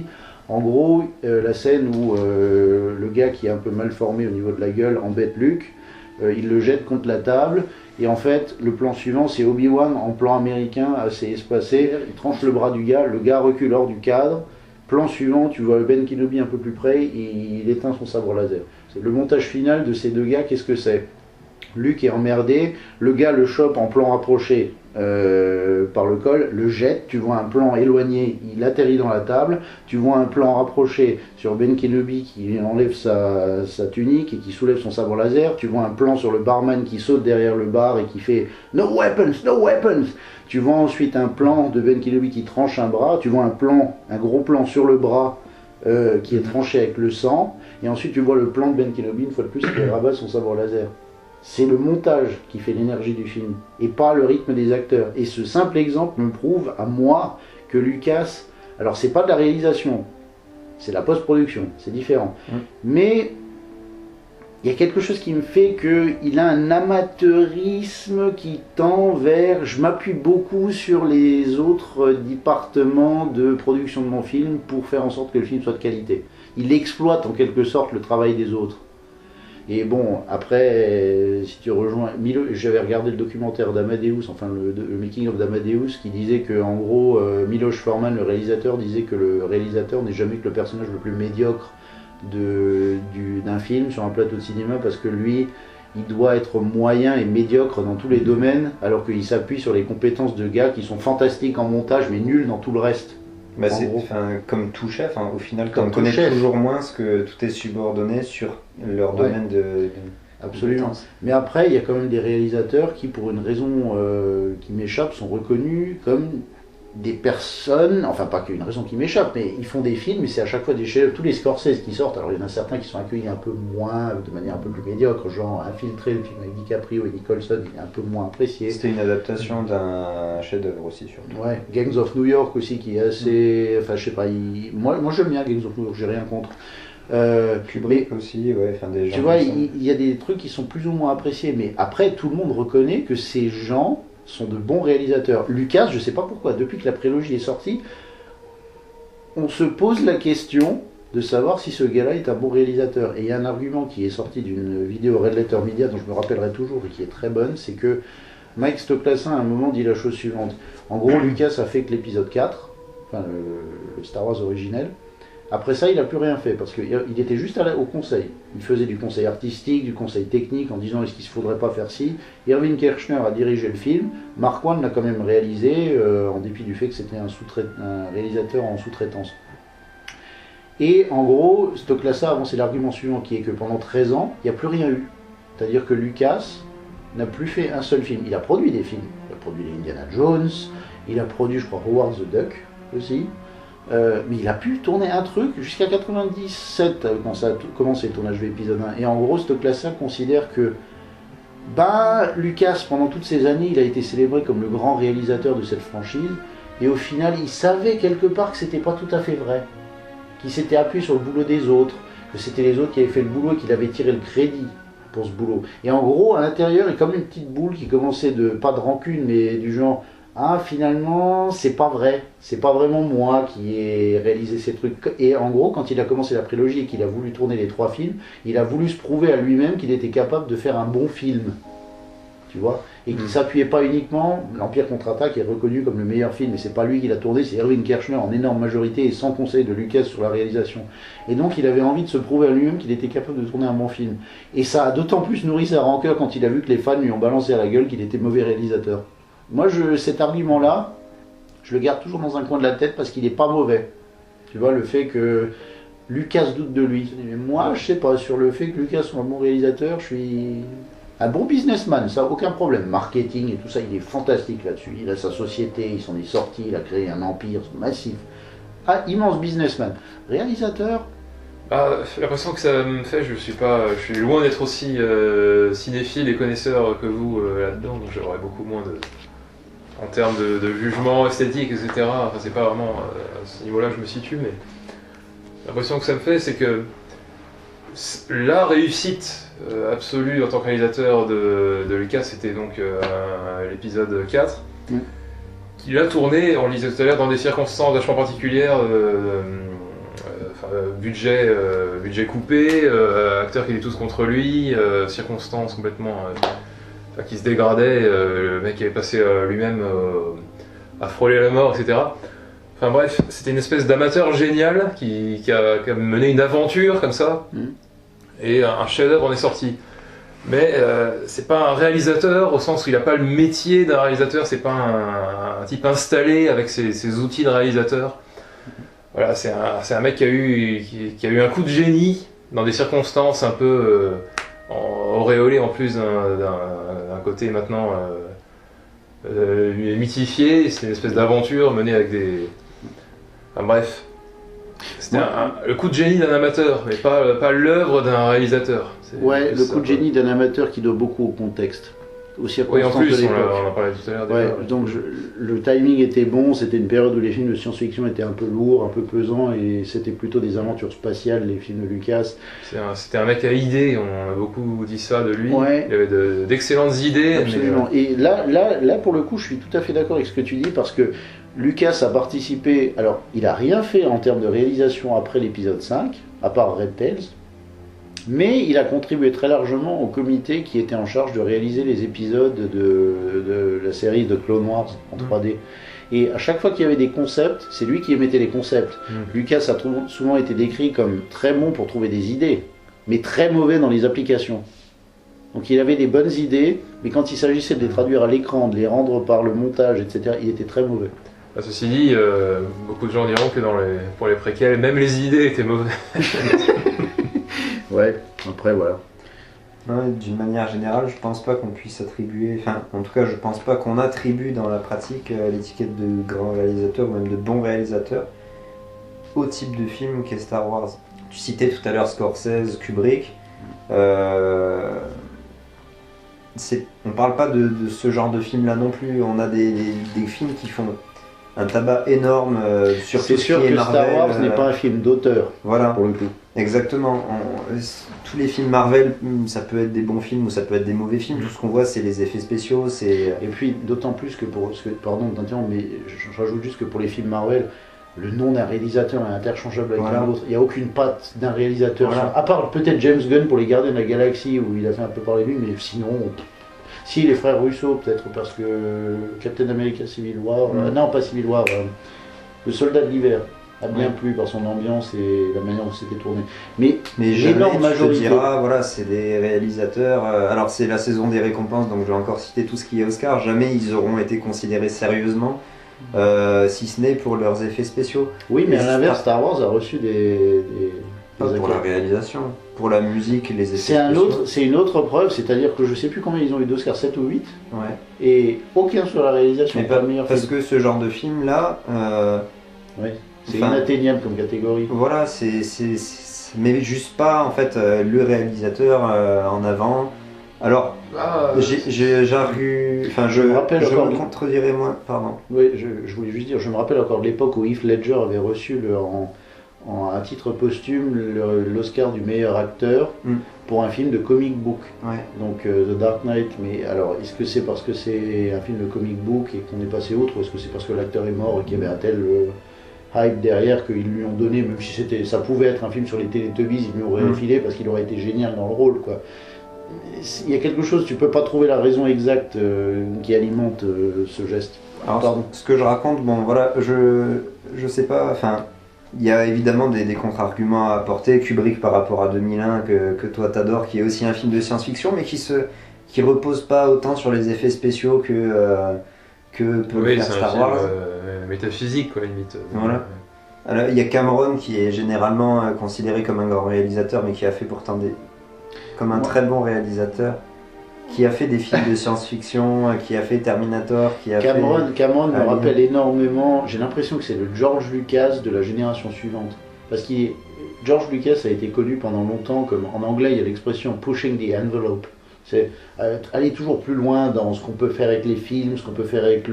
En gros, la scène où le gars qui est un peu mal formé au niveau de la gueule embête Luke, il le jette contre la table, et en fait, le plan suivant, c'est Obi-Wan en plan américain assez espacé, il tranche le bras du gars, le gars recule hors du cadre. Plan suivant, tu vois Ben Kenobi un peu plus près, et il éteint son sabre laser. Le montage final de ces deux gars, qu'est-ce que c'est? Luke est emmerdé, le gars le chope en plan rapproché par le col, le jette, tu vois un plan éloigné, il atterrit dans la table, tu vois un plan rapproché sur Ben Kenobi qui enlève sa tunique et qui soulève son sabre laser, tu vois un plan sur le barman qui saute derrière le bar et qui fait « No weapons, no weapons !» Tu vois ensuite un plan de Ben Kenobi qui tranche un bras, tu vois un gros plan sur le bras qui est tranché avec le sang, et ensuite tu vois le plan de Ben Kenobi une fois de plus qui rabat son sabre laser. C'est le montage qui fait l'énergie du film, et pas le rythme des acteurs. Et ce simple exemple me prouve à moi que Lucas, alors c'est pas de la réalisation, c'est la post-production, c'est différent. Mais il y a quelque chose qui me fait qu'il a un amateurisme qui tend vers... Je m'appuie beaucoup sur les autres départements de production de mon film pour faire en sorte que le film soit de qualité. Il exploite en quelque sorte le travail des autres. Et bon, après, si tu rejoins... J'avais regardé le documentaire d'Amadeus, enfin le making of d'Amadeus, qui disait que, en gros, Miloš Forman, le réalisateur, disait que le réalisateur n'est jamais que le personnage le plus médiocre d'un film sur un plateau de cinéma, parce que lui, il doit être moyen et médiocre dans tous les domaines, alors qu'il s'appuie sur les compétences de gars qui sont fantastiques en montage, mais nuls dans tout le reste. Bah c'est comme tout chef, au final, quand on connaît toujours moins ce que tout est subordonné sur leur domaine de Absolument. Mais après, il y a quand même des réalisateurs qui, pour une raison qui m'échappe, sont reconnus comme des personnes, enfin pas qu'une raison qui m'échappe, mais ils font des films, et c'est à chaque fois des chefs, tous les Scorsese qui sortent, alors il y en a certains qui sont accueillis un peu moins, de manière un peu plus médiocre, genre Infiltré, le film avec DiCaprio et Nicholson, il est un peu moins apprécié. C'était une adaptation d'un chef-d'œuvre aussi, surtout. Ouais, Gangs of New York aussi, qui est assez, enfin je sais pas, moi j'aime bien Gangs of New York, j'ai rien contre. Kubrick aussi, ouais, enfin des gens. Tu vois, il y a des trucs qui sont plus ou moins appréciés, mais après tout le monde reconnaît que ces gens sont de bons réalisateurs. Lucas, je sais pas pourquoi, depuis que la prélogie est sortie, on se pose la question de savoir si ce gars-là est un bon réalisateur. Et il y a un argument qui est sorti d'une vidéo Red Letter Media dont je me rappellerai toujours et qui est très bonne, c'est que Mike Stoklassin à un moment dit la chose suivante. En gros, Lucas a fait que l'épisode 4, enfin le Star Wars originel. Après ça, il n'a plus rien fait, parce qu'il était juste au conseil. Il faisait du conseil artistique, du conseil technique, en disant est-ce qu'il ne faudrait pas faire ci. Irving Kershner a dirigé le film, Mark Wan l'a quand même réalisé, en dépit du fait que c'était un réalisateur en sous-traitance. Et en gros, Stoklassin a avancé l'argument suivant, qui est que pendant 13 ans, il n'y a plus rien eu. C'est-à-dire que Lucas n'a plus fait un seul film. Il a produit des films. Il a produit les Indiana Jones, il a produit, je crois, Howard the Duck aussi. Mais il a pu tourner un truc jusqu'à 97 quand ça a commencé le tournage de l'épisode 1. Et en gros, Stoklassin considère que Lucas, pendant toutes ces années, il a été célébré comme le grand réalisateur de cette franchise. Et au final, il savait quelque part que c'était pas tout à fait vrai. Qu'il s'était appuyé sur le boulot des autres, que c'était les autres qui avaient fait le boulot et qu'il avait tiré le crédit pour ce boulot. Et en gros, à l'intérieur, il y a comme une petite boule qui commençait pas de rancune, mais du genre... Ah, finalement, c'est pas vrai. C'est pas vraiment moi qui ai réalisé ces trucs. Et en gros, quand il a commencé la prélogie et qu'il a voulu tourner les 3 films, il a voulu se prouver à lui-même qu'il était capable de faire un bon film. Tu vois ? Et qu'il s'appuyait pas uniquement... L'Empire contre-attaque est reconnu comme le meilleur film, mais c'est pas lui qui l'a tourné, c'est Irving Kershner en énorme majorité et sans conseil de Lucas sur la réalisation. Et donc, il avait envie de se prouver à lui-même qu'il était capable de tourner un bon film. Et ça a d'autant plus nourri sa rancœur quand il a vu que les fans lui ont balancé à la gueule qu'il était mauvais réalisateur. Moi, cet argument-là, je le garde toujours dans un coin de la tête parce qu'il n'est pas mauvais. Tu vois, le fait que Lucas doute de lui. Mais moi, je sais pas, sur le fait que Lucas soit un bon réalisateur, je suis Un bon businessman, ça aucun problème. Marketing et tout ça, il est fantastique là-dessus. Il a sa société, il s'en est sorti, il a créé un empire massif. Ah, immense businessman. Réalisateur. L'impression que ça me fait, je suis loin d'être aussi cinéphile et connaisseur que vous là-dedans, donc j'aurais beaucoup moins en termes de jugement esthétique, etc. Enfin, c'est pas vraiment à ce niveau-là que je me situe, mais l'impression que ça me fait, c'est que la réussite absolue en tant que réalisateur de Lucas, c'était donc l'épisode 4, qu'il a tourné, on le disait tout à l'heure, dans des circonstances vachement particulières, budget coupé, acteurs qui étaient tous contre lui, circonstances complètement qui se dégradaient, le mec avait passé lui-même à frôler la mort, etc. Enfin bref, c'était une espèce d'amateur génial qui a mené une aventure comme ça, et un chef-d'œuvre en est sorti. Mais c'est pas un réalisateur au sens où il n'a pas le métier d'un réalisateur, c'est pas un type installé avec ses outils de réalisateur. Voilà, c'est un mec qui a eu un coup de génie dans des circonstances un peu auréolées en plus d'un côté maintenant mythifié. C'est une espèce d'aventure menée avec des... Enfin bref, c'était le coup de génie d'un amateur, mais pas l'œuvre d'un réalisateur. Ouais, le coup de génie d'un amateur qui doit beaucoup au contexte. Aux circonstances en plus, de l'époque. on en parlait tout à l'heure. Ouais, donc le timing était bon, c'était une période où les films de science-fiction étaient un peu lourds, un peu pesants, et c'était plutôt des aventures spatiales, les films de Lucas. C'était un mec à idées, on a beaucoup dit ça de lui. Ouais. Il avait d'excellentes idées. Absolument. Mais... Et là, pour le coup, je suis tout à fait d'accord avec ce que tu dis, parce que Lucas a participé, alors il n'a rien fait en termes de réalisation après l'épisode 5, à part Red Tails. Mais il a contribué très largement au comité qui était en charge de réaliser les épisodes de la série de Clone Wars en 3D. Et à chaque fois qu'il y avait des concepts, c'est lui qui émettait les concepts. Lucas a souvent été décrit comme très bon pour trouver des idées, mais très mauvais dans les applications. Donc il avait des bonnes idées, mais quand il s'agissait de les traduire à l'écran, de les rendre par le montage, etc., il était très mauvais. Ceci dit, beaucoup de gens diront que pour les préquels, même les idées étaient mauvaises. Ouais, après voilà. Ouais, d'une manière générale, je pense pas qu'on puisse attribuer, enfin en tout cas je pense pas qu'on attribue dans la pratique l'étiquette de grand réalisateur ou même de bon réalisateur au type de film qu'est Star Wars. Tu citais tout à l'heure Scorsese, Kubrick. On parle pas de ce genre de film là non plus, on a des films qui font un tabac énorme sur tout ce qui est Marvel. C'est sûr que Star Wars n'est pas un film d'auteur, voilà. Pour le coup. Exactement. Tous les films Marvel, ça peut être des bons films ou ça peut être des mauvais films. Tout ce qu'on voit, c'est les effets spéciaux. Et puis, d'autant plus que pardon de t'interrompre, mais je rajoute juste que pour les films Marvel, le nom d'un réalisateur est interchangeable avec un autre. Il n'y a aucune patte d'un réalisateur. Voilà. À part peut-être James Gunn pour les Gardiens de la Galaxie, où il a fait un peu parler de lui, mais sinon... Si, les frères Russo, peut-être parce que Captain America Civil War... non, pas Civil War, Le Soldat de l'Hiver a bien plu par son ambiance et la manière dont c'était tourné. Mais l'énorme majorité... Tu te diras, voilà, c'est des réalisateurs... alors c'est la saison des récompenses, donc je vais encore citer tout ce qui est Oscar. Jamais ils auront été considérés sérieusement, si ce n'est pour leurs effets spéciaux. Oui, mais à l'inverse, Star Wars a reçu des pour la réalisation, pour la musique, les effets c'est une autre preuve, c'est-à-dire que je sais plus combien ils ont eu d'Oscars, 7 ou 8, ouais. Et aucun sur la réalisation. Mais pas meilleur parce que ce genre de film là, c'est inatteignable comme catégorie. Voilà, mais juste pas en fait le réalisateur en avant. Alors, je me contredirais moi, pardon. Oui, je voulais juste dire, je me rappelle encore de l'époque où Heath Ledger avait reçu à titre posthume l'Oscar du meilleur acteur pour un film de comic book, donc The Dark Knight. Mais alors, est-ce que c'est parce que c'est un film de comic book et qu'on est passé outre, ou est-ce que c'est parce que l'acteur est mort et qu'il y avait un tel hype derrière qu'ils lui ont donné, même si ça pouvait être un film sur les Teletubbies, ils lui auraient refilé parce qu'il aurait été génial dans le rôle, quoi. Il y a quelque chose, tu peux pas trouver la raison exacte qui alimente ce geste. Alors, ce que je raconte, bon voilà, je sais pas, enfin... Il y a évidemment des contre-arguments à apporter. Kubrick par rapport à 2001 que toi t'adores, qui est aussi un film de science-fiction, mais qui repose pas autant sur les effets spéciaux que peut faire Star Wars. Métaphysique quoi, limite. Voilà. Alors, il y a Cameron qui est généralement considéré comme un grand réalisateur, mais qui a fait pourtant comme un très bon réalisateur. qui a fait des films de science-fiction, qui a fait Terminator, qui a Cameron me rappelle énormément, j'ai l'impression que c'est le George Lucas de la génération suivante. Parce que George Lucas a été connu pendant longtemps, comme en anglais il y a l'expression pushing the envelope. C'est aller toujours plus loin dans ce qu'on peut faire avec les films, ce qu'on peut faire avec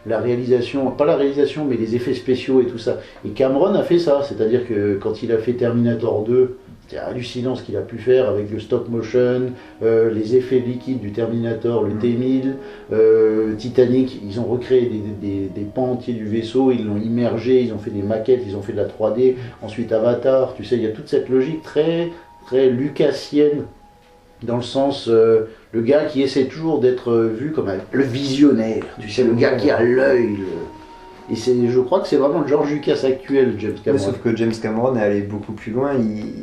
la réalisation, pas la réalisation mais les effets spéciaux et tout ça. Et Cameron a fait ça, c'est-à-dire que quand il a fait Terminator 2, c'était hallucinant ce qu'il a pu faire avec le stop motion, les effets liquides du Terminator, le T-1000, Titanic, ils ont recréé des pans entiers du vaisseau, ils l'ont immergé, ils ont fait des maquettes, ils ont fait de la 3D, ensuite Avatar, tu sais, il y a toute cette logique très, très lucassienne, dans le sens, le gars qui essaie toujours d'être vu comme le visionnaire, tu sais, le gars qui a l'œil. Et je crois que c'est vraiment le George Lucas actuel, James Cameron. Mais sauf que James Cameron est allé beaucoup plus loin.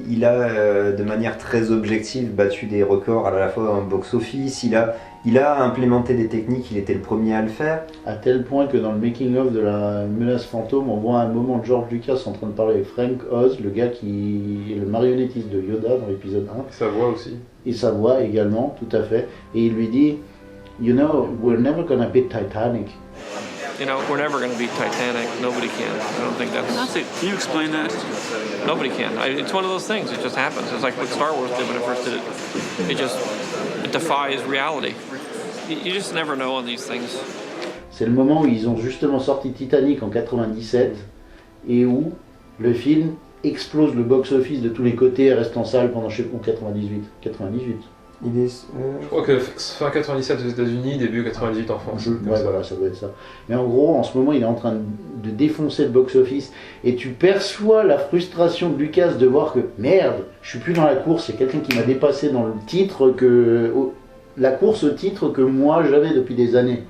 Il a, de manière très objective, battu des records à la fois en box-office. Il a implémenté des techniques, il était le premier à le faire. À tel point que dans le making-of de la Menace Fantôme, on voit un moment George Lucas en train de parler avec Frank Oz, le gars qui est le marionnettiste de Yoda dans l'épisode 1. Et sa voix aussi. Et sa voix également, tout à fait. Et il lui dit, you know, we're never gonna beat Titanic. You know, we're never going to beat Titanic. Nobody can. I don't think that's it. Can you explain that? Nobody can. It's one of those things. It just happens. It's like what Star Wars did when it first did it. It defies reality. You just never know on these things. C'est le moment où ils ont justement sorti Titanic en 97 et où le film explose le box-office de tous les côtés et reste en salle pendant, je sais pas, 98. Je crois que fin 97 aux États-Unis, début 98 en France. Ouais, voilà, ça doit être ça. Mais en gros, en ce moment, il est en train de défoncer le box-office et tu perçois la frustration de Lucas de voir que merde, je suis plus dans la course, il y a quelqu'un qui m'a dépassé dans le titre la course au titre que moi j'avais depuis des années.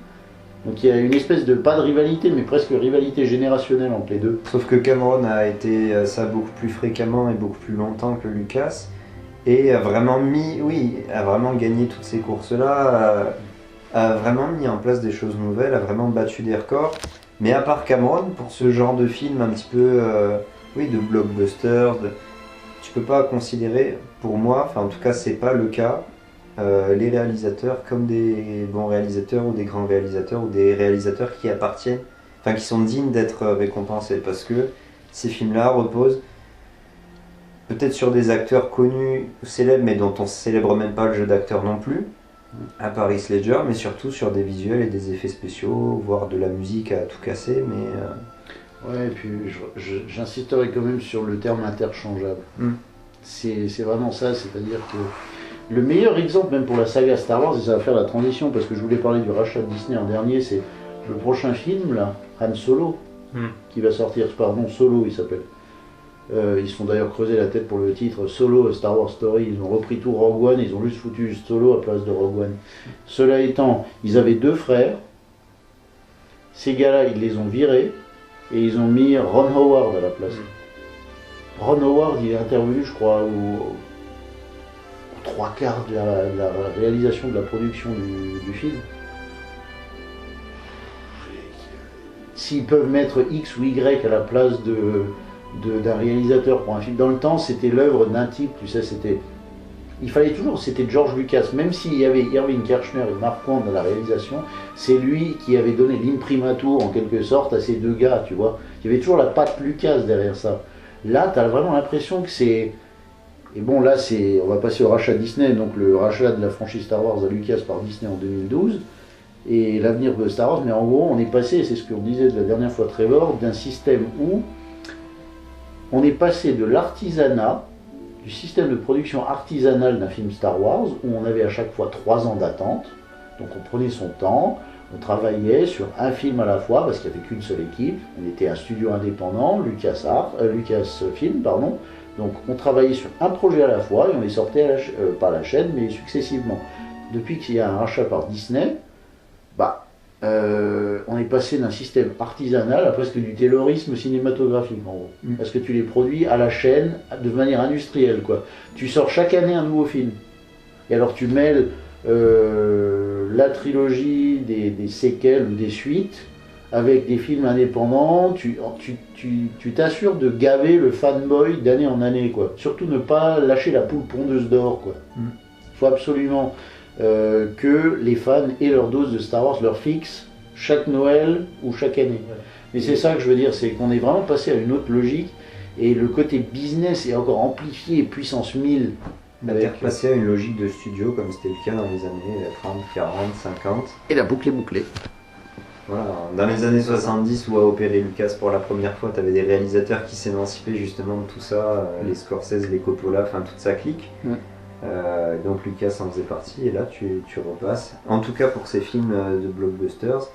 Donc il y a une espèce de, pas de rivalité, mais presque rivalité générationnelle entre les deux. Sauf que Cameron a été ça beaucoup plus fréquemment et beaucoup plus longtemps que Lucas. Et a vraiment gagné toutes ces courses-là, a vraiment mis en place des choses nouvelles, a vraiment battu des records. Mais à part Cameron, pour ce genre de film un petit peu, de blockbuster, tu peux pas considérer, pour moi, enfin en tout cas c'est pas le cas, les réalisateurs comme des bons réalisateurs ou des grands réalisateurs ou des réalisateurs qui appartiennent, enfin qui sont dignes d'être récompensés, parce que ces films-là reposent peut-être sur des acteurs connus ou célèbres, mais dont on ne célèbre même pas le jeu d'acteur non plus, à part Heath Ledger, mais surtout sur des visuels et des effets spéciaux, voire de la musique à tout casser, mais... Ouais, et puis j'insisterai quand même sur le terme interchangeable. C'est vraiment ça, c'est-à-dire que le meilleur exemple, même pour la saga Star Wars, et ça va faire la transition, parce que je voulais parler du rachat de Disney en dernier, c'est le prochain film, là, Han Solo, qui va sortir, pardon, Solo il s'appelle. Ils se font d'ailleurs creuser la tête pour le titre Solo, Star Wars Story. Ils ont repris tout Rogue One, ils ont juste foutu Solo à place de Rogue One. Cela étant, ils avaient 2 frères. Ces gars-là, ils les ont virés et ils ont mis Ron Howard à la place. Ron Howard, il est intervenu, je crois, aux 3/4 de la réalisation de la production du film. S'ils peuvent mettre X ou Y à la place d'un réalisateur pour un film. Dans le temps, c'était l'œuvre d'un type, tu sais, il fallait toujours, c'était George Lucas, même s'il y avait Irving Kershner et Mark Wand dans la réalisation, c'est lui qui avait donné l'imprimatur en quelque sorte à ces 2 gars, tu vois. Il y avait toujours la patte Lucas derrière ça. Là, tu as vraiment l'impression que c'est... Et bon, là, on va passer au rachat Disney, donc le rachat de la franchise Star Wars à Lucas par Disney en 2012, et l'avenir de Star Wars, mais en gros, on est passé, c'est ce qu'on disait de la dernière fois Trevor, d'un système où on est passé de l'artisanat, du système de production artisanale d'un film Star Wars, où on avait à chaque fois 3 ans d'attente, donc on prenait son temps, on travaillait sur un film à la fois, parce qu'il n'y avait qu'une seule équipe, on était un studio indépendant, Lucasfilm, pardon, donc on travaillait sur un projet à la fois, et on les sortait pas à la chaîne, mais successivement. Depuis qu'il y a un rachat par Disney, on est passé d'un système artisanal à presque du taylorisme cinématographique en gros. Parce que tu les produis à la chaîne de manière industrielle, quoi. Tu sors chaque année un nouveau film. Et alors tu mêles la trilogie des séquelles ou des suites avec des films indépendants, tu t'assures de gaver le fanboy d'année en année, quoi. Surtout ne pas lâcher la poule pondeuse d'or, quoi. Faut absolument... que les fans aient leur dose de Star Wars, leur fixe, chaque Noël ou chaque année. Mais c'est ça que je veux dire, c'est qu'on est vraiment passé à une autre logique, et le côté business est encore amplifié, puissance 1000. Avec passé à une logique de studio, comme c'était le cas dans les années 30, 40, 50. Et la boucle est bouclée. Voilà, dans les années 70 où a opéré Lucas pour la première fois, tu avais des réalisateurs qui s'émancipaient justement de tout ça, les Scorsese, les Coppola, enfin toute sa clique. Donc Lucas en faisait partie, et là tu repasses, en tout cas pour ces films de blockbusters,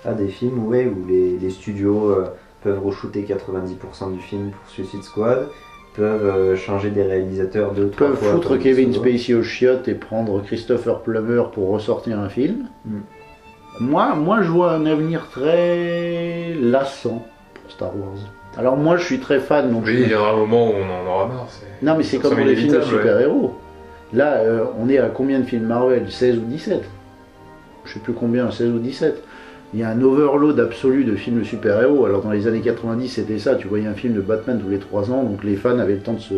à des films où les studios peuvent re-shooter 90% du film pour Suicide Squad, peuvent changer des réalisateurs 2-3 fois. Peuvent foutre Kevin Spacey aux chiottes et prendre Christopher Plummer pour ressortir un film. Moi, je vois un avenir très lassant pour Star Wars. Alors moi, je suis très fan. Donc il y aura un moment où on en aura marre. Non, mais c'est comme pour les films de super-héros. Là, on est à combien de films Marvel? 16 ou 17? Je sais plus combien, 16 ou 17. Il y a un overload absolu de films de super-héros. Alors dans les années 90, c'était ça. Tu voyais un film de Batman tous les 3 ans, donc les fans avaient le temps de se...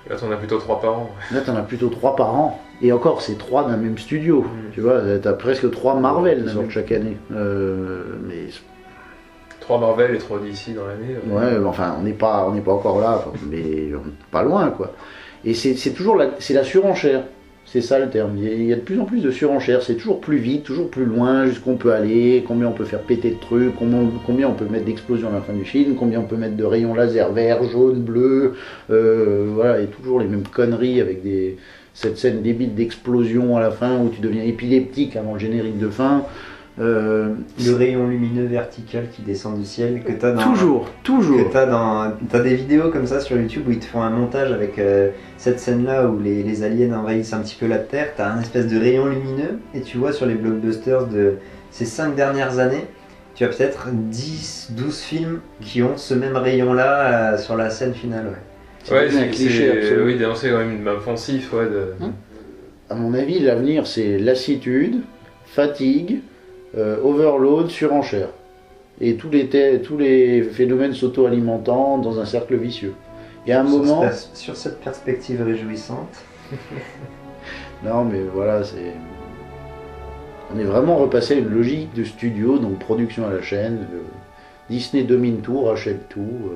Là, t'en as plutôt 3 par an. Là, t'en as plutôt 3 par an. Et encore, c'est 3 d'un même studio. Tu vois, t'as presque 3 Marvel qui sortent chaque année. Mais 3 Marvel et 3 DC dans l'année. Ouais, enfin, on n'est pas encore là, mais pas loin, quoi. Et c'est toujours c'est la surenchère. C'est ça le terme. Il y a de plus en plus de surenchère. C'est toujours plus vite, toujours plus loin, jusqu'où on peut aller, combien on peut faire péter de trucs, combien on peut mettre d'explosions à la fin du film, combien on peut mettre de rayons laser vert, jaune, bleu. Voilà, et toujours les mêmes conneries avec cette scène débile d'explosion à la fin où tu deviens épileptique avant le générique de fin. Le rayon lumineux vertical qui descend du ciel que t'as dans... Toujours. Que t'as des vidéos comme ça sur YouTube où ils te font un montage avec cette scène-là où les aliens envahissent un petit peu la Terre. T'as un espèce de rayon lumineux et tu vois sur les blockbusters de ces 5 dernières années, tu as peut-être 10, 12 films qui ont ce même rayon-là sur la scène finale. Ouais, c'est cliché. Oui, c'est quand même offensif. À mon avis, l'avenir, c'est lassitude, fatigue, overload, surenchère. Et tous les phénomènes s'auto-alimentant dans un cercle vicieux. Il y a un moment... Sur cette perspective réjouissante... Non mais voilà, on est vraiment repassé à une logique de studio, donc production à la chaîne. Disney domine tout, rachète tout.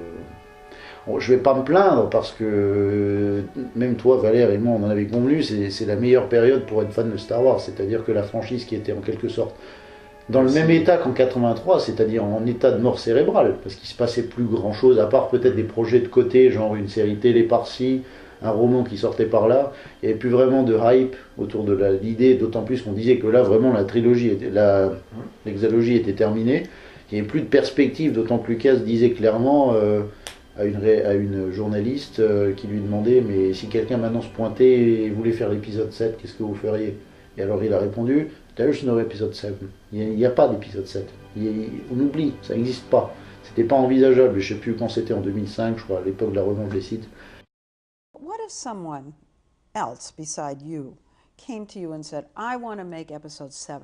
Bon, je vais pas me plaindre parce que même toi Valère et moi on en avait convenu, c'est la meilleure période pour être fan de Star Wars, c'est-à-dire que la franchise qui était en quelque sorte dans le même état qu'en 83, c'est-à-dire en état de mort cérébrale, parce qu'il se passait plus grand-chose, à part peut-être des projets de côté, genre une série télé par-ci, un roman qui sortait par là, il n'y avait plus vraiment de hype autour de l'idée, d'autant plus qu'on disait que là vraiment l'hexalogie était terminée, il n'y avait plus de perspective, d'autant que Lucas disait clairement à une journaliste qui lui demandait « mais si quelqu'un maintenant se pointait et voulait faire l'épisode 7, qu'est-ce que vous feriez ?» Et alors il a répondu « There's no episode 7. » Il n'y a pas d'épisode 7. On oublie, ça n'existe pas. C'était pas envisageable. Je ne sais plus quand c'était, en 2005, je crois, à l'époque de la revanche des sites. What if someone else beside you came to you and said, I want to make episode 7?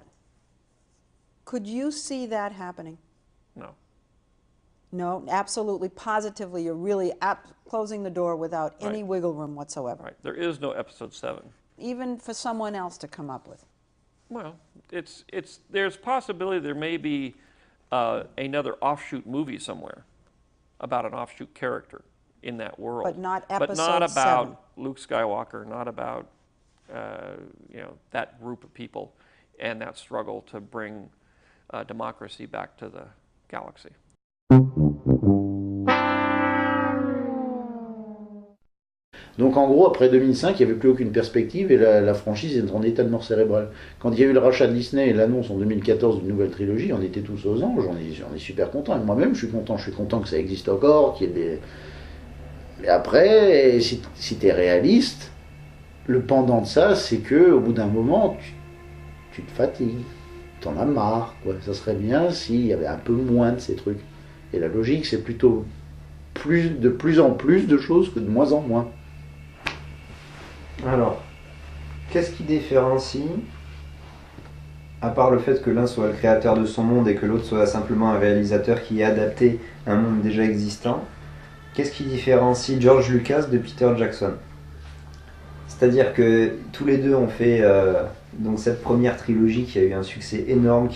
Could you see that happening? No. No, absolutely, positively, you're really closing the door without any wiggle room whatsoever. Right. There is no episode 7. Even for someone else to come up with. Well, there's possibility there may be another offshoot movie somewhere about an offshoot character in that world. But not episode 7. But not about Luke Skywalker, not about that group of people and that struggle to bring democracy back to the galaxy. Donc en gros, après 2005, il n'y avait plus aucune perspective et la franchise est en état de mort cérébrale. Quand il y a eu le rachat de Disney et l'annonce en 2014 d'une nouvelle trilogie, on était tous aux anges, on est super contents. Et moi-même, je suis content que ça existe encore, qu'il y ait des... Mais après, si tu es réaliste, le pendant de ça, c'est que au bout d'un moment, tu te fatigues, t'en as marre, quoi. Ça serait bien s'il y avait un peu moins de ces trucs. Et la logique, c'est plutôt de plus en plus de choses que de moins en moins. Alors, qu'est-ce qui différencie, à part le fait que l'un soit le créateur de son monde et que l'autre soit simplement un réalisateur qui est adapté à un monde déjà existant, qu'est-ce qui différencie George Lucas de Peter Jackson? C'est-à-dire que tous les deux ont fait donc cette première trilogie qui a eu un succès énorme,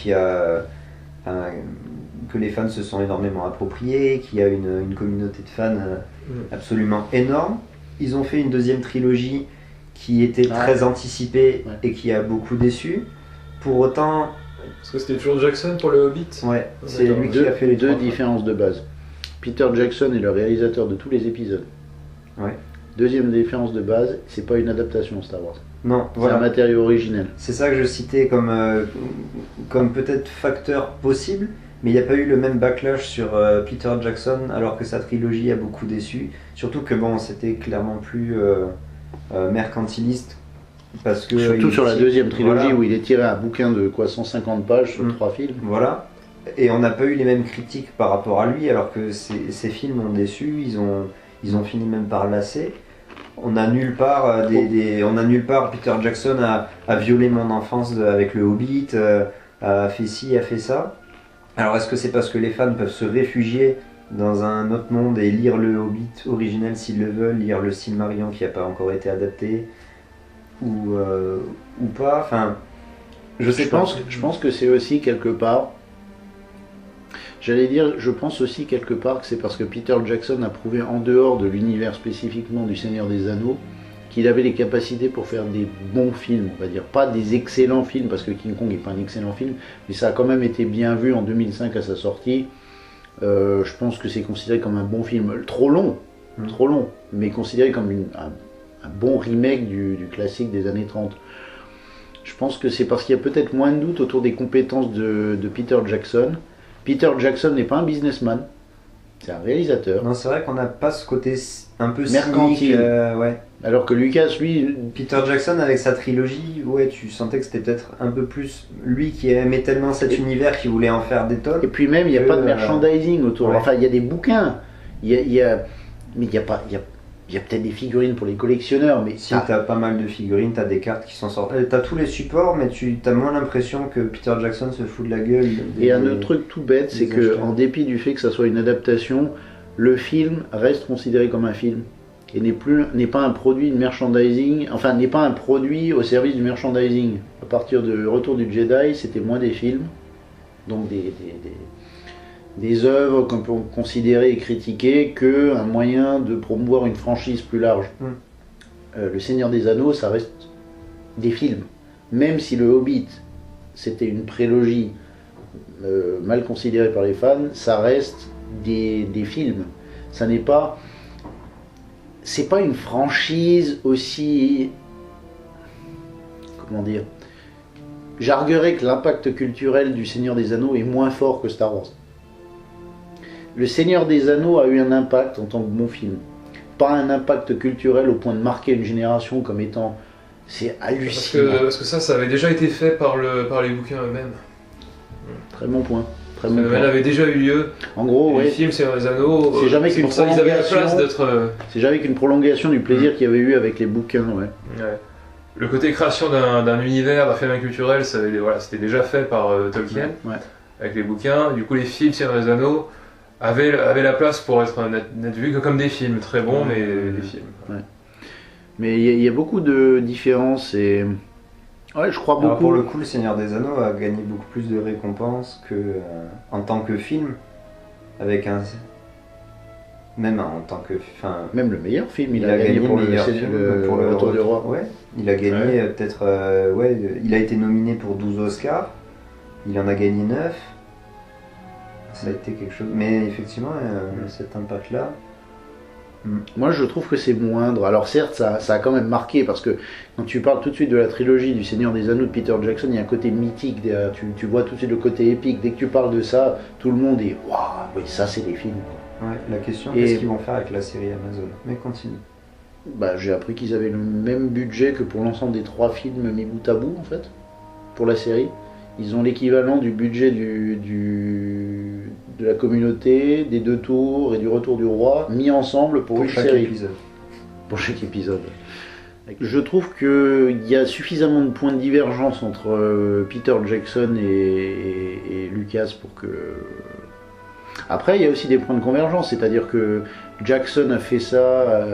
que les fans se sont énormément appropriés, qui a une communauté de fans absolument énorme. Ils ont fait une deuxième trilogie qui était très anticipée et qui a beaucoup déçu. Pour autant... Parce que c'était toujours Jackson pour le Hobbit. Ouais, c'est lui qui a fait les deux différences de base. Peter Jackson est le réalisateur de tous les épisodes. Ouais. Deuxième différence de base, c'est pas une adaptation Star Wars. Non, c'est un matériau originel. C'est ça que je citais comme peut-être facteur possible, mais il n'y a pas eu le même backlash sur Peter Jackson alors que sa trilogie a beaucoup déçu. Surtout que bon, c'était clairement plus mercantiliste. Parce que surtout sur la deuxième trilogie où il est tiré un bouquin de 150 pages sur 3 films. Voilà. Et on n'a pas eu les mêmes critiques par rapport à lui alors que ces films ont déçu, ils ont fini même par lasser. On n'a nulle part Peter Jackson a violé mon enfance avec le Hobbit, a fait ci, a fait ça. Alors est-ce que c'est parce que les fans peuvent se réfugier dans un autre monde et lire le Hobbit originel s'ils le veulent, lire le Silmarillion qui n'a pas encore été adapté ou pas, enfin je pense que c'est aussi quelque part, je pense aussi quelque part que c'est parce que Peter Jackson a prouvé en dehors de l'univers spécifiquement du Seigneur des Anneaux qu'il avait les capacités pour faire des bons films, on va dire, pas des excellents films parce que King Kong n'est pas un excellent film, mais ça a quand même été bien vu en 2005 à sa sortie. Je pense que c'est considéré comme un bon film, trop long, mais considéré comme un bon remake du classique des années 30. Je pense que c'est parce qu'il y a peut-être moins de doute autour des compétences de Peter Jackson. Peter Jackson n'est pas un businessman, c'est un réalisateur. Non, c'est vrai qu'on n'a pas ce côté un peu mercantile. Cynique, ouais. Alors que Lucas, lui... Peter Jackson, avec sa trilogie, ouais, tu sentais que c'était peut-être un peu plus lui qui aimait tellement cet univers qu'il voulait en faire des tonnes. Et puis même, il n'y a pas de merchandising autour. Ouais. Enfin, il y a des bouquins, mais il n'y a peut-être des figurines pour les collectionneurs, mais... Si, t'as pas mal de figurines, t'as des cartes qui sont sorties. T'as tous les supports, mais t'as moins l'impression que Peter Jackson se fout de la gueule. Et un autre truc tout bête, c'est que en dépit du fait que ça soit une adaptation, le film reste considéré comme un film. Et n'est pas un produit de merchandising, enfin n'est pas un produit au service du merchandising. À partir du Retour du Jedi, c'était moins des films, donc des œuvres qu'on peut considérer et critiquer qu'un moyen de promouvoir une franchise plus large. Le Seigneur des Anneaux, ça reste des films. Même si le Hobbit, c'était une prélogie mal considérée par les fans, ça reste des films. Ça n'est pas... C'est pas une franchise aussi... Comment dire? J'arguerais que l'impact culturel du Seigneur des Anneaux est moins fort que Star Wars. Le Seigneur des Anneaux a eu un impact en tant que bon film. Pas un impact culturel au point de marquer une génération comme étant... C'est hallucinant. Parce que ça avait déjà été fait par les bouquins eux-mêmes. Très bon point. Ça avait déjà eu lieu. En gros, les films Seigneur des Anneaux, c'est jamais qu'une prolongation. C'est jamais qu'une prolongation du plaisir qu'il y avait eu avec les bouquins, ouais. Le côté création d'un univers, d'un phénomène culturel, c'était déjà fait par Tolkien, avec les bouquins. Du coup, les films Seigneur des Anneaux avaient la place pour être n'être vus que comme des films, très bons, mais des films. Ouais. Mais il y a beaucoup de différences et... Ouais, je crois beaucoup. Alors pour le coup, le Seigneur des Anneaux a gagné beaucoup plus de récompenses que en tant que film, avec même en tant que, même le meilleur film, il a gagné pour le Retour du Roi. Ouais, il a gagné peut-être, il a été nominé pour 12 Oscars, il en a gagné 9. Ça a été quelque chose, mais effectivement, cet impact-là. Moi je trouve que c'est moindre. Alors certes ça a quand même marqué parce que quand tu parles tout de suite de la trilogie du Seigneur des Anneaux de Peter Jackson, il y a un côté mythique, tu vois tout de suite le côté épique. Dès que tu parles de ça, tout le monde est waouh, oui ça c'est des films. Ouais, la question qu'est-ce qu'ils vont faire avec la série Amazon. Mais continue. Bah j'ai appris qu'ils avaient le même budget que pour l'ensemble des 3 films mis bout à bout en fait, pour la série. Ils ont l'équivalent du budget de la communauté, des 2 tours et du Retour du Roi, mis ensemble pour une série. Épisode. Pour chaque épisode. Je trouve qu'il y a suffisamment de points de divergence entre Peter Jackson et Lucas pour que... Après, il y a aussi des points de convergence, c'est-à-dire que Jackson a fait ça,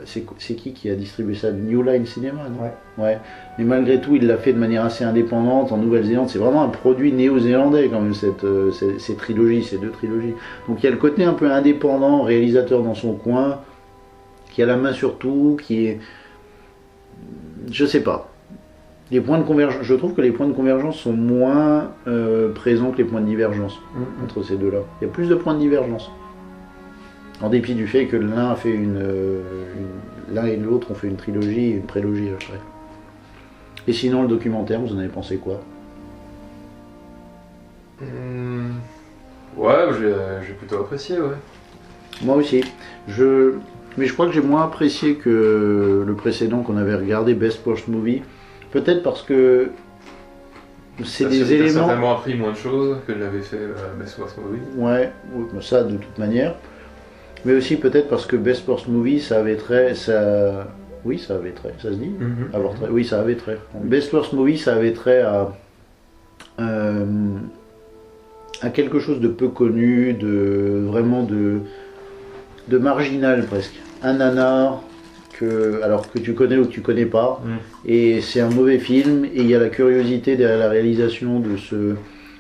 c'est qui a distribué ça? New Line Cinema, non? Ouais. Mais malgré tout, il l'a fait de manière assez indépendante en Nouvelle-Zélande. C'est vraiment un produit néo-zélandais quand même, ces trilogies, ces 2 trilogies. Donc il y a le côté un peu indépendant, réalisateur dans son coin, qui a la main sur tout, qui est... Je sais pas. Je trouve que les points de convergence sont moins présents que les points de divergence entre ces deux-là. Il y a plus de points de divergence. En dépit du fait que l'un a fait l'un et l'autre ont fait une trilogie et une prélogie après. Et sinon, le documentaire, vous en avez pensé quoi? Ouais, j'ai plutôt apprécié, ouais. Moi aussi. Mais je crois que j'ai moins apprécié que le précédent qu'on avait regardé, Best Worst Movie. Peut-être parce que c'est des éléments... T'as certainement appris moins de choses que j'avais fait Best Worst Movie. Ouais, ça de toute manière. Mais aussi peut-être parce que Best Worst Movie, ça avait trait... Oui, ça avait trait, ça se dit avoir trait. Oui, ça avait trait. Best Worst Movie, ça avait trait à quelque chose de peu connu, vraiment de marginal presque. Un nanar alors que tu connais ou que tu connais pas, et c'est un mauvais film, et il y a la curiosité derrière la réalisation de ce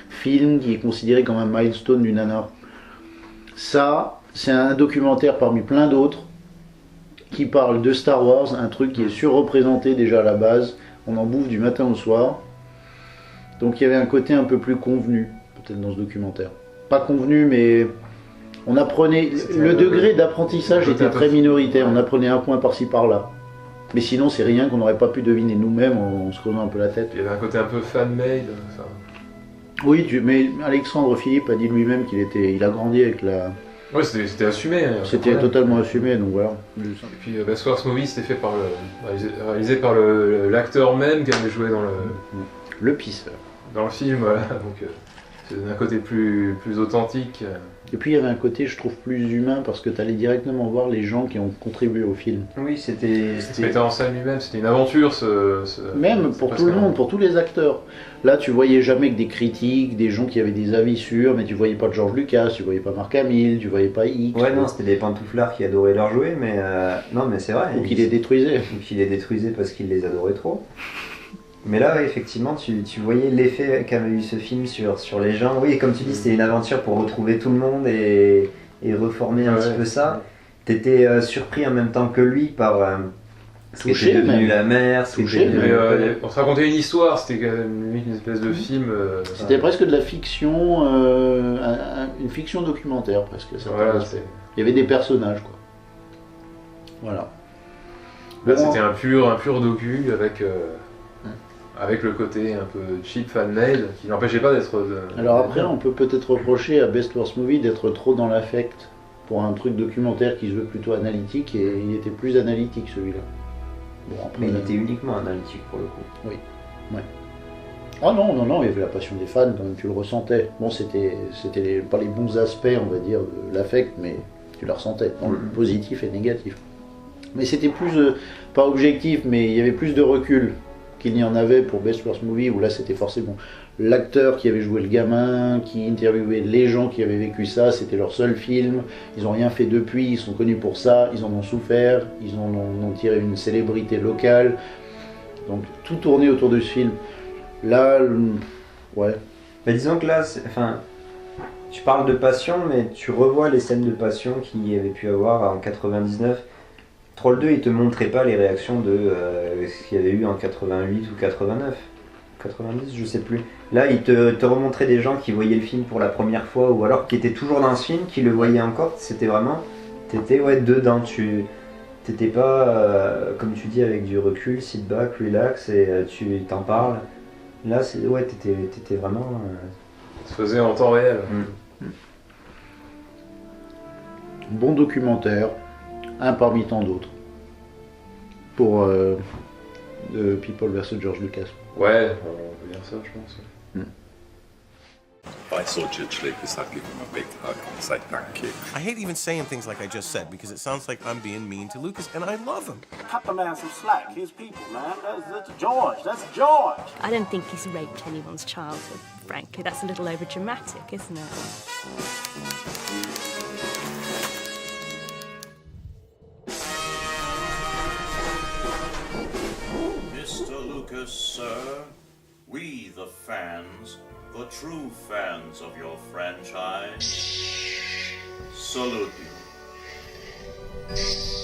film qui est considéré comme un milestone du nanar. Ça, c'est un documentaire parmi plein d'autres qui parle de Star Wars, un truc qui est surreprésenté déjà à la base, on en bouffe du matin au soir. Donc il y avait un côté un peu plus convenu, peut-être dans ce documentaire. Pas convenu, mais on apprenait... Le degré d'apprentissage était très minoritaire, on apprenait un point par-ci par-là. Mais sinon, c'est rien qu'on n'aurait pas pu deviner nous-mêmes en se creusant un peu la tête. Il y avait un côté un peu fan-made. Enfin... Oui, mais Alexandre Philippe a dit lui-même il a grandi avec la... Ouais, c'était assumé. C'était totalement assumé, donc voilà. Et puis Best Worst Movie, c'était fait réalisé par l'acteur même qui avait joué dans le pisseur. Dans le film, voilà. Donc c'est un côté plus authentique. Et puis il y avait un côté, je trouve, plus humain parce que tu allais directement voir les gens qui ont contribué au film. Oui, c'était en scène lui-même, c'était une aventure. Même pour tout le monde, pour tous les acteurs. Là, tu voyais jamais que des critiques, des gens qui avaient des avis sûrs, mais tu voyais pas de George Lucas, tu voyais pas Mark Hamill, tu voyais pas X. Ouais, non, c'était des pantouflards qui adoraient leur jouer, mais non, mais c'est vrai. Ou qui les détruisaient. Ou qui les détruisaient parce qu'ils les adoraient trop. Mais là, ouais, effectivement, tu voyais l'effet qu'avait eu ce film sur les gens. Oui, comme tu dis, c'était une aventure pour retrouver tout le monde et reformer un petit peu ça. T'étais surpris en même temps que lui par ce qui était devenu la mer. On se racontait une histoire, c'était une espèce de film. C'était presque de la fiction, une fiction documentaire presque. Voilà, il y avait des personnages, quoi. Voilà. Là, c'était un pur docu avec le côté un peu cheap fan-made qui n'empêchait pas d'être... Alors après, on peut peut-être reprocher à Best Worst Movie d'être trop dans l'affect pour un truc documentaire qui se veut plutôt analytique, et il était plus analytique celui-là. Bon, après, il était uniquement analytique pour le coup. Oui. Ouais. Ah non, il y avait la passion des fans, quand même, tu le ressentais. Bon, c'était pas les bons aspects, on va dire, de l'affect, mais tu le ressentais, dans le positif et négatif. Mais c'était plus, pas objectif, mais il y avait plus de recul qu'il n'y en avait pour Best Worst Movie, où là c'était forcément l'acteur qui avait joué le gamin, qui interviewait les gens qui avaient vécu ça, c'était leur seul film, ils n'ont rien fait depuis, ils sont connus pour ça, ils en ont souffert, ils en ont tiré une célébrité locale, donc tout tournait autour de ce film. Là, ouais. Mais disons que là, tu parles de passion, mais tu revois les scènes de passion qu'il y avait pu avoir en 99. Troll 2, il te montrait pas les réactions de ce qu'il y avait eu en 88 ou 89, 90, je sais plus. Là, il te remontrait des gens qui voyaient le film pour la première fois, ou alors qui étaient toujours dans ce film, qui le voyaient encore. C'était vraiment, t'étais dedans. Tu t'étais pas, comme tu dis, avec du recul, sit back, relax, et tu t'en parles. Là, t'étais vraiment. Ça se faisait en temps réel. Bon documentaire. Un parmi tant d'autres pour People vs George Lucas. Ouais, on peut dire ça, je pense. I saw Judge Lucas, I'd give him a big hug and say thank you. I hate even saying things like I just said because it sounds like I'm being mean to Lucas, and I love him. Cut the man some slack. He's people, man. That's George. That's George. I don't think he's raped anyone's childhood, frankly. That's a little overdramatic, isn't it? Mr. Lucas, sir, we, the fans, the true fans of your franchise, salute you.